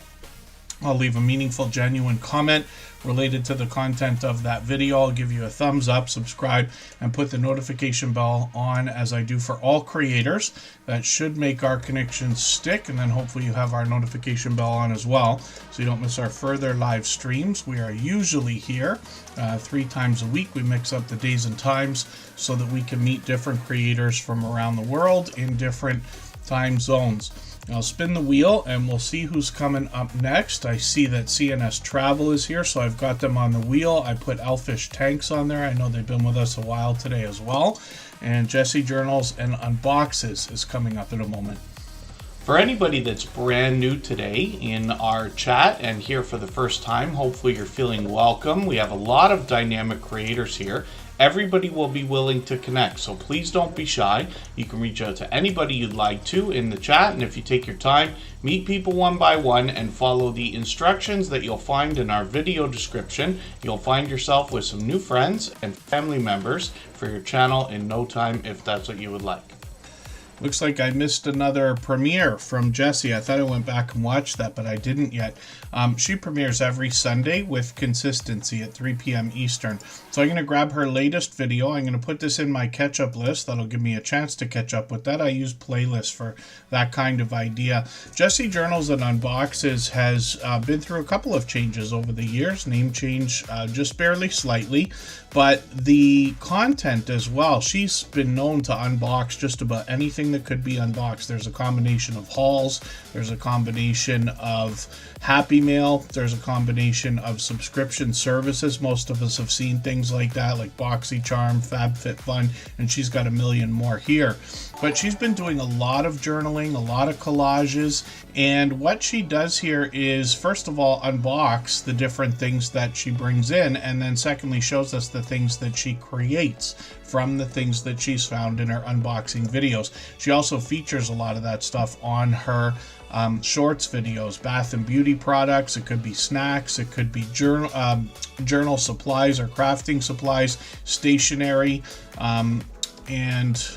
I'll leave a meaningful, genuine comment related to the content of that video. I'll give you a thumbs up, subscribe, and put the notification bell on as I do for all creators. That should make our connections stick, and then hopefully you have our notification bell on as well, so you don't miss our further live streams. We are usually here 3 times a week. We mix up the days and times so that we can meet different creators from around the world in different time zones. I'll spin the wheel and we'll see who's coming up next. I see that CNS Travel is here, so I've got them on the wheel. I put Elfish Tanks on there. I know they've been with us a while today as well. And Jesse Journals and Unboxes is coming up in a moment. For anybody that's brand new today in our chat and here for the first time, hopefully you're feeling welcome. We have a lot of dynamic creators here. Everybody will be willing to connect, so please don't be shy. You can reach out to anybody you'd like to in the chat, and if you take your time, meet people one by one and follow the instructions that you'll find in our video description. You'll find yourself with some new friends and family members for your channel in no time if that's what you would like. Looks like I missed another premiere from Jessie. I thought I went back and watched that, but I didn't yet. She premieres every Sunday with consistency at 3 p.m. Eastern. So I'm going to grab her latest video. I'm going to put this in my catch-up list. That'll give me a chance to catch up with that. I use playlists for that kind of idea. Jesse Journals and Unboxes has been through a couple of changes over the years. Name change just barely slightly, but the content as well. She's been known to unbox just about anything that could be unboxed. There's a combination of hauls. There's a combination of Happy Mail. There's a combination of subscription services. Most of us have seen things like that, like BoxyCharm, FabFitFun, and she's got a million more here. But she's been doing a lot of journaling, a lot of collages, and what she does here is, first of all, unbox the different things that she brings in, and then secondly, shows us the things that she creates from the things that she's found in her unboxing videos. She also features a lot of that stuff on her shorts videos, bath and beauty products. It could be snacks, it could be journal supplies or crafting supplies, stationery, and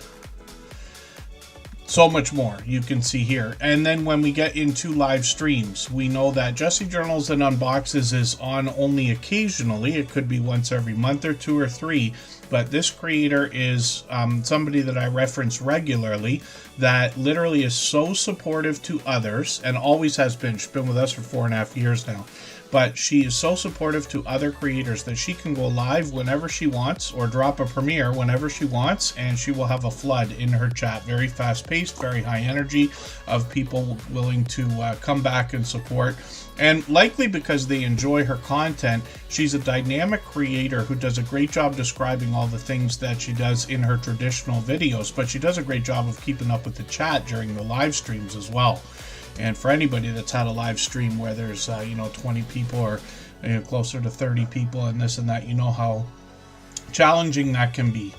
so much more you can see here. And then when we get into live streams, we know that Jesse Journals and Unboxes is on only occasionally. It could be once every month or 2 or 3, but this creator is somebody that I reference regularly that literally is so supportive to others and always has been. She's been with us for 4.5 years now. but she is so supportive to other creators that she can go live whenever she wants or drop a premiere whenever she wants, and she will have a flood in her chat. Very fast paced, very high energy of people willing to come back and support. And likely because they enjoy her content, she's a dynamic creator who does a great job describing all the things that she does in her traditional videos, but she does a great job of keeping up with the chat during the live streams as well. And for anybody that's had a live stream where there's 20 people or closer to 30 people and this and that, you know how challenging that can be.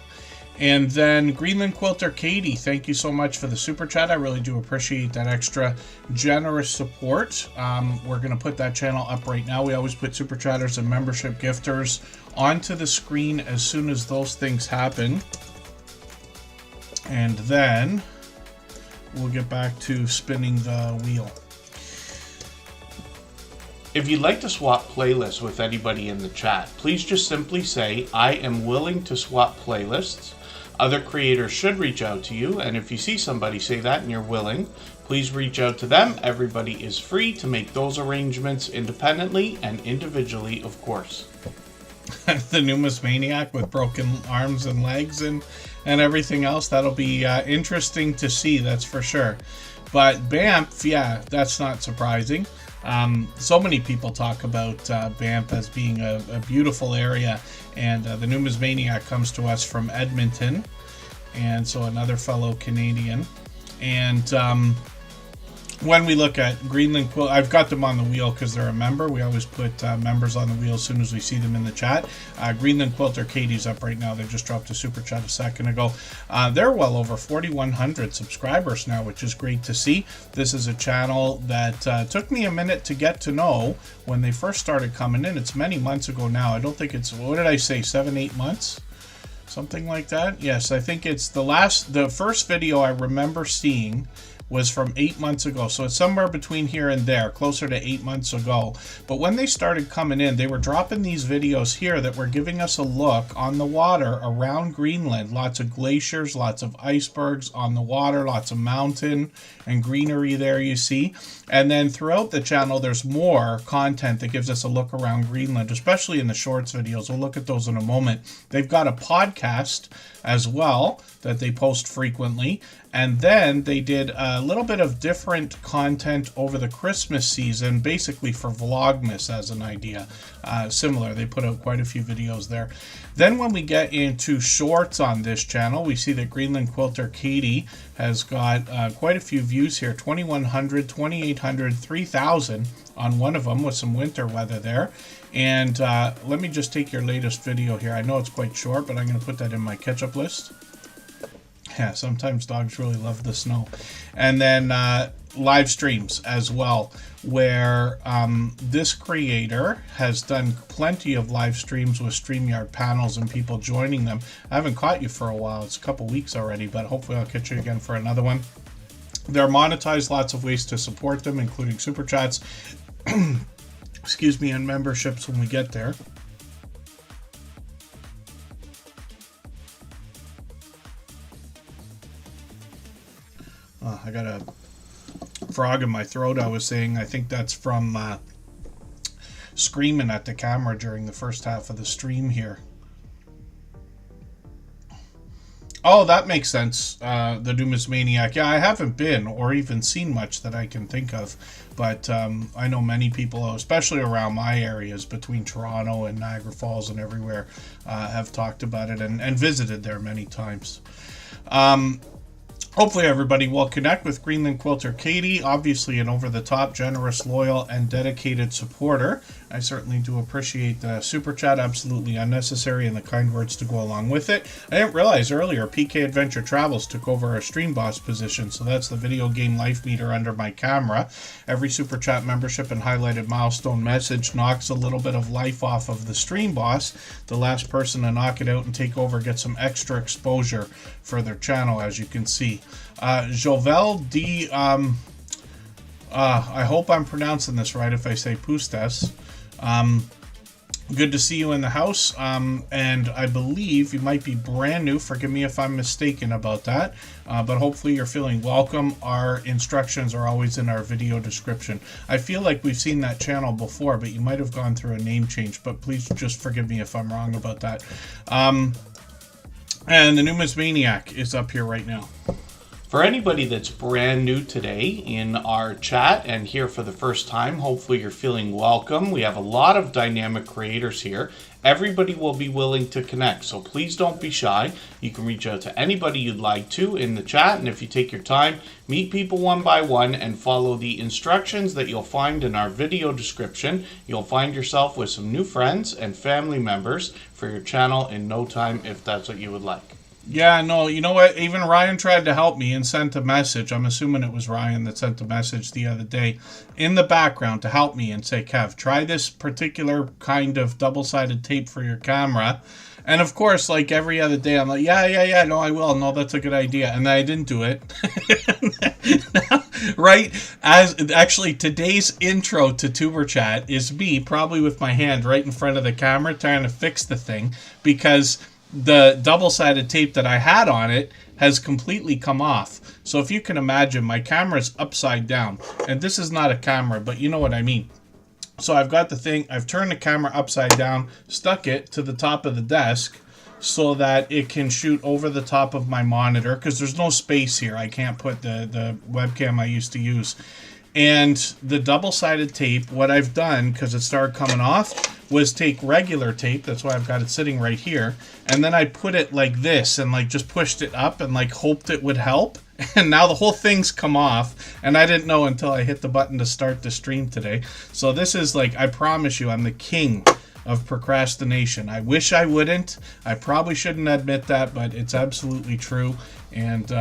And then Greenland Quilter Katie, thank you so much for the super chat. I really do appreciate that extra generous support. We're going to put that channel up right now. We always put super chatters and membership gifters onto the screen as soon as those things happen. And then we'll get back to spinning the wheel. If you'd like to swap playlists with anybody in the chat, please just simply say, I am willing to swap playlists. Other creators should reach out to you, and if you see somebody say that and you're willing, please reach out to them. Everybody is free to make those arrangements independently and individually, of course. The Numismaniac with broken arms and legs and everything else, that'll be interesting to see, that's for sure. But Banff, yeah, that's not surprising. So many people talk about Banff as being a beautiful area, and the Numismaniac comes to us from Edmonton, and so another fellow Canadian. And when we look at Greenland Quilt, I've got them on the wheel because they're a member. We always put members on the wheel as soon as we see them in the chat. Greenland Quilter Katie's up right now. They just dropped a super chat a second ago. They're well over 4,100 subscribers now, which is great to see. This is a channel that took me a minute to get to know when they first started coming in. It's many months ago now. I don't think it's, what did I say, 7-8 months? Something like that. Yes, I think it's the first video I remember seeing was from 8 months ago. So it's somewhere between here and there, closer to 8 months ago. But when they started coming in, they were dropping these videos here that were giving us a look on the water around Greenland. Lots of glaciers, lots of icebergs on the water, lots of mountain and greenery there you see. And then throughout the channel, there's more content that gives us a look around Greenland, especially in the shorts videos. We'll look at those in a moment. They've got a podcast as well that they post frequently. And then they did a little bit of different content over the Christmas season, basically for Vlogmas as an idea. Similar, they put out quite a few videos there. Then when we get into shorts on this channel, we see that Greenland Quilter Katie has got quite a few views here. 2,100, 2,800, 3,000 on one of them with some winter weather there. And let me just take your latest video here. I know it's quite short, but I'm going to put that in my catch-up list. Yeah, sometimes dogs really love the snow. And then live streams as well, where this creator has done plenty of live streams with StreamYard panels and people joining them. I haven't caught you for a while. It's a couple weeks already, but hopefully I'll catch you again for another one. They're monetized, lots of ways to support them, including super chats, excuse me, and memberships when we get there. I got a frog in my throat. I was saying, I think that's from screaming at the camera during the first half of the stream here. Oh, that makes sense. The Numismaniac. Yeah, I haven't been or even seen much that I can think of. But I know many people, especially around my areas between Toronto and Niagara Falls and everywhere, have talked about it and visited there many times. Hopefully everybody will connect with Greenland Quilter Katie, obviously an over-the-top, generous, loyal, and dedicated supporter. I certainly do appreciate the super chat, absolutely unnecessary, and the kind words to go along with it. I didn't realize earlier PK Adventure Travels took over our stream boss position, so that's the video game life meter under my camera. Every super chat membership and highlighted milestone message knocks a little bit of life off of the stream boss. The last person to knock it out and take over gets some extra exposure for their channel, as you can see. Jovel D, I hope I'm pronouncing this right if I say Pustes, Good to see you in the house, and I believe you might be brand new. Forgive me if I'm mistaken about that, but hopefully you're feeling welcome. Our instructions are always in our video description. I feel like we've seen that channel before, but you might have gone through a name change, but please just forgive me if I'm wrong about that. And the Numismaniac is up here right now. For anybody that's brand new today in our chat and here for the first time, hopefully you're feeling welcome. We have a lot of dynamic creators here. Everybody will be willing to connect, so please don't be shy. You can reach out to anybody you'd like to in the chat, and if you take your time, meet people one by one and follow the instructions that you'll find in our video description. You'll find yourself with some new friends and family members for your channel in no time if that's what you would like. Yeah, no, you know what? Even Ryan tried to help me and sent a message. I'm assuming it was Ryan that sent a message the other day in the background to help me and say, Kev, try this particular kind of double-sided tape for your camera. And of course, like every other day, I'm like, yeah, no, I will. No, that's a good idea. And then I didn't do it. Right? As actually, today's intro to Tuber Chat is me probably with my hand right in front of the camera trying to fix the thing because the double-sided tape that I had on it has completely come off. So if you can imagine, my camera's upside down. And this is not a camera, but you know what I mean. So I've got the thing, I've turned the camera upside down, stuck it to the top of the desk so that it can shoot over the top of my monitor because there's no space here. I can't put the webcam I used to use. And the double-sided tape, what I've done, because it started coming off, was take regular tape, that's why I've got it sitting right here, and then I put it like this and like just pushed it up and like hoped it would help. And now the whole thing's come off, and I didn't know until I hit the button to start the stream today. So this is like, I promise you, I'm the king of procrastination. I wish I wouldn't. I probably shouldn't admit that, but it's absolutely true. And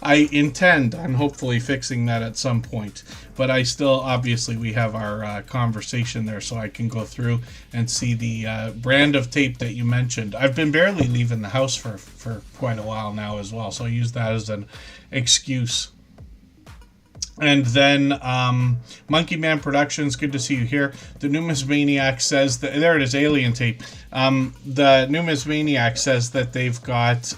I intend on hopefully fixing that at some point. But I still, obviously, we have our conversation there so I can go through and see the brand of tape that you mentioned. I've been barely leaving the house for quite a while now as well, so I use that as an excuse. And then Monkey Man Productions, good to see you here. The Numismaniac says that, there it is, alien tape. The Numismaniac says that they've got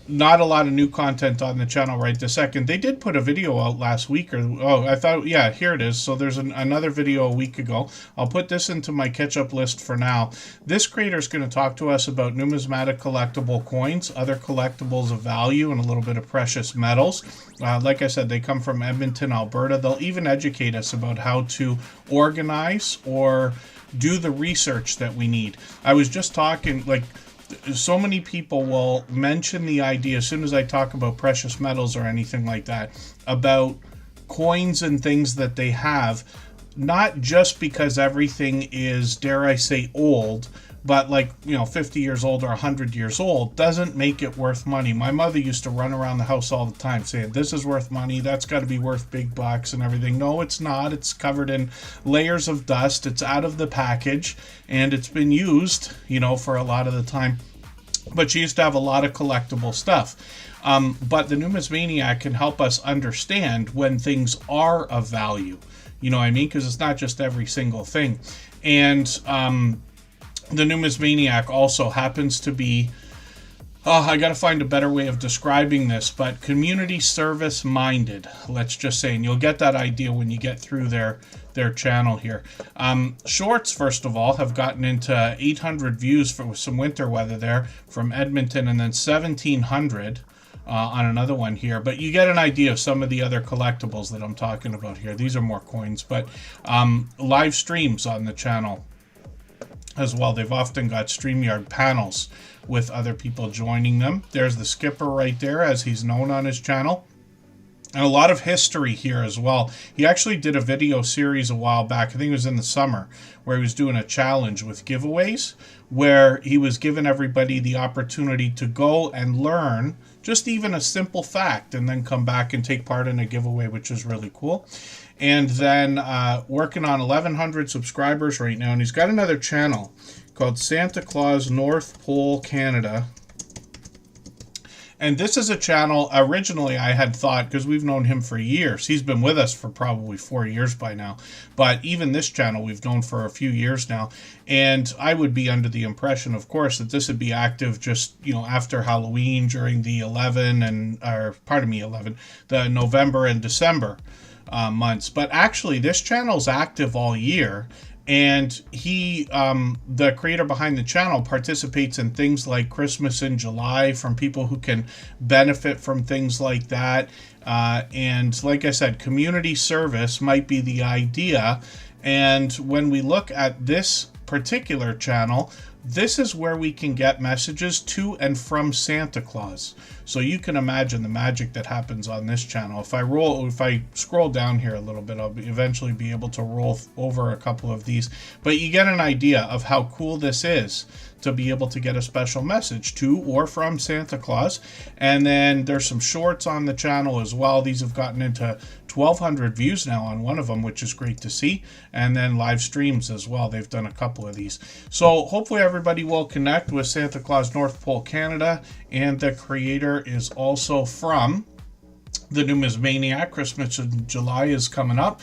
not a lot of new content on the channel right this second. They did put a video out last week, yeah, here it is. So there's another video a week ago. I'll put this into my catch-up list for now. This creator is going to talk to us about numismatic collectible coins, other collectibles of value, and a little bit of precious metals. Like I said, they come from Edmonton, Alberta. They'll even educate us about how to organize or do the research that we need. I was just talking, like, so many people will mention the idea as soon as I talk about precious metals or anything like that, about coins and things that they have, not just because everything is, dare I say, old, but like, 50 years old or 100 years old doesn't make it worth money. My mother used to run around the house all the time saying, this is worth money, that's got to be worth big bucks and everything. No, it's not. It's covered in layers of dust. It's out of the package and it's been used, for a lot of the time. But she used to have a lot of collectible stuff. But the Numismaniac can help us understand when things are of value. You know what I mean? Because it's not just every single thing. And the Numismaniac also happens to be, I got to find a better way of describing this, but community service minded, let's just say. And you'll get that idea when you get through their channel here. Shorts, first of all, have gotten into 800 views with some winter weather there from Edmonton, and then 1,700 on another one here. But you get an idea of some of the other collectibles that I'm talking about here. These are more coins, but live streams on the channel as well. They've often got StreamYard panels with other people joining them. There's the Skipper right there, as he's known on his channel. And a lot of history here as well. He actually did a video series a while back, I think it was in the summer, where he was doing a challenge with giveaways, where he was giving everybody the opportunity to go and learn just even a simple fact and then come back and take part in a giveaway, which is really cool. And then working on 1,100 subscribers right now. And he's got another channel called Santa Claus North Pole Canada. And this is a channel, originally I had thought, because we've known him for years. He's been with us for probably 4 years by now. But even this channel we've known for a few years now. And I would be under the impression, of course, that this would be active just, after Halloween during the 11, the November and December months. But actually, this channel's active all year. And he, the creator behind the channel, participates in things like Christmas in July from people who can benefit from things like that. And like I said, community service might be the idea. And when we look at this particular channel, this is where we can get messages to and from Santa Claus. So you can imagine the magic that happens on this channel. If I scroll down here a little bit, I'll eventually be able to roll over a couple of these. But you get an idea of how cool this is to be able to get a special message to or from Santa Claus. And then there's some shorts on the channel as well. These have gotten into 1,200 views now on one of them, which is great to see. And then live streams as well. They've done a couple of these. So hopefully everybody will connect with Santa Claus North Pole Canada. And the creator is also from the Numismaniac. Christmas in July is coming up.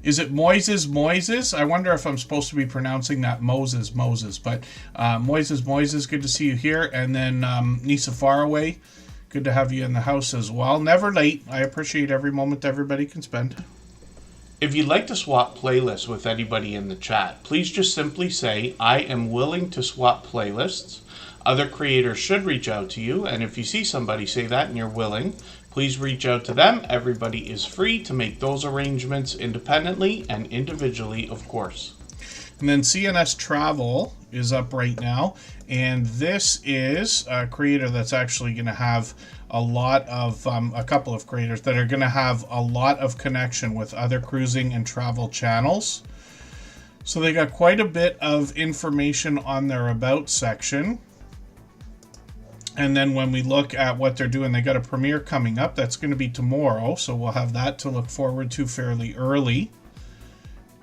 Is it Moises? I wonder if I'm supposed to be pronouncing that Moses. But Moises, good to see you here. And then Nisa Faraway, good to have you in the house as well. Never late. I appreciate every moment everybody can spend. If you'd like to swap playlists with anybody in the chat, please just simply say, I am willing to swap playlists. Other creators should reach out to you, and if you see somebody say that and you're willing, please reach out to them. Everybody is free to make those arrangements independently and individually, of course. And then CNS Travel is up right now, and this is a creator that's actually going to have a couple of creators that are going to have a lot of connection with other cruising and travel channels. So they got quite a bit of information on their About section. And then when we look at what they're doing, they got a premiere coming up. That's going to be tomorrow, so we'll have that to look forward to fairly early.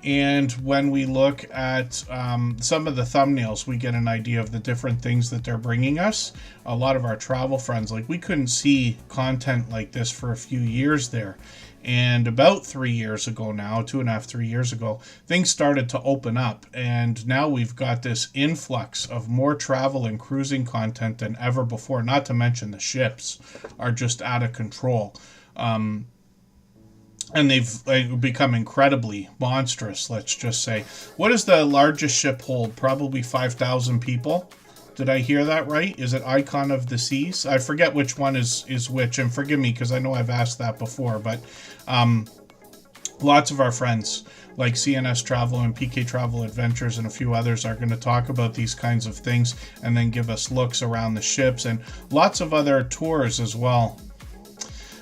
And when we look at some of the thumbnails, we get an idea of the different things that they're bringing us. A lot of our travel friends, like, we couldn't see content like this for a few years there. And about 3 years ago now, 2.5, 3 years ago, things started to open up. And now we've got this influx of more travel and cruising content than ever before. Not to mention the ships are just out of control. And they've become incredibly monstrous, let's just say. What does the largest ship hold? Probably 5,000 people. Did I hear that right? Is it Icon of the Seas? I forget which one is which, and forgive me because I know I've asked that before, but lots of our friends like CNS Travel and PK Travel Adventures and a few others are going to talk about these kinds of things and then give us looks around the ships and lots of other tours as well.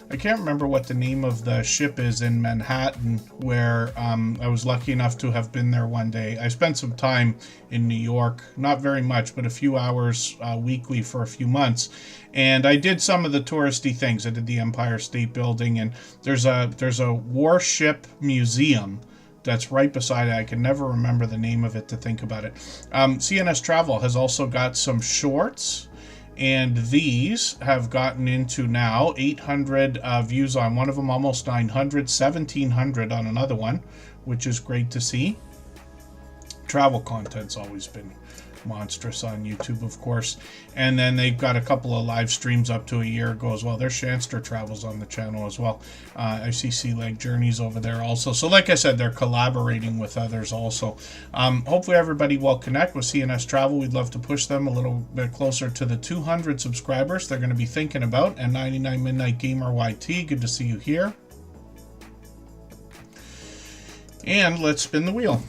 I can't remember what the name of the ship is in Manhattan where I was lucky enough to have been there one day. I spent some time in New York, not very much, but a few hours weekly for a few months. And I did some of the touristy things. I did the Empire State Building, and there's a warship museum that's right beside it. I can never remember the name of it to think about it. CNS Travel has also got some shorts. And these have gotten into now 800 views on one of them, almost 900, 1,700 on another one, which is great to see. Travel content's always been monstrous on YouTube, of course. And then they've got a couple of live streams up to a year ago as well. There's Shanster Travels on the channel as well. I see Sea Leg Journeys over there also. So like I said, they're collaborating with others also. Hopefully everybody will connect with CNS Travel. We'd love to push them a little bit closer to the 200 subscribers they're going to be thinking about. And 99 Midnight Gamer YT, good to see you here. And let's spin the wheel.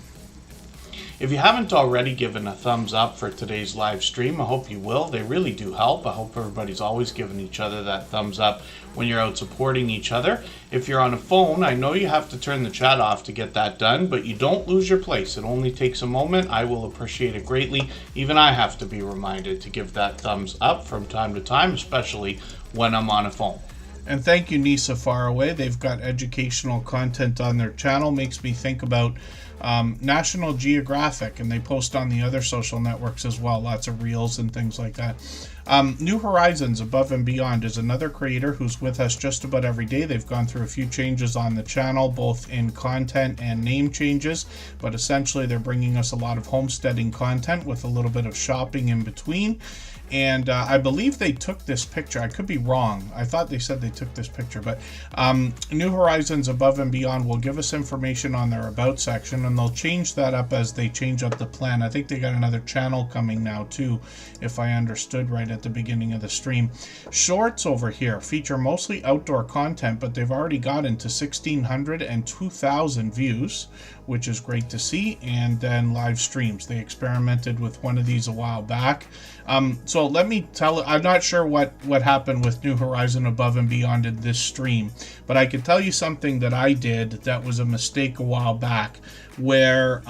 If you haven't already given a thumbs up for today's live stream, I hope you will. They really do help. I hope everybody's always giving each other that thumbs up when you're out supporting each other. If you're on a phone, I know you have to turn the chat off to get that done, but you don't lose your place. It only takes a moment. I will appreciate it greatly. Even I have to be reminded to give that thumbs up from time to time, especially when I'm on a phone. And thank you, Nisa Faraway. They've got educational content on their channel. Makes me think about National Geographic, and they post on the other social networks as well, lots of reels and things like that. New Horizons Above and Beyond is another creator who's with us just about every day. They've gone through a few changes on the channel, both in content and name changes, but essentially they're bringing us a lot of homesteading content with a little bit of shopping in between. And I believe they took this picture. I could be wrong. I thought they said they took this picture, but New Horizons Above and Beyond will give us information on their About section, and they'll change that up as they change up the plan. I think they got another channel coming now too, if I understood right at the beginning of the stream. Shorts over here feature mostly outdoor content, but they've already got into 1,600 and 2,000 views, which is great to see. And then live streams. They experimented with one of these a while back. So let me tell, I'm not sure what happened with New Horizon Above and Beyond in this stream, but I can tell you something that I did that was a mistake a while back, where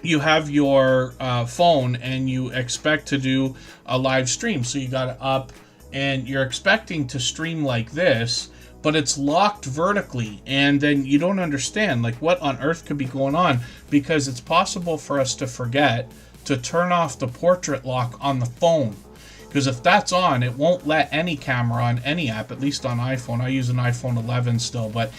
you have your phone and you expect to do a live stream. So you got it up and you're expecting to stream like this, but it's locked vertically, and then you don't understand like what on earth could be going on, because it's possible for us to forget to turn off the portrait lock on the phone. Because if that's on, it won't let any camera on any app, at least on iPhone. I use an iPhone 11 still, but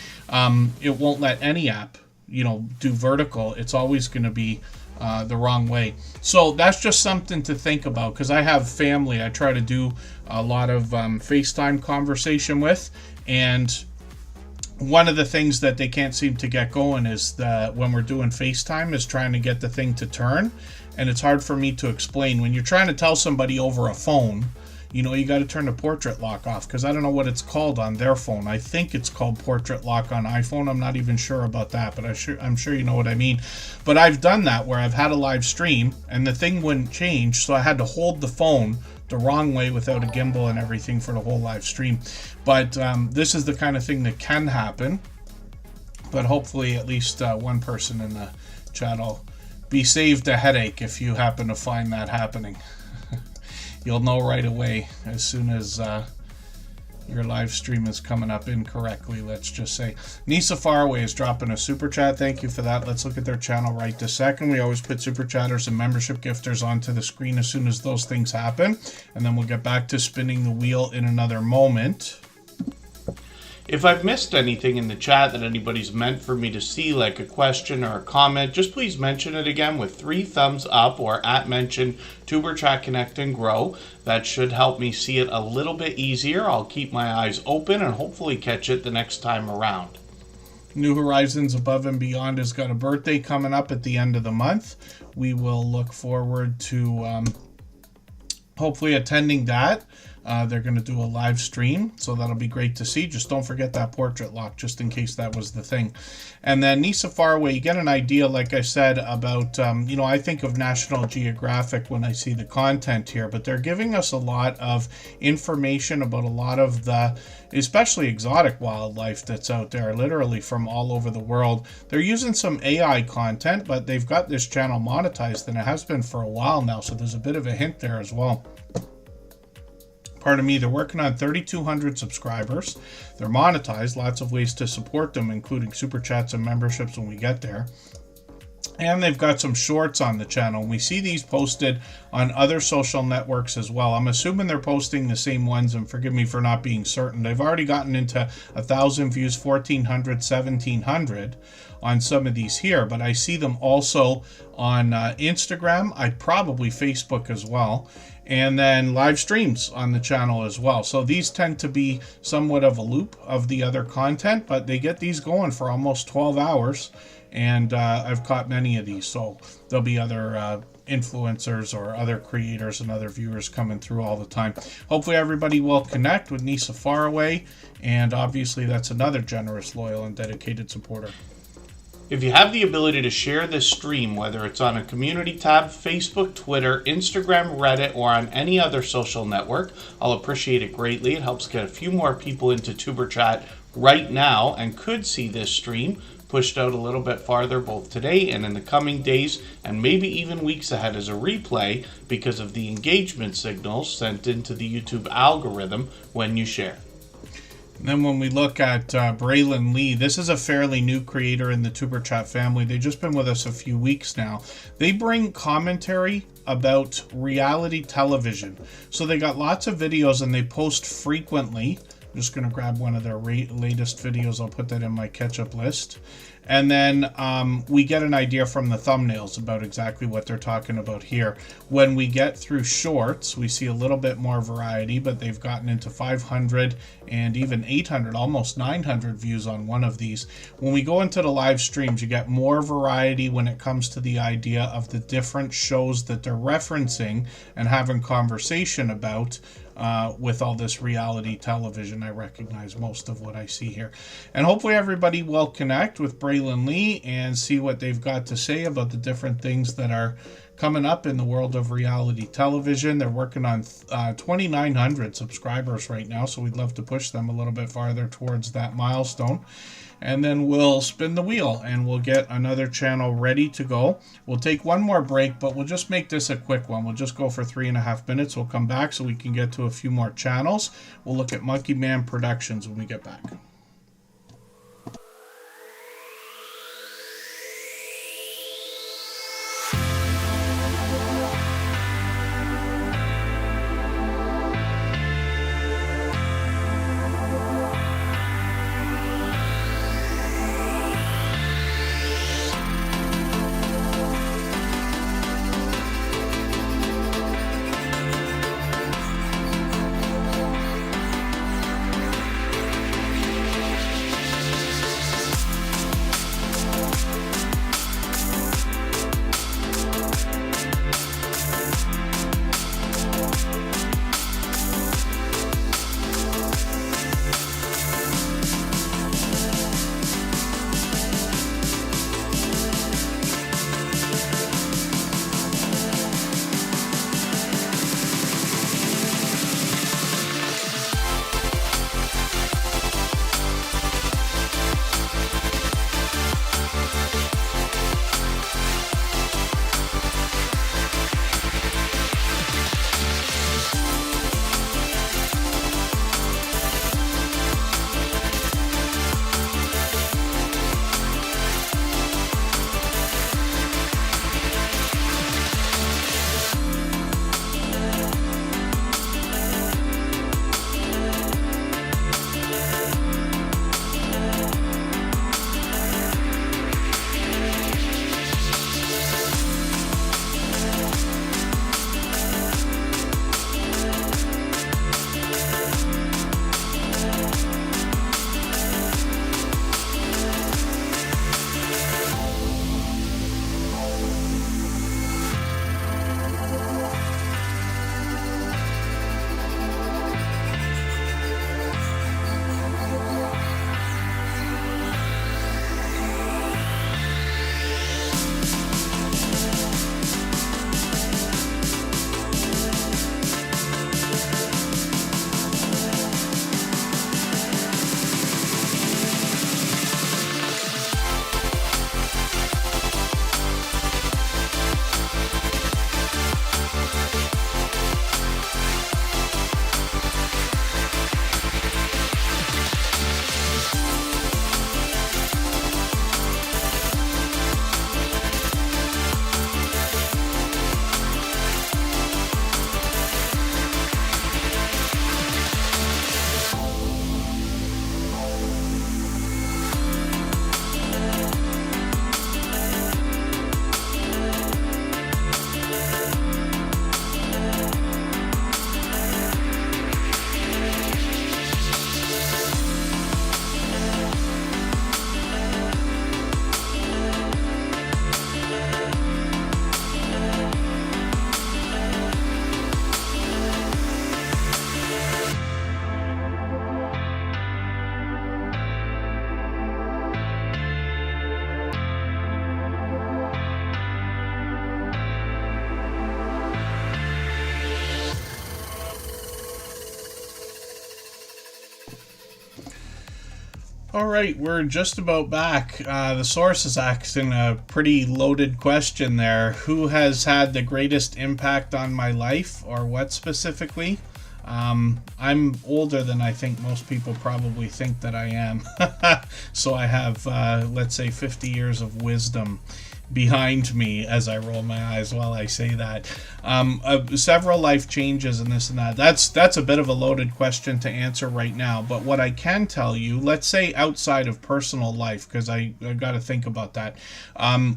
it won't let any app, do vertical. It's always going to be the wrong way. So that's just something to think about, because I have family I try to do a lot of FaceTime conversation with, and one of the things that they can't seem to get going is that when we're doing FaceTime is trying to get the thing to turn, and it's hard for me to explain. When you're trying to tell somebody over a phone, you got to turn the portrait lock off, because I don't know what it's called on their phone. I think it's called portrait lock on iPhone. I'm not even sure about that, but I'm sure you know what I mean. But I've done that where I've had a live stream and the thing wouldn't change, so I had to hold the phone the wrong way without a gimbal and everything for the whole live stream. But this is the kind of thing that can happen, but hopefully at least one person in the chat will be saved a headache if you happen to find that happening. You'll know right away as soon as your live stream is coming up incorrectly, let's just say. Nisa Faraway is dropping a super chat. Thank you for that. Let's look at their channel right this second. We always put super chatters and membership gifters onto the screen as soon as those things happen, and then we'll get back to spinning the wheel in another moment. If I've missed anything in the chat that anybody's meant for me to see, like a question or a comment, just please mention it again with 3 thumbs up or @mention Tuberchat Connect and Grow. That should help me see it a little bit easier. I'll keep my eyes open and hopefully catch it the next time around. New Horizons Above and Beyond has got a birthday coming up at the end of the month. We will look forward to hopefully attending that. They're going to do a live stream, so that'll be great to see. Just don't forget that portrait lock, just in case that was the thing. And then Nisa Faraway, you get an idea, like I said, about, I think of National Geographic when I see the content here, but they're giving us a lot of information about a lot of the, especially exotic wildlife that's out there, literally from all over the world. They're using some AI content, but they've got this channel monetized, and it has been for a while now, so there's a bit of a hint there as well. Pardon me, they're working on 3,200 subscribers. They're monetized, lots of ways to support them, including super chats and memberships when we get there. And they've got some shorts on the channel. We see these posted on other social networks as well. I'm assuming they're posting the same ones, and forgive me for not being certain. They've already gotten into 1,000 views, 1,400, 1,700 on some of these here, but I see them also on Instagram, probably Facebook as well, and then live streams on the channel as well. So these tend to be somewhat of a loop of the other content, but they get these going for almost 12 hours, and I've caught many of these, so there'll be other influencers or other creators and other viewers coming through all the time. Hopefully everybody will connect with Nisa Faraway, and obviously that's another generous, loyal, and dedicated supporter. If you have the ability to share this stream, whether it's on a community tab, Facebook, Twitter, Instagram, Reddit, or on any other social network, I'll appreciate it greatly. It helps get a few more people into Tuberchat right now and could see this stream pushed out a little bit farther both today and in the coming days, and maybe even weeks ahead as a replay because of the engagement signals sent into the YouTube algorithm when you share. And then when we look at Braylon Lee, this is a fairly new creator in the Tuber Chat family. They've just been with us a few weeks now. They bring commentary about reality television. So they got lots of videos and they post frequently. I'm just going to grab one of their latest videos. I'll put that in my catch-up list. And then we get an idea from the thumbnails about exactly what they're talking about here. When we get through shorts, we see a little bit more variety, but they've gotten into 500 and even 800, almost 900 views on one of these. When we go into the live streams, you get more variety when it comes to the idea of the different shows that they're referencing and having conversation about. With all this reality television, I recognize most of what I see here. And hopefully everybody will connect with Braylon Lee and see what they've got to say about the different things that are coming up in the world of reality television. They're working on 2,900 subscribers right now, so we'd love to push them a little bit farther towards that milestone. And then we'll spin the wheel and we'll get another channel ready to go. We'll take one more break, but we'll just make this a quick one. We'll just go for 3.5 minutes. We'll come back so we can get to a few more channels. We'll look at Monkey Man Productions when we get back. All right, we're just about back. The source is asking a pretty loaded question there. Who has had the greatest impact on my life, or what specifically? I'm older than I think most people probably think that I am. So I have, let's say, 50 years of wisdom behind me as I roll my eyes while I say that. Several life changes and this and that. That's a bit of a loaded question to answer right now. But what I can tell you, let's say outside of personal life, because I got to think about that,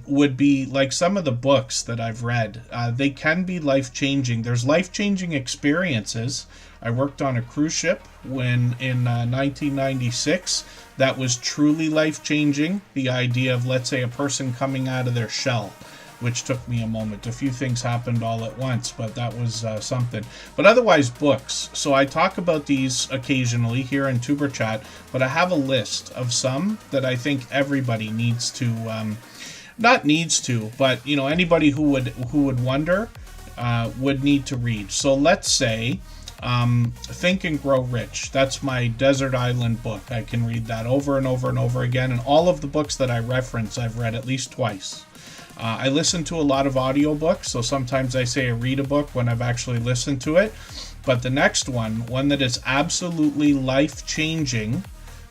would be like some of the books that I've read. They can be life changing. There's life changing experiences. I worked on a cruise ship when in 1996. That was truly life-changing. The idea of, let's say, a person coming out of their shell, which took me a moment. A few things happened all at once, but that was something. But otherwise, books. So I talk about these occasionally here in Tuber Chat, but I have a list of some that I think everybody needs to, not needs to, but anybody who would wonder would need to read. So let's say. Think and Grow Rich. That's my desert island book. I can read that over and over and over again. And all of the books that I reference, I've read at least twice. I listen to a lot of audiobooks, so sometimes I say I read a book when I've actually listened to it. But the next one that is absolutely life-changing,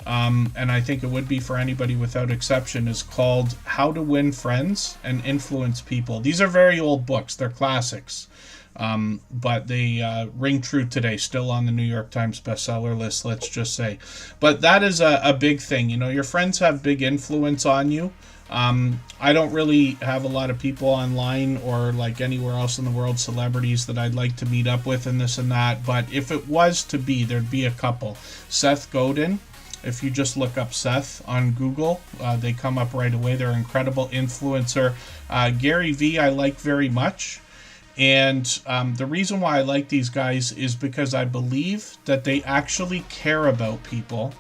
and I think it would be for anybody without exception, is called How to Win Friends and Influence People. These are very old books. They're classics. But they ring true today, still on the New York Times bestseller list, let's just say. But that is a big thing. Your friends have big influence on you. I don't really have a lot of people online or like anywhere else in the world, celebrities that I'd like to meet up with and this and that. But if it was to be, there'd be a couple. Seth Godin. If you just look up Seth on Google, they come up right away. They're an incredible influencer. Gary Vee, I like very much. And the reason why I like these guys is because I believe that they actually care about people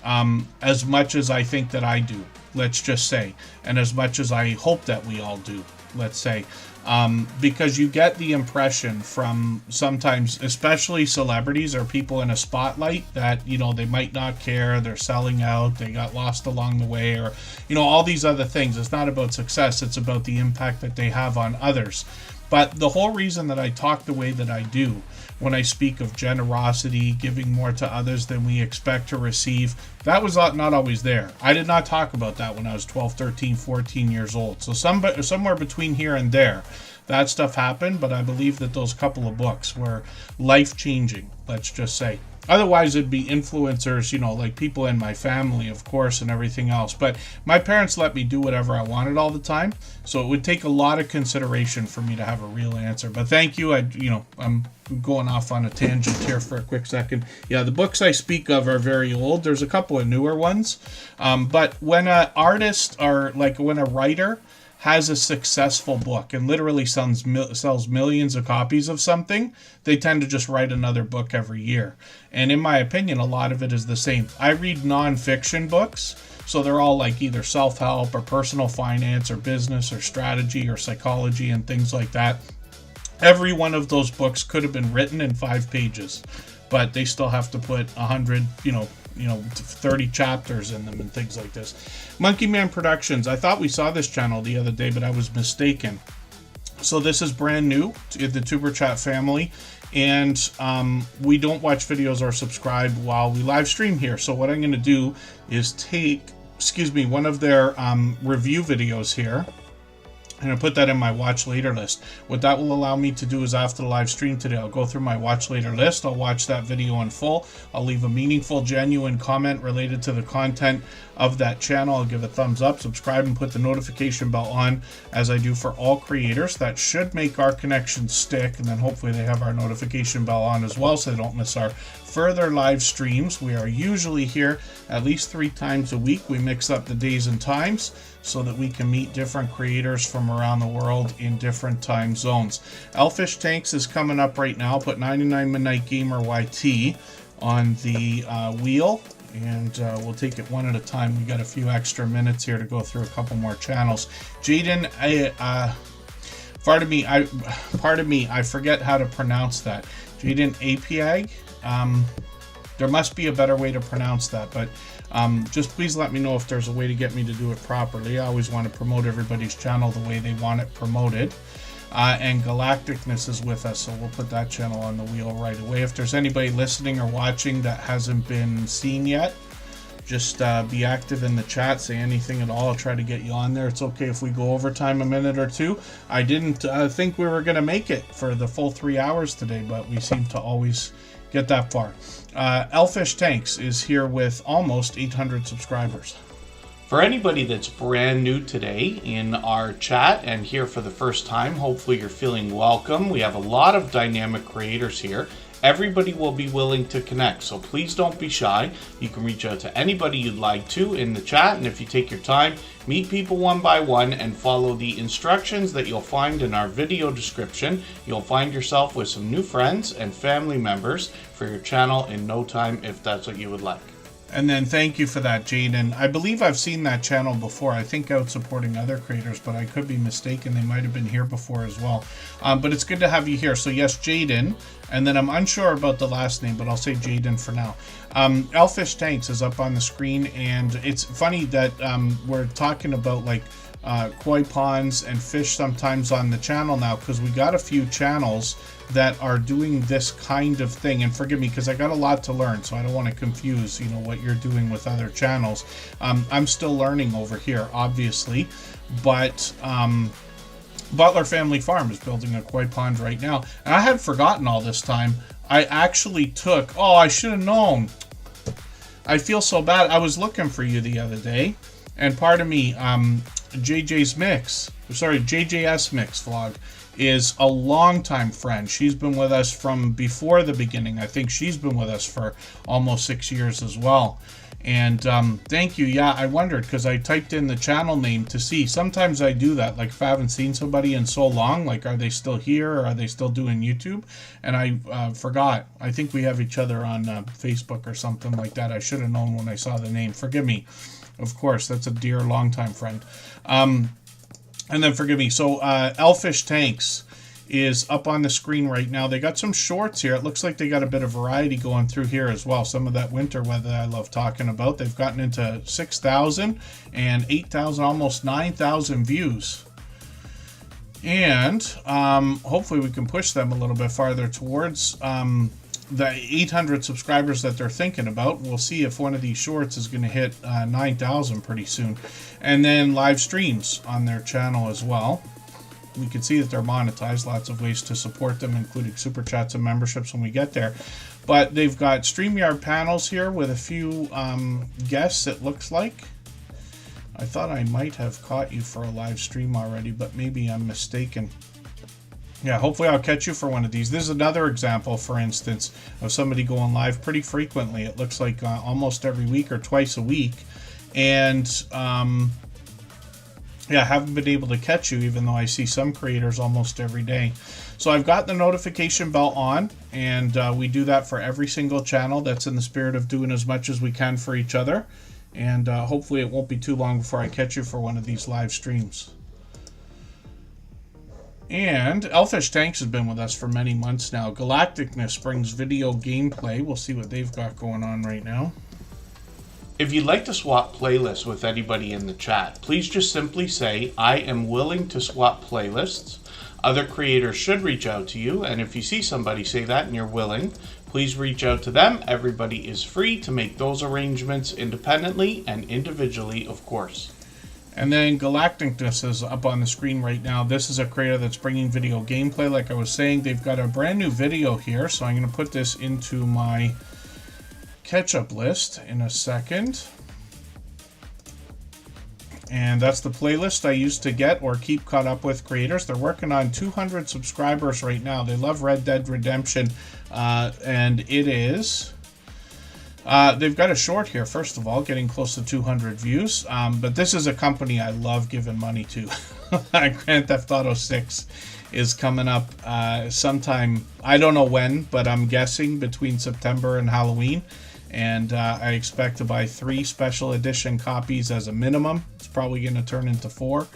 as much as I think that I do, let's just say, and as much as I hope that we all do, let's say, because you get the impression from sometimes, especially celebrities or people in a spotlight, that, they might not care, they're selling out, they got lost along the way, or, all these other things. It's not about success, it's about the impact that they have on others. But the whole reason that I talk the way that I do when I speak of generosity, giving more to others than we expect to receive, that was not always there. I did not talk about that when I was 12, 13, 14 years old. So somewhere between here and there, that stuff happened, but I believe that those couple of books were life-changing, let's just say. Otherwise, it'd be influencers, like people in my family, of course, and everything else. But my parents let me do whatever I wanted all the time, so it would take a lot of consideration for me to have a real answer. But thank you. I'm going off on a tangent here for a quick second. Yeah, the books I speak of are very old. There's a couple of newer ones. But when an artist or like when a writer has a successful book and literally sells millions of copies of something, they tend to just write another book every year. And in my opinion, a lot of it is the same. I read nonfiction books, so they're all like either self-help or personal finance or business or strategy or psychology and things like that. Every one of those books could have been written in 5 pages, but they still have to put 100, 30 chapters in them and things like this. Monkey Man Productions. I thought we saw this channel the other day, but I was mistaken. So this is brand new to the Tuber Chat family, and we don't watch videos or subscribe while we live stream here. So what I'm going to do is take, one of their review videos here, and I put that in my watch later list. What that will allow me to do is after the live stream today, I'll go through my watch later list. I'll watch that video in full. I'll leave a meaningful, genuine comment related to the content of that channel. I'll give a thumbs up, subscribe, and put the notification bell on as I do for all creators. That should make our connection stick, and then hopefully they have our notification bell on as well so they don't miss our further live streams. We are usually here at least 3 times a week. We mix up the days and times so that we can meet different creators from around the world in different time zones. Elfish Tanks is coming up right now. Put 99 Midnight Gamer YT on the wheel, and we'll take it one at a time. We got a few extra minutes here to go through a couple more channels. Jaden, pardon me, I forget how to pronounce that. Jaden Apiag. There must be a better way to pronounce that, but just please let me know if there's a way to get me to do it properly. I always want to promote everybody's channel the way they want it promoted. And Galacticness is with us, so we'll put that channel on the wheel right away. If there's anybody listening or watching that hasn't been seen yet, just be active in the chat, say anything at all. I'll try to get you on there. It's okay if we go overtime a minute or two. I didn't think we were going to make it for the full 3 hours today, but we seem to always get that far. Elfish Tanks is here with almost 800 subscribers. For anybody that's brand new today in our chat and here for the first time, hopefully you're feeling welcome. We have a lot of dynamic creators here. Everybody will be willing to connect, so please don't be shy. You can reach out to anybody you'd like to in the chat, and if you take your time, meet people one by one and follow the instructions that you'll find in our video description. You'll find yourself with some new friends and family members for your channel in no time if that's what you would like. And then thank you for that, Jaden. I believe I've seen that channel before. I think out supporting other creators, but I could be mistaken. They might have been here before as well. But it's good to have you here. So yes, Jaden. And then I'm unsure about the last name, but I'll say Jaden for now. Elfish Tanks is up on the screen, and it's funny that we're talking about like koi ponds and fish sometimes on the channel now, because we got a few channels that are doing this kind of thing. And forgive me, because I got a lot to learn, so I don't want to confuse, you know, what you're doing with other channels. I'm still learning over here, obviously, but Butler Family Farm is building a koi pond right now, and I had forgotten all this time. I actually took, oh, I should have known. I feel so bad. I was looking for you the other day, and pardon me, JJ's Mix, sorry, JJS Mix Vlog is a longtime friend. She's been with us from before the beginning. I think she's been with us for almost 6 years as well. And thank you. Yeah, I wondered because I typed in the channel name to see. Sometimes I do that, like if I haven't seen somebody in so long, like are they still here or are they still doing YouTube? And I forgot. I think we have each other on Facebook or something like that. I should have known when I saw the name. Forgive me. Of course, that's a dear longtime friend. And then forgive me. So Elfish Tanks is up on the screen right now. They got some shorts here. It looks like they got a bit of variety going through here as well. Some of that winter weather I love talking about. They've gotten into 6,000 and 8,000, almost 9,000 views. And hopefully we can push them a little bit farther towards the 800 subscribers that they're thinking about. We'll see if one of these shorts is going to hit 9,000 pretty soon. And then live streams on their channel as well. We can see that they're monetized. Lots of ways to support them, including super chats and memberships when we get there. But they've got StreamYard panels here with a few guests, it looks like. I thought I might have caught you for a live stream already, but maybe I'm mistaken. Yeah, hopefully I'll catch you for one of these. This is another example, for instance, of somebody going live pretty frequently. It looks like almost every week or twice a week. And yeah, haven't been able to catch you, even though I see some creators almost every day. So I've got the notification bell on, and we do that for every single channel. That's in the spirit of doing as much as we can for each other. And hopefully it won't be too long before I catch you for one of these live streams. And Elfish Tanks has been with us for many months now. Galacticness brings video gameplay. We'll see what they've got going on right now. If you'd like to swap playlists with anybody in the chat, please just simply say, I am willing to swap playlists. Other creators should reach out to you, and if you see somebody say that and you're willing, please reach out to them. Everybody is free to make those arrangements independently and individually, of course. And then Galacticness is up on the screen right now. This is a creator that's bringing video gameplay. Like I was saying, they've got a brand new video here, so I'm going to put this into my catch-up list in a second. And that's the playlist I used to get or keep caught up with creators. They're working on 200 subscribers right now. They love Red Dead Redemption, and it is... they've got a short here, first of all, getting close to 200 views. But this is a company I love giving money to. Grand Theft Auto 6 is coming up sometime, I don't know when, but I'm guessing between September and Halloween. and I expect to buy 3 special edition copies as a minimum. It's probably going to turn into 4.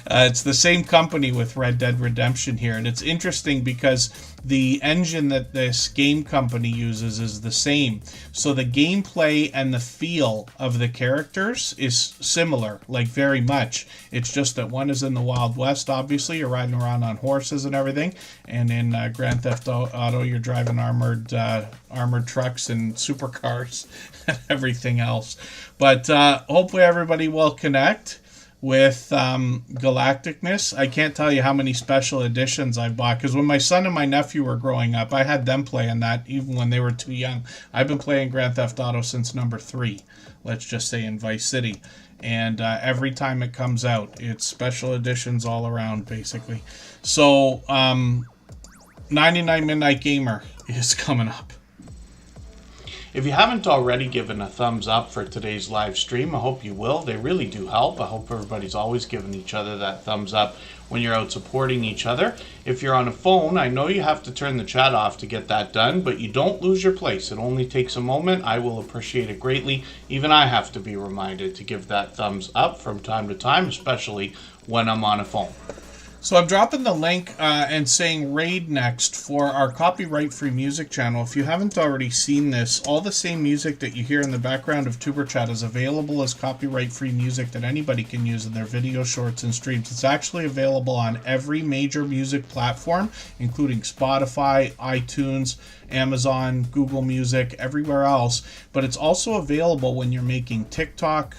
It's the same company with Red Dead Redemption here, and it's interesting because the engine that this game company uses is the same. So the gameplay and the feel of the characters is similar, like very much. It's just that one is in the Wild West, obviously. You're riding around on horses and everything. And in Grand Theft Auto, you're driving armored trucks and supercars and everything else. But hopefully everybody will connect with Galacticness. I can't tell you how many special editions I bought, because when my son and my nephew were growing up, I had them playing that even when they were too young. I've been playing Grand Theft Auto since number 3, let's just say, in Vice City. And every time it comes out, it's special editions all around, basically. So 99 Midnight Gamer is coming up. If you haven't already given a thumbs up for today's live stream, I hope you will. They really do help. I hope everybody's always giving each other that thumbs up when you're out supporting each other. If you're on a phone, I know you have to turn the chat off to get that done, but you don't lose your place. It only takes a moment. I will appreciate it greatly. Even I have to be reminded to give that thumbs up from time to time, especially when I'm on a phone. So I'm dropping the link and saying raid next for our copyright-free music channel. If you haven't already seen this, all the same music that you hear in the background of Superchat is available as copyright-free music that anybody can use in their video shorts and streams. It's actually available on every major music platform, including Spotify, iTunes, Amazon, Google Music, everywhere else. But it's also available when you're making TikTok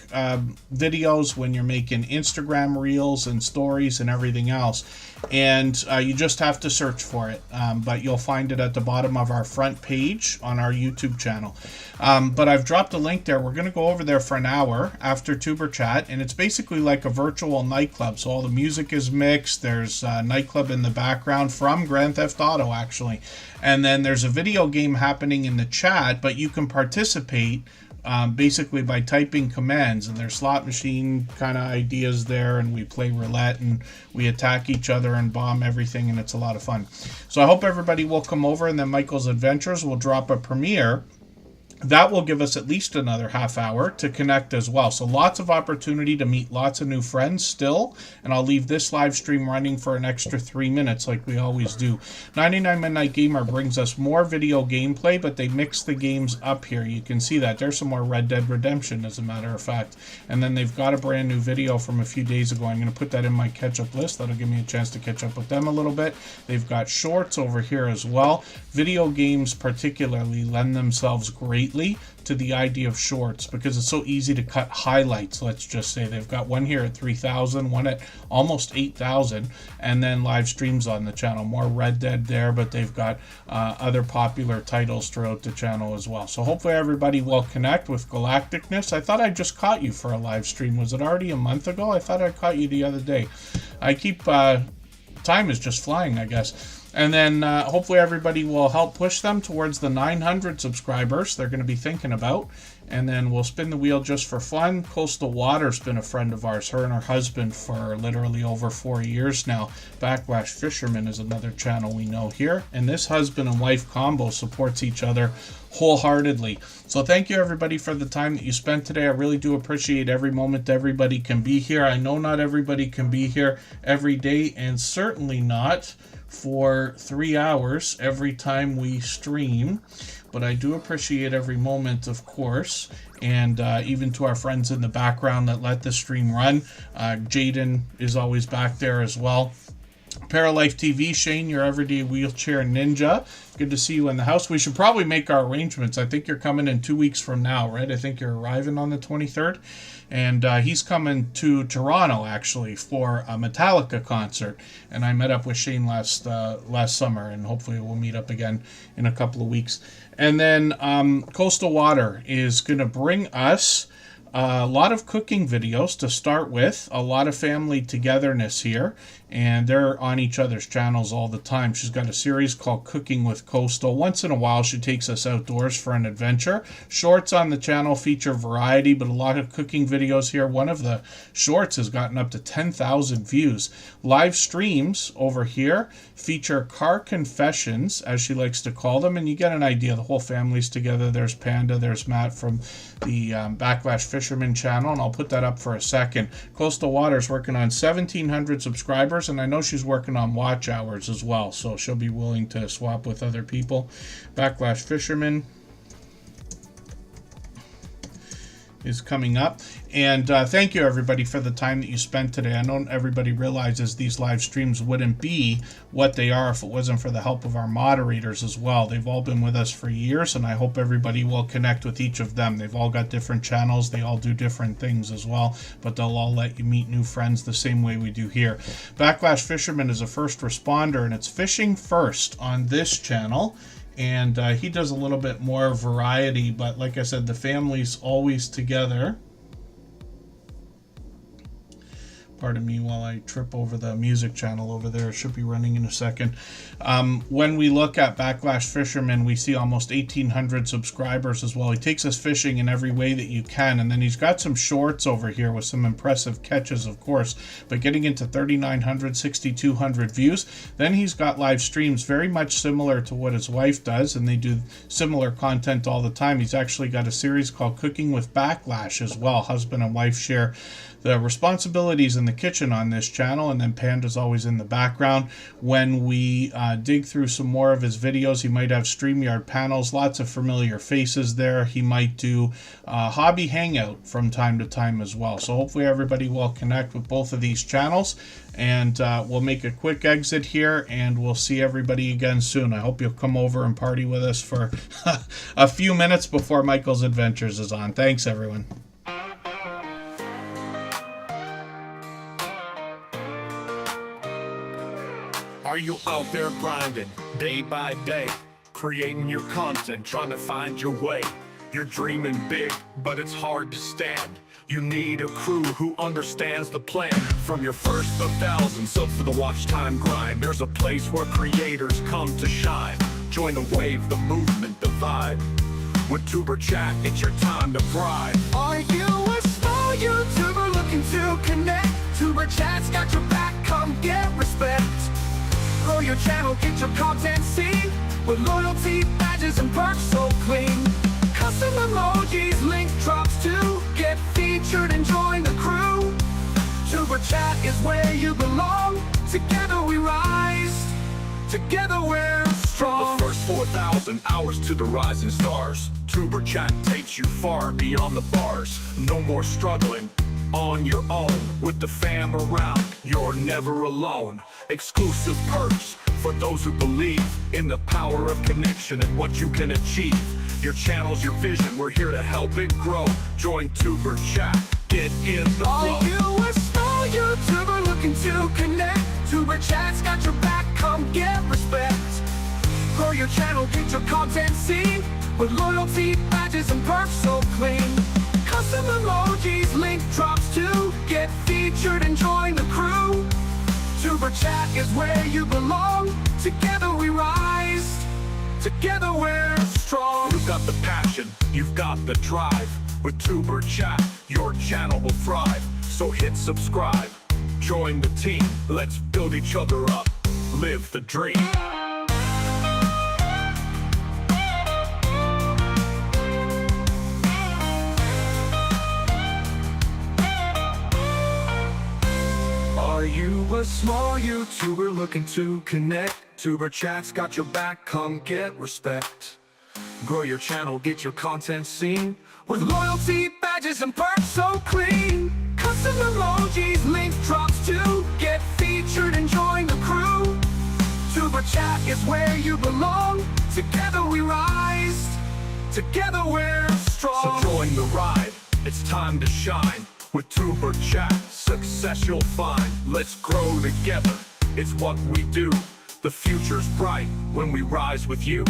videos, when you're making Instagram reels and stories and everything else. And you just have to search for it. But you'll find it at the bottom of our front page on our YouTube channel. But I've dropped a link there. We're going to go over there for an hour after Tuber Chat, and it's basically like a virtual nightclub. So all the music is mixed. There's a nightclub in the background from Grand Theft Auto, actually. And then there's a video game happening in the chat, but you can participate basically by typing commands, and there's slot machine kind of ideas there, and we play roulette and we attack each other and bomb everything, and it's a lot of fun. So I hope everybody will come over, and then Michael's Adventures will drop a premiere. That will give us at least another half hour to connect as well. So lots of opportunity to meet lots of new friends still. And I'll leave this live stream running for an extra 3 minutes like we always do. 99 Midnight Gamer brings us more video gameplay, but they mix the games up here. You can see that. There's some more Red Dead Redemption, as a matter of fact. And then they've got a brand new video from a few days ago. I'm going to put that in my catch-up list. That'll give me a chance to catch up with them a little bit. They've got shorts over here as well. Video games particularly lend themselves greatly to the idea of shorts because it's so easy to cut highlights. Let's just say they've got one here at 3,000, one at almost 8,000, and then live streams on the channel. More Red Dead there, but they've got other popular titles throughout the channel as well. So hopefully everybody will connect with Galacticness. I thought I just caught you for a live stream. Was it already a month ago? I thought I caught you the other day. I keep time is just flying, I guess. And then hopefully everybody will help push them towards the 900 subscribers they're going to be thinking about. And then we'll spin the wheel just for fun. Coastal Water's been a friend of ours, her and her husband, for literally over 4 years now. Backlash Fisherman is another channel we know here. And this husband and wife combo supports each other wholeheartedly. So thank you everybody for the time that you spent today. I really do appreciate every moment everybody can be here. I know not everybody can be here every day, and certainly not for 3 hours every time we stream, but I do appreciate every moment, of course, and even to our friends in the background that let the stream run. Jaden is always back there as well. Paralife TV, Shane, your everyday wheelchair ninja. Good to see you in the house. We should probably make our arrangements. I think you're coming in 2 weeks from now, right? I think you're arriving on the 23rd. And he's coming to Toronto, actually, for a Metallica concert. And I met up with Shane last summer, and hopefully we'll meet up again in a couple of weeks. And then Coastal Water is going to bring us a lot of cooking videos to start with, a lot of family togetherness here, and they're on each other's channels all the time. She's got a series called Cooking with Coastal. Once in a while, she takes us outdoors for an adventure. Shorts on the channel feature variety, but a lot of cooking videos here. One of the shorts has gotten up to 10,000 views. Live streams over here feature car confessions, as she likes to call them, and you get an idea. The whole family's together. There's Panda, there's Matt from the Backlash Fisherman channel, and I'll put that up for a second. Coastal Waters working on 1,700 subscribers, and I know she's working on watch hours as well, so she'll be willing to swap with other people. Backlash Fisherman is coming up. And thank you, everybody, for the time that you spent today. I know everybody realizes these live streams wouldn't be what they are if it wasn't for the help of our moderators as well. They've all been with us for years, and I hope everybody will connect with each of them. They've all got different channels. They all do different things as well, but they'll all let you meet new friends the same way we do here. Backlash Fisherman is a first responder, and it's fishing first on this channel. And he does a little bit more variety, but like I said, the family's always together. Pardon me while I trip over the music channel over there. It should be running in a second. When we look at Backlash Fisherman, we see almost 1,800 subscribers as well. He takes us fishing in every way that you can. And then he's got some shorts over here with some impressive catches, of course. But getting into 3,900, 6,200 views. Then he's got live streams very much similar to what his wife does. And they do similar content all the time. He's actually got a series called Cooking with Backlash as well. Husband and wife share the responsibilities in the kitchen on this channel, and then Panda's always in the background. When we dig through some more of his videos, he might have StreamYard panels, lots of familiar faces there. He might do hobby hangout from time to time as well. So hopefully everybody will connect with both of these channels, and we'll make a quick exit here, and we'll see everybody again soon. I hope you'll come over and party with us for a few minutes before Michael's Adventures is on. Thanks, everyone. Are you out there grinding, day by day, creating your content, trying to find your way? You're dreaming big, but it's hard to stand. You need a crew who understands the plan. From your first of thousands up to the watch time grind, there's a place where creators come to shine. Join the wave, the movement, the vibe. With Tuber Chat, it's your time to thrive. Are you a small YouTuber looking to connect? Tuber Chat's got your back, come get respect. Grow your channel, get your content seen, with loyalty, badges, and perks so clean. Custom emojis, link drops too. Get featured and join the crew. Tuber Chat is where you belong. Together we rise, together we're strong. The first 4,000 hours to the rising stars. Tuber Chat takes you far beyond the bars. No more struggling on your own. With the fam around, you're never alone. Exclusive perks for those who believe in the power of connection and what you can achieve. Your channel's your vision, we're here to help it grow. Join Tuber Chat, get in the flow. Are you a small YouTuber looking to connect? Tuber Chat's got your back, come get respect. Grow your channel, get your content seen, with loyalty, badges, and perks so clean. Custom emojis, link drops too. Get featured and join the crew. Tuber Chat is where you belong. Together we rise, together we're strong. You've got the passion, you've got the drive. With Tuber Chat, your channel will thrive. So hit subscribe, join the team. Let's build each other up, live the dream. Are you a small YouTuber looking to connect? Tuber Chat's got your back, come get respect. Grow your channel, get your content seen, with loyalty, badges, and perks so clean. Custom emojis, link drops too. Get featured and join the crew. Tuber Chat is where you belong. Together we rise, together we're strong. So join the ride, it's time to shine. With Tuber Chat, success you'll find. Let's grow together, it's what we do. The future's bright when we rise with you.